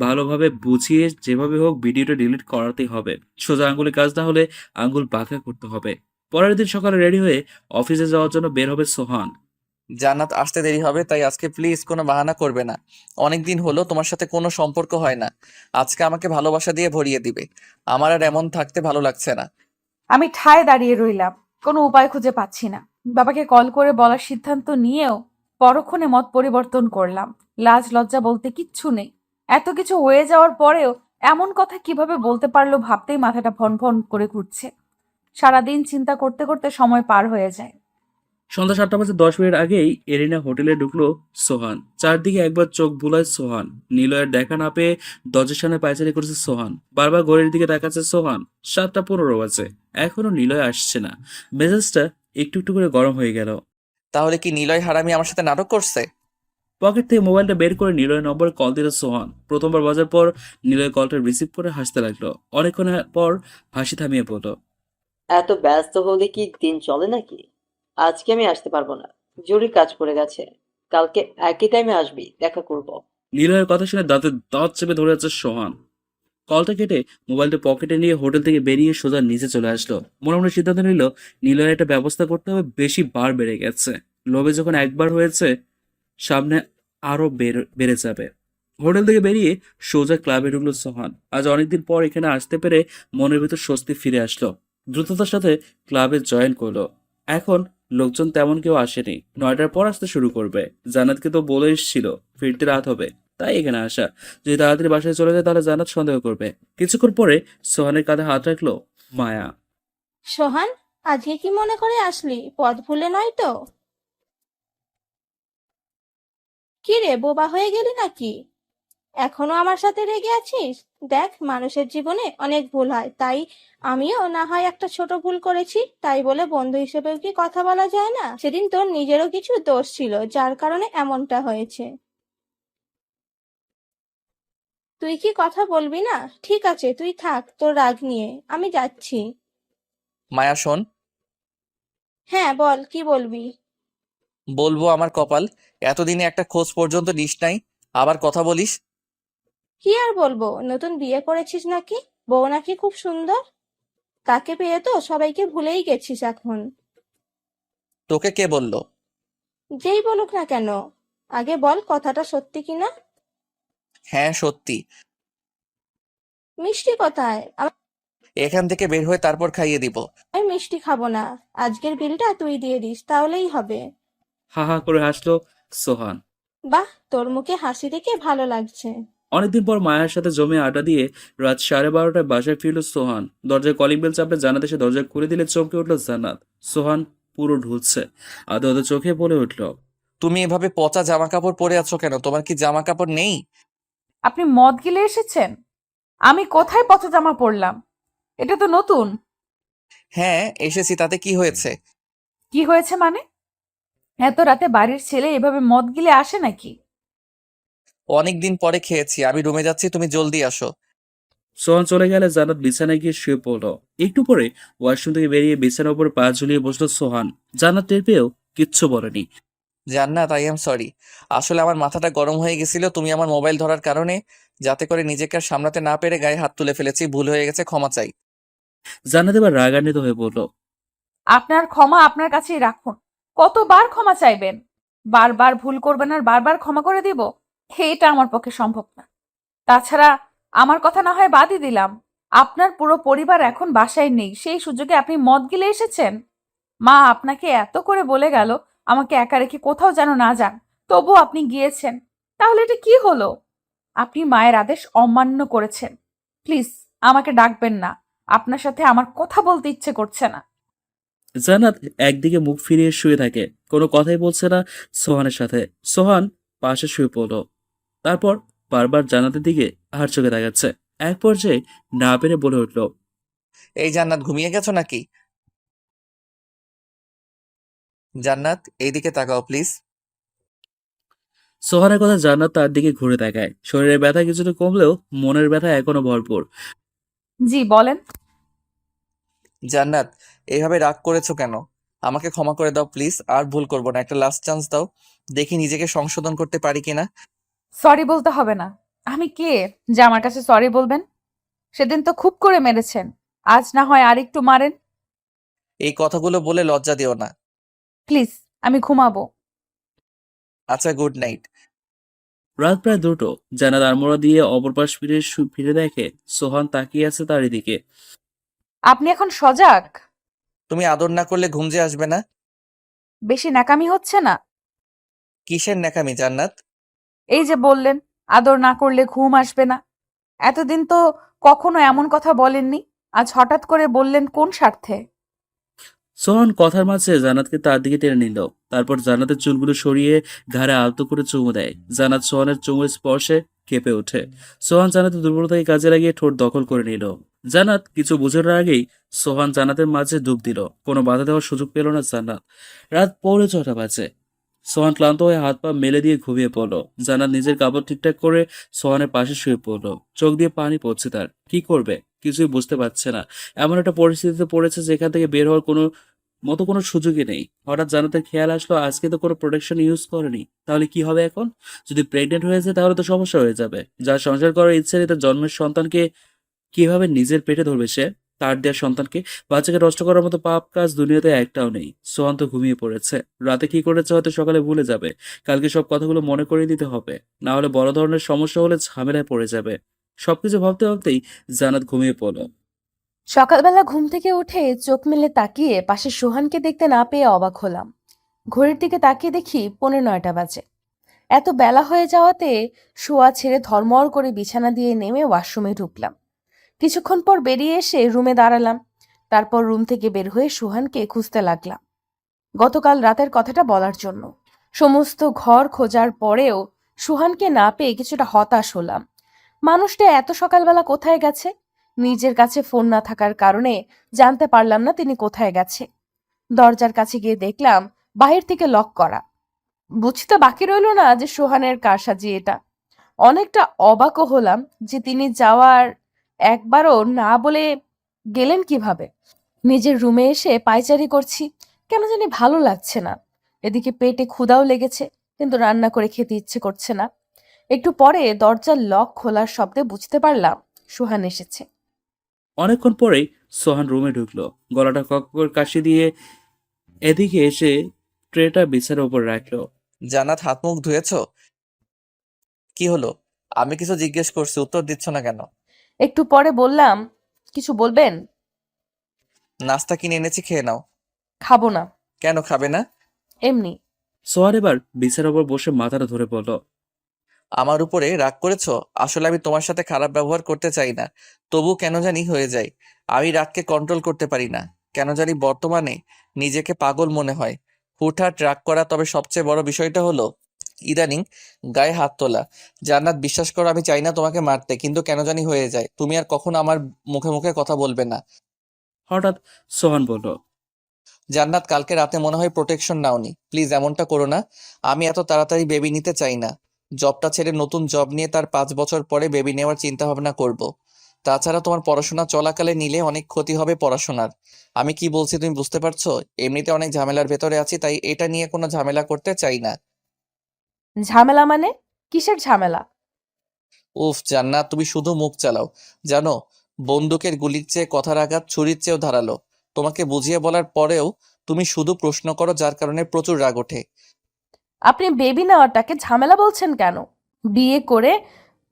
ভালোভাবে বুঝিয়ে যেভাবে হোক ভিডিওটা ডিলিট করাতেই হবে। সোজা আঙ্গুলে কাজ না হলে আঙ্গুল বাঁকা করতে হবে। পরের দিন সকালে রেডি হয়ে অফিসে যাওয়ার জন্য বের হবে সোহান। জান্নাত, আসতে দেরি হবে, তাই আজকে প্লিজ কোনো বাহানা করবে না। অনেকদিন হলো তোমার সাথে কোনো সম্পর্ক হয় না। আজকে আমাকে ভালোবাসা দিয়ে ভরিয়ে দিবে। আমার আর এমন থাকতে ভালো লাগছে না। আমি ঠায় দাঁড়িয়ে রইলাম, কোনো উপায় খুঁজে পাচ্ছি না। বাবাকে কল করে বলার সিদ্ধান্ত নিয়েও পরক্ষণে মত পরিবর্তন করলাম। লাজ লজ্জা বলতে কিচ্ছু নেই। এত কিছু হয়ে যাওয়ার পরেও এমন কথা কিভাবে বলতে পারলো ভাবতেই মাথাটা ভন ভন করে ঘুরছে। সারাদিন চিন্তা করতে করতে সময় পার হয়ে যায়। সন্ধ্যা 7:10 আগেই এরিনা হোটেলে ঢুকলো সোহান। চারদিকে একবার চোখ বুলায় সোহান। নিলয়ের দেখা না পেয়ে দরজার সামনে পায়চারি করেছে সোহান। বারবার ঘড়ির দিকে তাকাচ্ছে সোহান। 7:15 বাজে, এখনো নিলয় আসছে না। মেজাজটা একটু একটু করে গরম হয়ে গেল। তাহলে কি নিলয় হারামি আমার সাথে নাটক করছে? পকেট থেকে মোবাইলটা বের করে নিলয়ের নম্বরে কল দিল সোহান। প্রথমবার বাজার পর নিলয় কলটা রিসিভ করে হাসতে লাগলো। অনেকক্ষণ পর হাসি থামিয়ে পড়ল, এত ব্যস্ত হলে কি দিন চলে নাকি? আজকে আমি আসতে পারবো না, জরুরি কাজ পড়ে গেছে। কালকে একই টাইমে আসবি, দেখা করব। নিলয়ের কথা শুনে দাঁতে দাঁত চেপে ধরে আছে সোহান। কলটা কেটে মোবাইলটা পকেটে নিয়ে হোটেল থেকে বেরিয়ে সোজা নিচে চলে আসলো। মনে মনে সিদ্ধান্ত নিল নিলয়ের একটা ব্যবস্থা করতে হবে, বেশি বার বেড়ে গেছে। লোভে যখন একবার হয়েছে সামনে আরো বেড়ে যাবে। হোটেল থেকে বেরিয়ে সোজা ক্লাবে ঢুকলো সোহান। আজ অনেকদিন পর এখানে আসতে পেরে মনের ভিতর স্বস্তি ফিরে আসলো। দ্রুততার সাথে ক্লাবে জয়েন করলো। এখন লোকজন তেমন কেউ আসেনি, 9টার পর আসতে শুরু করবে। জান্নাতকে তো বলে এসেছিল ফিরতে রাত হবে, তাই এখানে আসা। যদি তাড়াতাড়ি বাসায় চলে যায় তাহলে জান্নাত সন্দেহ করবে। কিছুক্ষণ পরে সোহানের কাঁধে হাত রাখলো মায়া। সোহান, আজকে কি মনে করে আসলি? পথ ভুলে নয় তো? কি রে, বোবা হয়ে গেলি নাকি? এখনো আমার সাথে রেগে আছিস? দেখ, মানুষের জীবনে অনেক ভুল হয়, তাই আমিও না হয় একটা ছোট ভুল করেছি, তাই বলে বন্ধু হিসেবেও কি কথা বলা যায় না? সেদিন তোর নিজেরও কিছু দোষ ছিল, যার কারণে এমনটা হয়েছে। তুই কি কথা বলবি না? ঠিক আছে, তুই থাক তোর রাগ নিয়ে, আমি যাচ্ছি। মায়া শোন, হ্যাঁ বল, কি বলবি? বলবো আমার কপাল, এতদিনে একটা খোঁজ পর্যন্ত নিস নাই, আবার কথা বলিস। কি আর বলবো, নতুন বিয়ে করেছিস নাকি? বউ নাকি খুব সুন্দর? তাকে পেয়ে তো সবাইকে ভুলেই গেছিস এখন। তোকে কে বললো? যেই বলুক না কেন, আগে বল কথাটা সত্যি কিনা। হ্যাঁ সত্যি। মিষ্টি কোথায়? এখান থেকে বের হয়ে তারপর খাইয়ে দিব। আমি মিষ্টি খাবো না, আজকের বিলটা তুই দিয়ে দিস, তাহলেই হবে। হা হা করে হাসলো সোহান। বাহ, তোর মুখে হাসি দেখে ভালো লাগছে। অনেকদিন পর মায়ের সাথে জমে আড্ডা দিয়ে রাত 12:30টায় বাসায় ফিরল সোহান। দরজায় কলিং বেল চাপলে জান্নাত এসে দরজা খুলে দিলে চমকে উঠল জান্নাত। সোহান পুরো ঢুলছে, আদো আদো চোখে বলে উঠল, তুমি এভাবে পচা জামা কাপড় পরে আছো কেন? তোমার কি জামা কাপড় নেই? আপনি মদ গিলে এসেছেন? আমি কোথায় পচা জামা পরলাম? এটা তো নতুন। হ্যাঁ এসেছি, তাতে কি হয়েছে? কি হয়েছে মানে? এত রাতে বাড়ির ছেলে এভাবে মদ গিলে আসে নাকি? অনেকদিন পরে খেয়েছি, আমি রুমে যাচ্ছি, তুমি জলদি আসো। সোহান চলে গেলে জান্নাত বিছানায় গিয়ে শুয়ে পড়ল। একটু পরে ওয়াশরুম থেকে বেরিয়ে বিছানার উপর পা ঝুলিয়ে বসলো সোহান। জান্নাত টের পেয়েও কিচ্ছু বলেনি। জান্নাত, আই এম সরি। আসলে আমার মাথাটা গরম হয়ে গেছিল তুমি আমার মোবাইল ধরার কারণে, যাতে করে নিজেকে আর সামলাতে না পেরে গায়ে হাত তুলে ফেলেছি, ভুল হয়ে গেছে, ক্ষমা চাই। জান্নাত এবার রাগান্বিত হয়ে বলল, আপনার ক্ষমা আপনার কাছেই রাখুন। কতবার ক্ষমা চাইবেন? বারবার ভুল করবেন আর বারবার ক্ষমা করে দিব? এটা আমার পক্ষে সম্ভব না। তাছাড়া আমার কথা না হয় বাদই দিলাম, আপনার পুরো পরিবার এখন বাসায় নেই, সেই সুযোগে আপনি মদ গিলে এসেছেন। মা আপনাকে এত করে বলে গেল আমাকে একা রেখে কোথাও যেন না যান, তবুও আপনি গিয়েছেন। তাহলে এটা কি হলো? আপনি মায়ের আদেশ অমান্য করেছেন। প্লিজ আমাকে ডাকবেন না, আপনার সাথে আমার কথা বলতে ইচ্ছে করছে না। জান্নাত একদিকে মুখ ফিরিয়ে শুয়ে থাকে, কোনো কথাই বলছে না সোহানের সাথে। সোহান পাশে শুয়ে পড়ল, তারপর বারবার জান্নাতের দিকে আর চোখে তাকাচ্ছে। এক পর্যায়ে না পেরে বলে উঠল, এই জান্নাত, ঘুমিয়ে গেছো নাকি? জান্নাত, এইদিকে তাকাও প্লিজ। সোহানের কথা জান্নাত তার দিকে ঘুরে তাকায়। শরীরের ব্যথা কিছুটা কমলেও মনের ব্যথা এখনো ভরপুর। জি বলেন। জান্নাত, এইভাবে রাগ করেছো কেন? আমাকে ক্ষমা করে দাও প্লিজ, আর ভুল করবো না, একটা লাস্ট চান্স দাও, দেখি নিজেকে সংশোধন করতে পারি কিনা। সরি বলতে হবে না। আমি কে যে আমার কাছে সরি বলবেন? সেদিন তো খুব করে মেরেছেন, আজ না হয় আর একটু মারেন। এই কথাগুলো বলে লজ্জা দিও না। প্লিজ, আমি ঘুমাবো। আচ্ছা, গুড নাইট। রাত প্রায় 2টো। জান্নাত আড়মোড়া দিয়ে অপর পাশ ফিরে ফিরে দেখে সোহান তাকিয়ে আছে তার দিকে। আপনি এখন সজাগ? তুমি আদর না করলে ঘুম যে আসবে না। বেশি ন্যাকামি হচ্ছে না? কিসের ন্যাকামি জান্নাত? এই যে বললেন আদর না করলে ঘুম আসবে না, এতদিন তো কখনো এমন কথা বলেননি, আজ হঠাৎ করে বললেন কোন স্বার্থে? সোহান কথার মাঝে জান্নাতকে তার দিকে টেনে নিল, তারপর জান্নাতের চুলগুলো সরিয়ে ঘাড়ে আলতো করে চুমু দেয়। জান্নাত সোহানের চুমুর স্পর্শে কেঁপে ওঠে। সোহান জান্নাতের দুর্বলতাকে কাজে লাগিয়ে ঠোঁট দখল করে নিল। জান্নাত কিছু বোঝার আগেই সোহান জান্নাতের মাঝে ডুব দিল। কোনো বাধা দেওয়ার সুযোগ পেল না জান্নাত। রাত 6:45 বাজে। সোহান ক্লান্ত হয়ে হাত পা মেলে দিয়ে ঘুমিয়ে পড়ল। জান্নাত নিজের কাপড় ঠিকঠাক করে সোহানের পাশে শুয়ে পড়ল। চোখ দিয়ে পানি পড়ছে তার। কি করবে কিছুই বুঝতে পারছে না। এমন একটা পরিস্থিতিতে পড়েছে যেখান থেকে বের হওয়ার কোনো সুযোগই নেই। হঠাৎ জান্নাতের খেয়াল আসলো আজকে তো কোনো প্রোটেকশন ইউজ করেনি, তাহলে কি হবে এখন? যদি প্রেগনেন্ট হয়ে যায় তাহলে তো সমস্যা হয়ে যাবে। যার সংসার করার ইচ্ছে নেই তার জন্মের সন্তানকে কিভাবে নিজের পেটে ধরবে সে তার দেওয়ার সন্তানকে? বাচ্চাকে নষ্ট করার মতো পাপ কাজ দুনিয়াতে একটাও নেই। সোহান তো ঘুমিয়ে পড়েছে। রাতে কি করেছে হয়তো সকালে ভুলে যাবে। কালকে সব কথাগুলো মনে করিয়ে দিতে হবে, না হলে বড় ধরনের সমস্যা হলে ঝামেলায় পড়ে যাবে। সবকিছু ভাবতে ভাবতেই জান্নাত ঘুমিয়ে পড়ল। সকালবেলা ঘুম থেকে উঠে চোখ মেলে তাকিয়ে পাশে সোহানকে দেখতে না পেয়ে অবাক হলাম। ঘড়ির দিকে তাকিয়ে দেখি 9:15 বাজে। এত বেলা হয়ে যাওয়াতে শোয়া ছেড়ে ধর্মর করে বিছানা দিয়ে নেমে ওয়াশরুমে ঢুকলাম। কিছুক্ষণ পর বেরিয়ে এসে রুমে দাঁড়ালাম। তারপর রুম থেকে বের হয়ে সোহানকে খুঁজতে লাগলাম গতকাল রাতের কথাটা বলার জন্য। সমস্ত ঘর খোঁজার পরেও সোহানকে না পেয়ে কিছুটা হতাশ হলাম। মানুষটা এত সকালবেলা কোথায় গেছে? নিজের কাছে ফোন না থাকার কারণে জানতে পারলাম না তিনি কোথায় গেছে। দরজার কাছে গিয়ে দেখলাম বাহির থেকে লক করা। বুঝতে বাকি রইল না যে সোহানের কারসাজি এটা। অনেকটা অবাকও হলাম যে তিনি যাওয়ার একবারও না বলে গেলেন কিভাবে। নিজের রুমে এসে পায়চারি করছি, কেন জানি ভালো লাগছে না। এদিকে পেটে ক্ষুধাও লেগেছে, কিন্তু রান্না করে খেতে ইচ্ছে করছে না। একটু পরে দরজার লক খোলার শব্দে বুঝতে পারলাম সোহান এসেছে। অনেকক্ষণ পরেই সোহান রুমে ঢুকলো। গলাটা কক করে কাশি দিয়ে এদিকে এসে ট্রেটা বিছানার উপর রাখলো। জান্নাত, হাত মুখ ধুয়েছো? কি হলো? আমি কিছু জিজ্ঞেস করছি, উত্তর দিচ্ছ না কেন? একটু পরে বললাম, কিছু বলবেন? নাস্তা কিনে এনেছি, খেয়ে নাও। খাবো না। কেন খাবে না? এমনি। সোহান এবার বিছানার উপর বসে মাথাটা ধরে বলল, আমার উপরে রাগ করেছো? আসলে আমি তোমার সাথে খারাপ ব্যবহার করতে চাই না, তবু কেন জানি হয়ে যায়। আমি রাগকে কন্ট্রোল করতে পারি না। কেন জানি বর্তমানে নিজেকে পাগল মনে হয়, হুটহাট রাগ করা। তবে সবচেয়ে বড় বিষয়টা হলো ইদানিং গায়ে হাত তোলা। জান্নাত, বিশ্বাস করো আমি চাই না তোমাকে মারতে, কিন্তু কেন জানি হয়ে যায়। তুমি আর কখনো আমার মুখে মুখে কথা বলবে না। হঠাৎ সোহান বলল, জান্নাত, কালকে রাতে মনে হয় প্রোটেকশন নাওনি। প্লিজ এমনটা করো না। আমি এত তাড়াতাড়ি বেবি নিতে চাই না। জবটা ছেড়ে নতুন জব নিয়ে তার 5 বছর পরে বেবি নেওয়ার চিন্তা ভাবনা করব। তাছাড়া তোমার পড়াশোনা চলাকালে নিলে অনেক ক্ষতি হবে পড়াশোনার। আমি কি বলছি তুমি বুঝতে পারছো? এমনিতে অনেক ঝামেলার ভেতরে আছি, তাই এটা নিয়ে কোনো ঝামেলা করতে চাই না। ঝামেলা মানে? কিসের ঝামেলা? উফ জান্নাত, তুমি শুধু মুখ চালাও। জানো, বন্দুকের গুলির চেয়ে কথার আঘাত ছুরির চেয়েও ধারালো। তোমাকে বুঝিয়ে বলার পরেও তুমি শুধু প্রশ্ন করো, যার কারণে প্রচুর রাগ ওঠে। আপনি বেবি নেওয়াটাকে ঝামেলা বলছেন কেন? বিয়ে করে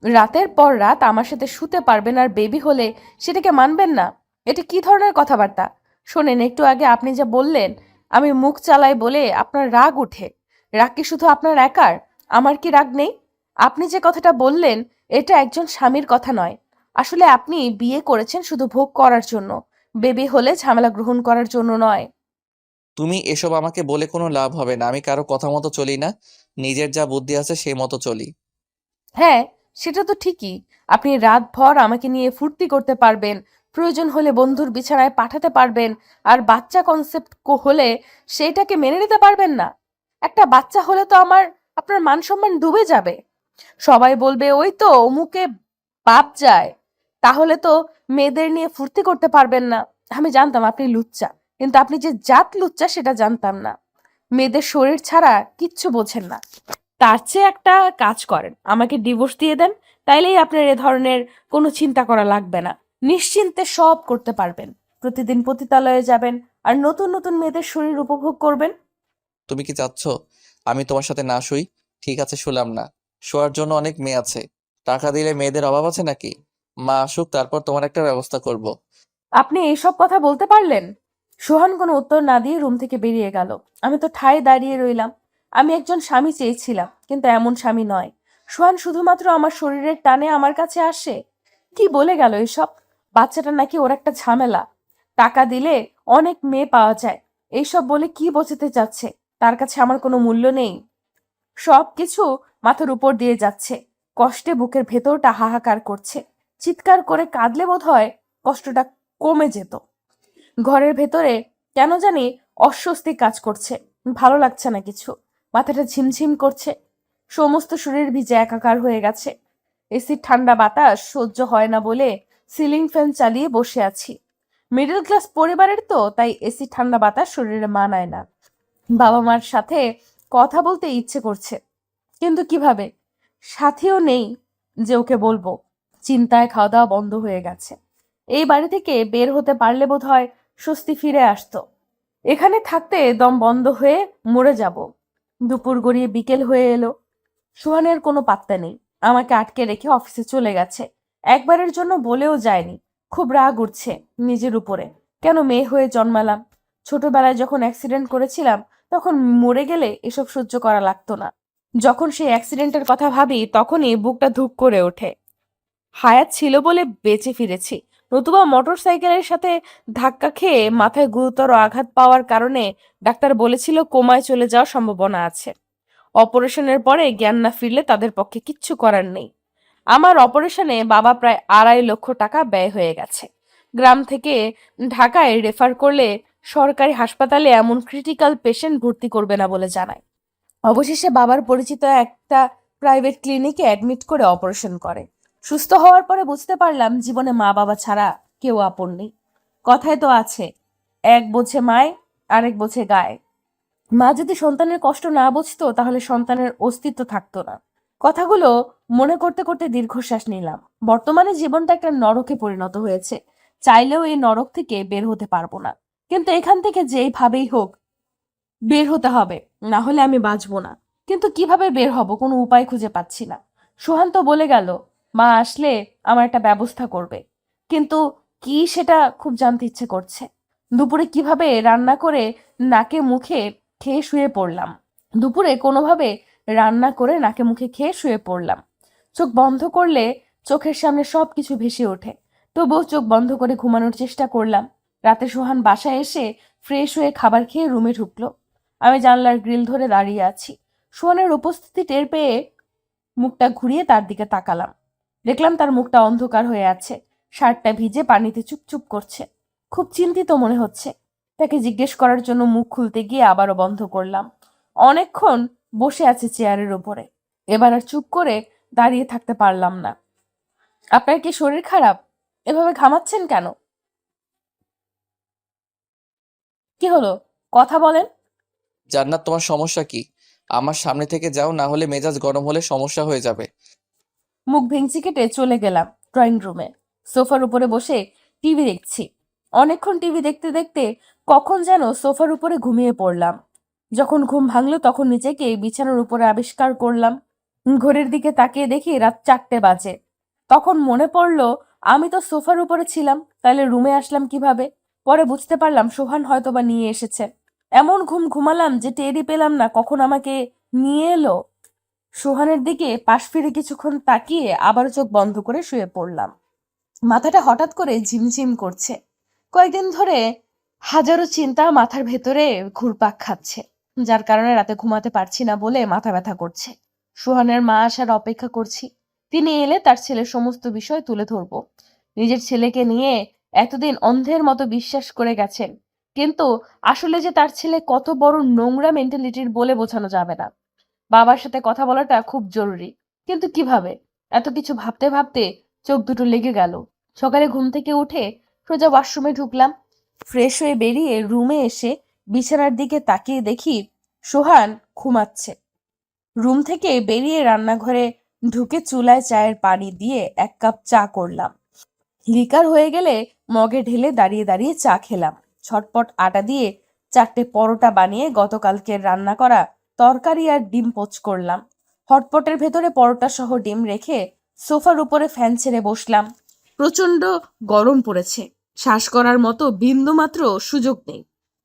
রাতের পর রাত আমার সাথে শুতে পারবেন আর বেবি হলে সেটাকে মানবেন না? এটা কি ধরনের কথাবার্তা? শোনেন, একটু আগে আপনি যা বললেন আমি মুখ চালাই বলে আপনার রাগ উঠে। রাগ কি শুধু আপনার একার? আমার কি রাগ নেই? আপনি যে কথাটা বললেন এটা একজন স্বামীর কথা নয়। আসলে আপনি বিয়ে করেছেন শুধু ভোগ করার জন্য, বেবি হলে ঝামেলা গ্রহণ করার জন্য নয়। তুমি এসব আমাকে বলে কোনো লাভ হবে না। আমি কারো কথা মতো চলি না, নিজের যা বুদ্ধি আছে সেই মতো চলি। হ্যাঁ, সেটা তো ঠিকই। আপনি রাতভর আমাকে নিয়ে ফুর্তি করতে পারবেন, প্রয়োজন হলে বন্ধুর বিছানায় পাঠাতে পারবেন, আর বাচ্চা কনসেপ্ট হলে সেইটাকে মেনে নিতে পারবেন না। একটা বাচ্চা হলে তো আপনার মান সম্মান ডুবে যাবে। সবাই বলবে ওই তো অমুকে বাপ যায়। তাহলে তো মেয়েদের নিয়ে ফুর্তি করতে পারবেন না। আমি জানতাম আপনি লুচ্চা, কিন্তু আপনি যে জাত লুচ্চা সেটা জানতাম না। মেয়েদের শরীর ছাড়া কিচ্ছু বোঝেন না। তার চেয়ে একটা কাজ করেন, আমাকে ডিভোর্স দিয়ে দেন। তাইলেই আপনার এ ধরনের কোনো চিন্তা করা লাগবে না। নিশ্চিন্তে সব করতে পারবেন। প্রতিদিন পতিতালয়ে যাবেন আর নতুন নতুন মেয়েদের শরীর উপভোগ করবেন। তুমি কি চাচ্ছ আমি তোমার সাথে না শুই? ঠিক আছে, শুলাম না। শোয়ার জন্য অনেক মেয়ে আছে। টাকা দিলে মেয়েদের অভাব আছে নাকি? মা আসুক, তারপর তোমার একটা ব্যবস্থা করব। আপনি এইসব কথা বলতে পারলেন? সোহান কোনো উত্তর না দিয়ে রুম থেকে বেরিয়ে গেল। আমি তো ঠায় দাঁড়িয়ে রইলাম। আমি একজন স্বামী চেয়েছিলাম, কিন্তু এমন স্বামী নয়। সোহান শুধুমাত্র আমার শরীরের টানে আমার কাছে আসে। কি বলে গেল এসব? বাচ্চাটা নাকি ওর একটা ঝামেলা। টাকা দিলে অনেক মেয়ে পাওয়া যায়। এইসব বলে কি বোঝাতে চাচ্ছে? তার কাছে আমার কোনো মূল্য নেই। সবকিছু মাথার উপর দিয়ে যাচ্ছে। কষ্টে বুকের ভেতরটা হাহাকার করছে। চিৎকার করে কাঁদলে বোধহয় কষ্টটা কমে যেত। ঘরের ভেতরে কেন জানি অস্বস্তি কাজ করছে। ভালো লাগছে না কিছু। মাথাটা ঝিমঝিম করছে। সমস্ত শরীর ভিজে একাকার হয়ে গেছে। এসির ঠান্ডা বাতাস সহ্য হয় না বলে সিলিং ফ্যান চালিয়ে বসে আছি। মিডল ক্লাস পরিবারের তো, তাই এসি ঠান্ডা বাতাস শরীরে মানায় না। বাবা মার সাথে কথা বলতে ইচ্ছে করছে, কিন্তু কিভাবে? সাথীও নেই যে ওকে বলবো। চিন্তায় খাওয়া দাওয়া বন্ধ হয়ে গেছে। এই বাড়ি থেকে বের হতে পারলে বোধহয় স্বস্তি ফিরে আসতো। এখানে থাকতে দম বন্ধ হয়ে মরে যাব। দুপুর গড়িয়ে বিকেল হয়ে এলো, সোহানের কোনো পাত্তা নেই। আমাকে আটকে রেখে অফিসে চলে গেছে। একবারের জন্য বলেও যায়নি। খুব রাগ উঠছে নিজের উপরে। কেন মেয়ে হয়ে জন্মালাম? ছোটবেলায় যখন অ্যাক্সিডেন্ট করেছিলাম তখন মরে গেলে এসব সহ্য করা লাগতো না। যখন সেই অ্যাক্সিডেন্টের কথা ভাবি তখনই বুকটা ধুক করে ওঠে। হায়াত ছিল বলে বেঁচে ফিরেছি, নতুবা মোটর সাইকেলের সাথে ধাক্কা খেয়ে মাথায় গুরুতর আঘাত পাওয়ার কারণে ডাক্তার বলেছিল কোমায় চলে যাওয়ার সম্ভাবনা আছে। অপারেশনের পরে জ্ঞান না ফিরলে তাদের পক্ষে কিচ্ছু করার নেই। আমার অপারেশনে বাবা প্রায় 2.5 লক্ষ টাকা ব্যয় হয়ে গেছে। গ্রাম থেকে ঢাকায় রেফার করলে সরকারি হাসপাতালে এমন ক্রিটিক্যাল পেশেন্ট ভর্তি করবে না বলে জানায়। অবশেষে বাবার পরিচিত একটা প্রাইভেট ক্লিনিকে অ্যাডমিট করে অপারেশন করে। সুস্থ হওয়ার পরে বুঝতে পারলাম জীবনে মা বাবা ছাড়া কেউ আপন নেই। কথায় তো আছে, এক বোঝে মায়, আরেক বোঝে গায়। মা যদি সন্তানের কষ্ট না বুঝতো তাহলে সন্তানের অস্তিত্ব থাকতো না। কথাগুলো মনে করতে করতে দীর্ঘশ্বাস নিলাম। বর্তমানে জীবনটা একটা নরকে পরিণত হয়েছে। চাইলেও এই নরক থেকে বের হতে পারবো না, কিন্তু এখান থেকে যেইভাবেই হোক বের হতে হবে, না হলে আমি বাঁচবো না। কিন্তু কিভাবে বের হব কোনো উপায় খুঁজে পাচ্ছি না। সোহান তো বলে গেল মা আসলে আমার একটা ব্যবস্থা করবে, কিন্তু কি সেটা খুব জানতে ইচ্ছে করছে। দুপুরে কিভাবে রান্না করে নাকে মুখে খেয়ে শুয়ে পড়লাম। দুপুরে কোনোভাবে রান্না করে নাকে মুখে খেয়ে শুয়ে পড়লাম। চোখ বন্ধ করলে চোখের সামনে সবকিছু ভেসে ওঠে, তবুও চোখ বন্ধ করে ঘুমানোর চেষ্টা করলাম। রাতে সোহান বাসায় এসে ফ্রেশ হয়ে খাবার খেয়ে রুমে ঢুকলো। আমি জানলার গ্রিল ধরে দাঁড়িয়ে আছি। সোহানের উপস্থিতি টের পেয়ে মুখটা ঘুরিয়ে তার দিকে তাকালাম। দেখলাম তার মুখটা অন্ধকার হয়ে আছে, শার্টটা ভিজে পানিতে চুপচুপ করছে। খুব চিন্তিত মনে হচ্ছে। তাকে জিজ্ঞেস করার জন্য মুখ খুলতে গিয়ে আবারও বন্ধ করলাম। অনেকক্ষণ বসে আছে চেয়ারের উপরে। এবার আর চুপ করে দাঁড়িয়ে থাকতে পারলাম না। আপনার কি শরীর খারাপ? এভাবে ঘামাচ্ছেন কেন? কি হলো, কথা বলেন। জান্নাত, তোমার সমস্যা কি? আমার সামনে থেকে যাও, না হলে মেজাজ গরম হলে সমস্যা হয়ে যাবে। মুখ ভেঙচি কেটে চলে গেলাম ড্রয়িং রুমে। সোফার উপরে বসে টিভি দেখছি। অনেকক্ষণ টিভি দেখতে দেখতে কখন যেন সোফার উপরে ঘুমিয়ে পড়লাম। যখন ঘুম ভাঙলো তখন নিজেকে বিছানার উপরে আবিষ্কার করলাম। ঘড়ির দিকে তাকিয়ে দেখি রাত 4টে বাজে। তখন মনে পড়লো আমি তো সোফার উপরে ছিলাম, তাহলে রুমে আসলাম কিভাবে? পরে বুঝতে পারলাম সোহান হয়তোবা নিয়ে এসেছে। এমন ঘুম ঘুমালাম যে টেরই পেলাম না কখন আমাকে নিয়ে এলো। সোহানের দিকে পাশ ফিরে কিছুক্ষণ তাকিয়ে আবার চোখ বন্ধ করে শুয়ে পড়লাম। মাথাটা হঠাৎ করে ঝিমঝিম করছে। কয়েকদিন ধরে হাজারো চিন্তা মাথার ভেতরে ঘুরপাক খাচ্ছে, যার কারণে রাতে ঘুমাতে পারছি না বলে মাথা ব্যথা করছে। সোহানের মা আসার অপেক্ষা করছি। তিনি এলে তার ছেলের সমস্ত বিষয় তুলে ধরবো। নিজের ছেলেকে নিয়ে এতদিন অন্ধের মতো বিশ্বাস করে গেছেন, কিন্তু আসলে যে তার ছেলে কত বড় নোংরা মেন্টালিটির বলে বোঝানো যাবে না। বাবার সাথে কথা বলাটা খুব জরুরি, কিন্তু কিভাবে? এত কিছু ভাবতে ভাবতে চোখ দুটো লেগে গেল। সকালে ঘুম থেকে উঠে সোজা ওয়াশরুমে ঢুকলাম। ফ্রেশ হয়ে বেরিয়ে রুমে এসে বিছানার দিকে তাকিয়ে দেখি সোহান ঘুমাচ্ছে। রুম থেকে বেরিয়ে রান্নাঘরে ঢুকে চুলায় চায়ের পানি দিয়ে 1 কাপ চা করলাম। লিকার হয়ে গেলে মগে ঢেলে দাঁড়িয়ে দাঁড়িয়ে চা খেলাম। ছটপট আটা দিয়ে 4টে পরোটা বানিয়ে গতকালকের রান্না করা তরকারি আর ডিম পোচ করলাম। হটপটের ভেতরে পরোটা সহ ডিম রেখে সোফার উপরে ফ্যান ছেড়ে বসলাম। প্রচন্ড গরম পড়েছে, শ্বাস করার মতো বিন্দুমাত্র সুযোগ নেই।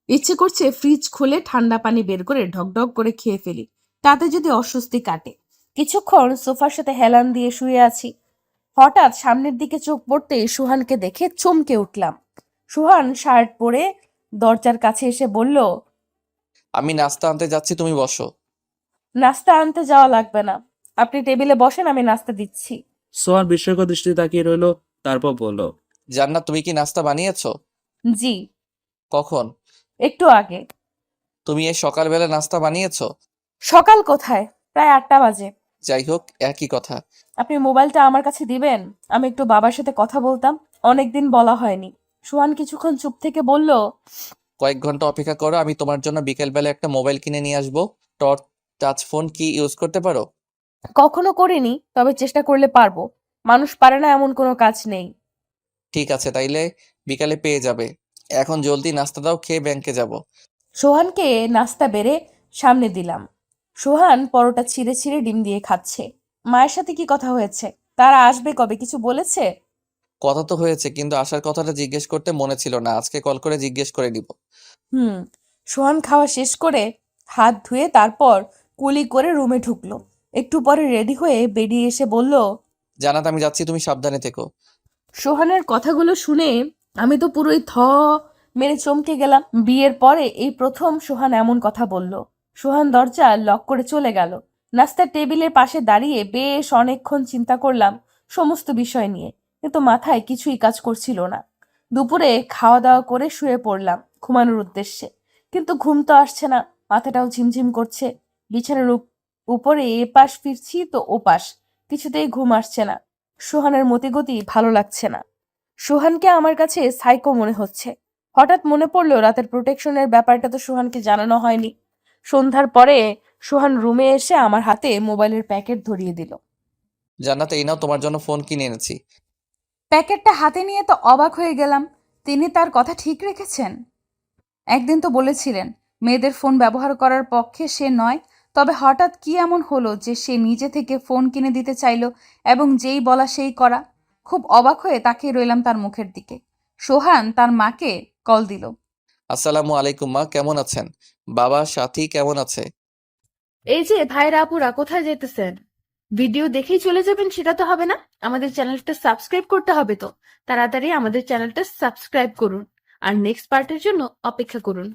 ইচ্ছে করছে ফ্রিজ খুলে ঠান্ডা পানি বের করে ঢকঢক করে খেয়ে ফেলি, তাতে যদি অস্বস্তি কাটে। কিছুক্ষণ সোফার সাথে হেলান দিয়ে শুয়ে আছি। হঠাৎ সামনের দিকে চোখ পড়তেই সুহানকে দেখে চমকে উঠলাম। সুহান শার্ট পরে দরজার কাছে এসে বলল, আমি নাস্তা আনতে যাচ্ছি, তুমি বসো। নাস্তা আনতে যাওয়া লাগবে না, আপনি টেবিলে বসেন, আমি নাস্তা দিচ্ছি। সোহান বিস্ময়কর দৃষ্টিতে তাকিয়ে রইল, তারপর বলল, জান্নাত, তুমি কি নাস্তা বানিয়েছো? জি, কখন? একটু আগে। তুমি এই সকালবেলা নাস্তা বানিয়েছো? সকাল কোথায়, প্রায় 8টা বাজে। যাই হোক, একই কথা। আপনি মোবাইলটা আমার কাছে দিবেন? আমি একটু বাবার সাথে কথা বলতাম, অনেকদিন বলা হয়নি। সুহান কিছুক্ষণ চুপ থেকে বলল, কয়েক ঘন্টা অপেক্ষা করো, আমি তোমার জন্য বিকেলবেলা একটা মোবাইল কিনে নিয়ে আসবো। টাচ ফোন কি ইউজ করতে পারো? কখনো করিনি, তবে চেষ্টা করলে পারবো। মানুষ পারে না এমন কোনো কাজ নেই। ঠিক আছে, তাইলে বিকালে পেয়ে যাবে। এখন জলদি নাস্তা দাও, খেয়ে ব্যাংকে যাব। সোহানকে নাস্তা বেড়ে সামনে দিলাম। সোহান পরোটা ছিঁড়ে ছিঁড়ে ডিম দিয়ে খাচ্ছে। মায়ের সাথে কি কথা হয়েছে? তারা আসবে কবে, কিছু বলেছে? কথা তো হয়েছে, কিন্তু আসার কথাটা জিজ্ঞেস করতে মনে ছিল না, আজকে কল করে জিজ্ঞেস করে দিব। হুম। সোহান খাওয়া শেষ করে হাত ধুয়ে তারপর কুলি করে রুমে ঢুকলো। একটু পরে রেডি হয়ে বেরিয়ে এসে বলল, জানাত আমি যাচ্ছি, তুমি সাবধানে থেকো। সোহানের কথাগুলো শুনে আমি তো পুরোই মেরে চমকে গেলাম। বিয়ের পরে এই প্রথম সোহান এমন কথা বলল। সোহান দরজা লক করে চলে গেল। নাস্তার টেবিলের পাশে দাঁড়িয়ে বেশ অনেকক্ষণ চিন্তা করলাম সমস্ত বিষয় নিয়ে, কিন্তু মাথায় কিছুই কাজ করছিল না। দুপুরে খাওয়া দাওয়া করে শুয়ে পড়লাম ঘুমানোর উদ্দেশ্যে, কিন্তু ঘুম তো আসছে না, মাথাটাও ঝিমঝিম করছে। বিছানার উপরে এপাশ ফিরছি তো ওপাশ, কিছুতেই ঘুম আসছে না। সোহানের মতিগতি ভালো লাগছে না। সোহানকে আমার কাছে সাইকো মনে হচ্ছে। হঠাৎ মনে পড়লো রাতের প্রোটেকশনের ব্যাপারটা তো সোহানকে জানানো হয়নি। সন্ধ্যার পরে সোহান রুমে এসে আমার হাতে মোবাইলের প্যাকেট ধরিয়ে দিল। জান্নাত, এই নাও, তোমার জন্য ফোন কিনে এনেছি। প্যাকেটটা হাতে নিয়ে তো অবাক হয়ে গেলাম। তিনি তার কথা ঠিক রেখেছেন। একদিন তো বলেছিলেন মেয়েদের ফোন ব্যবহার করার পক্ষে সে নয়, তবে হঠাৎ কি এমন হলো যে সে নিজে থেকে ফোন কিনে দিতে চাইলো এবং যেই বলা সেই করা। খুব অবাক হয়ে তাকিয়ে রইলাম তার মুখের দিকে। সোহান তার মাকে কল দিল। আসসালামু আলাইকুম মা, কেমন আছেন? বাবা, সাথী কেমন আছে? এই যে ভাইরা আপুরা, কোথায় যেতেছেন? ভিডিও দেখেই চলে যাবেন সেটা তো হবে না, আমাদের চ্যানেলটা সাবস্ক্রাইব করতে হবে তো। তাড়াতাড়ি আমাদের চ্যানেলটা সাবস্ক্রাইব করুন আর নেক্সট পার্টের জন্য অপেক্ষা করুন।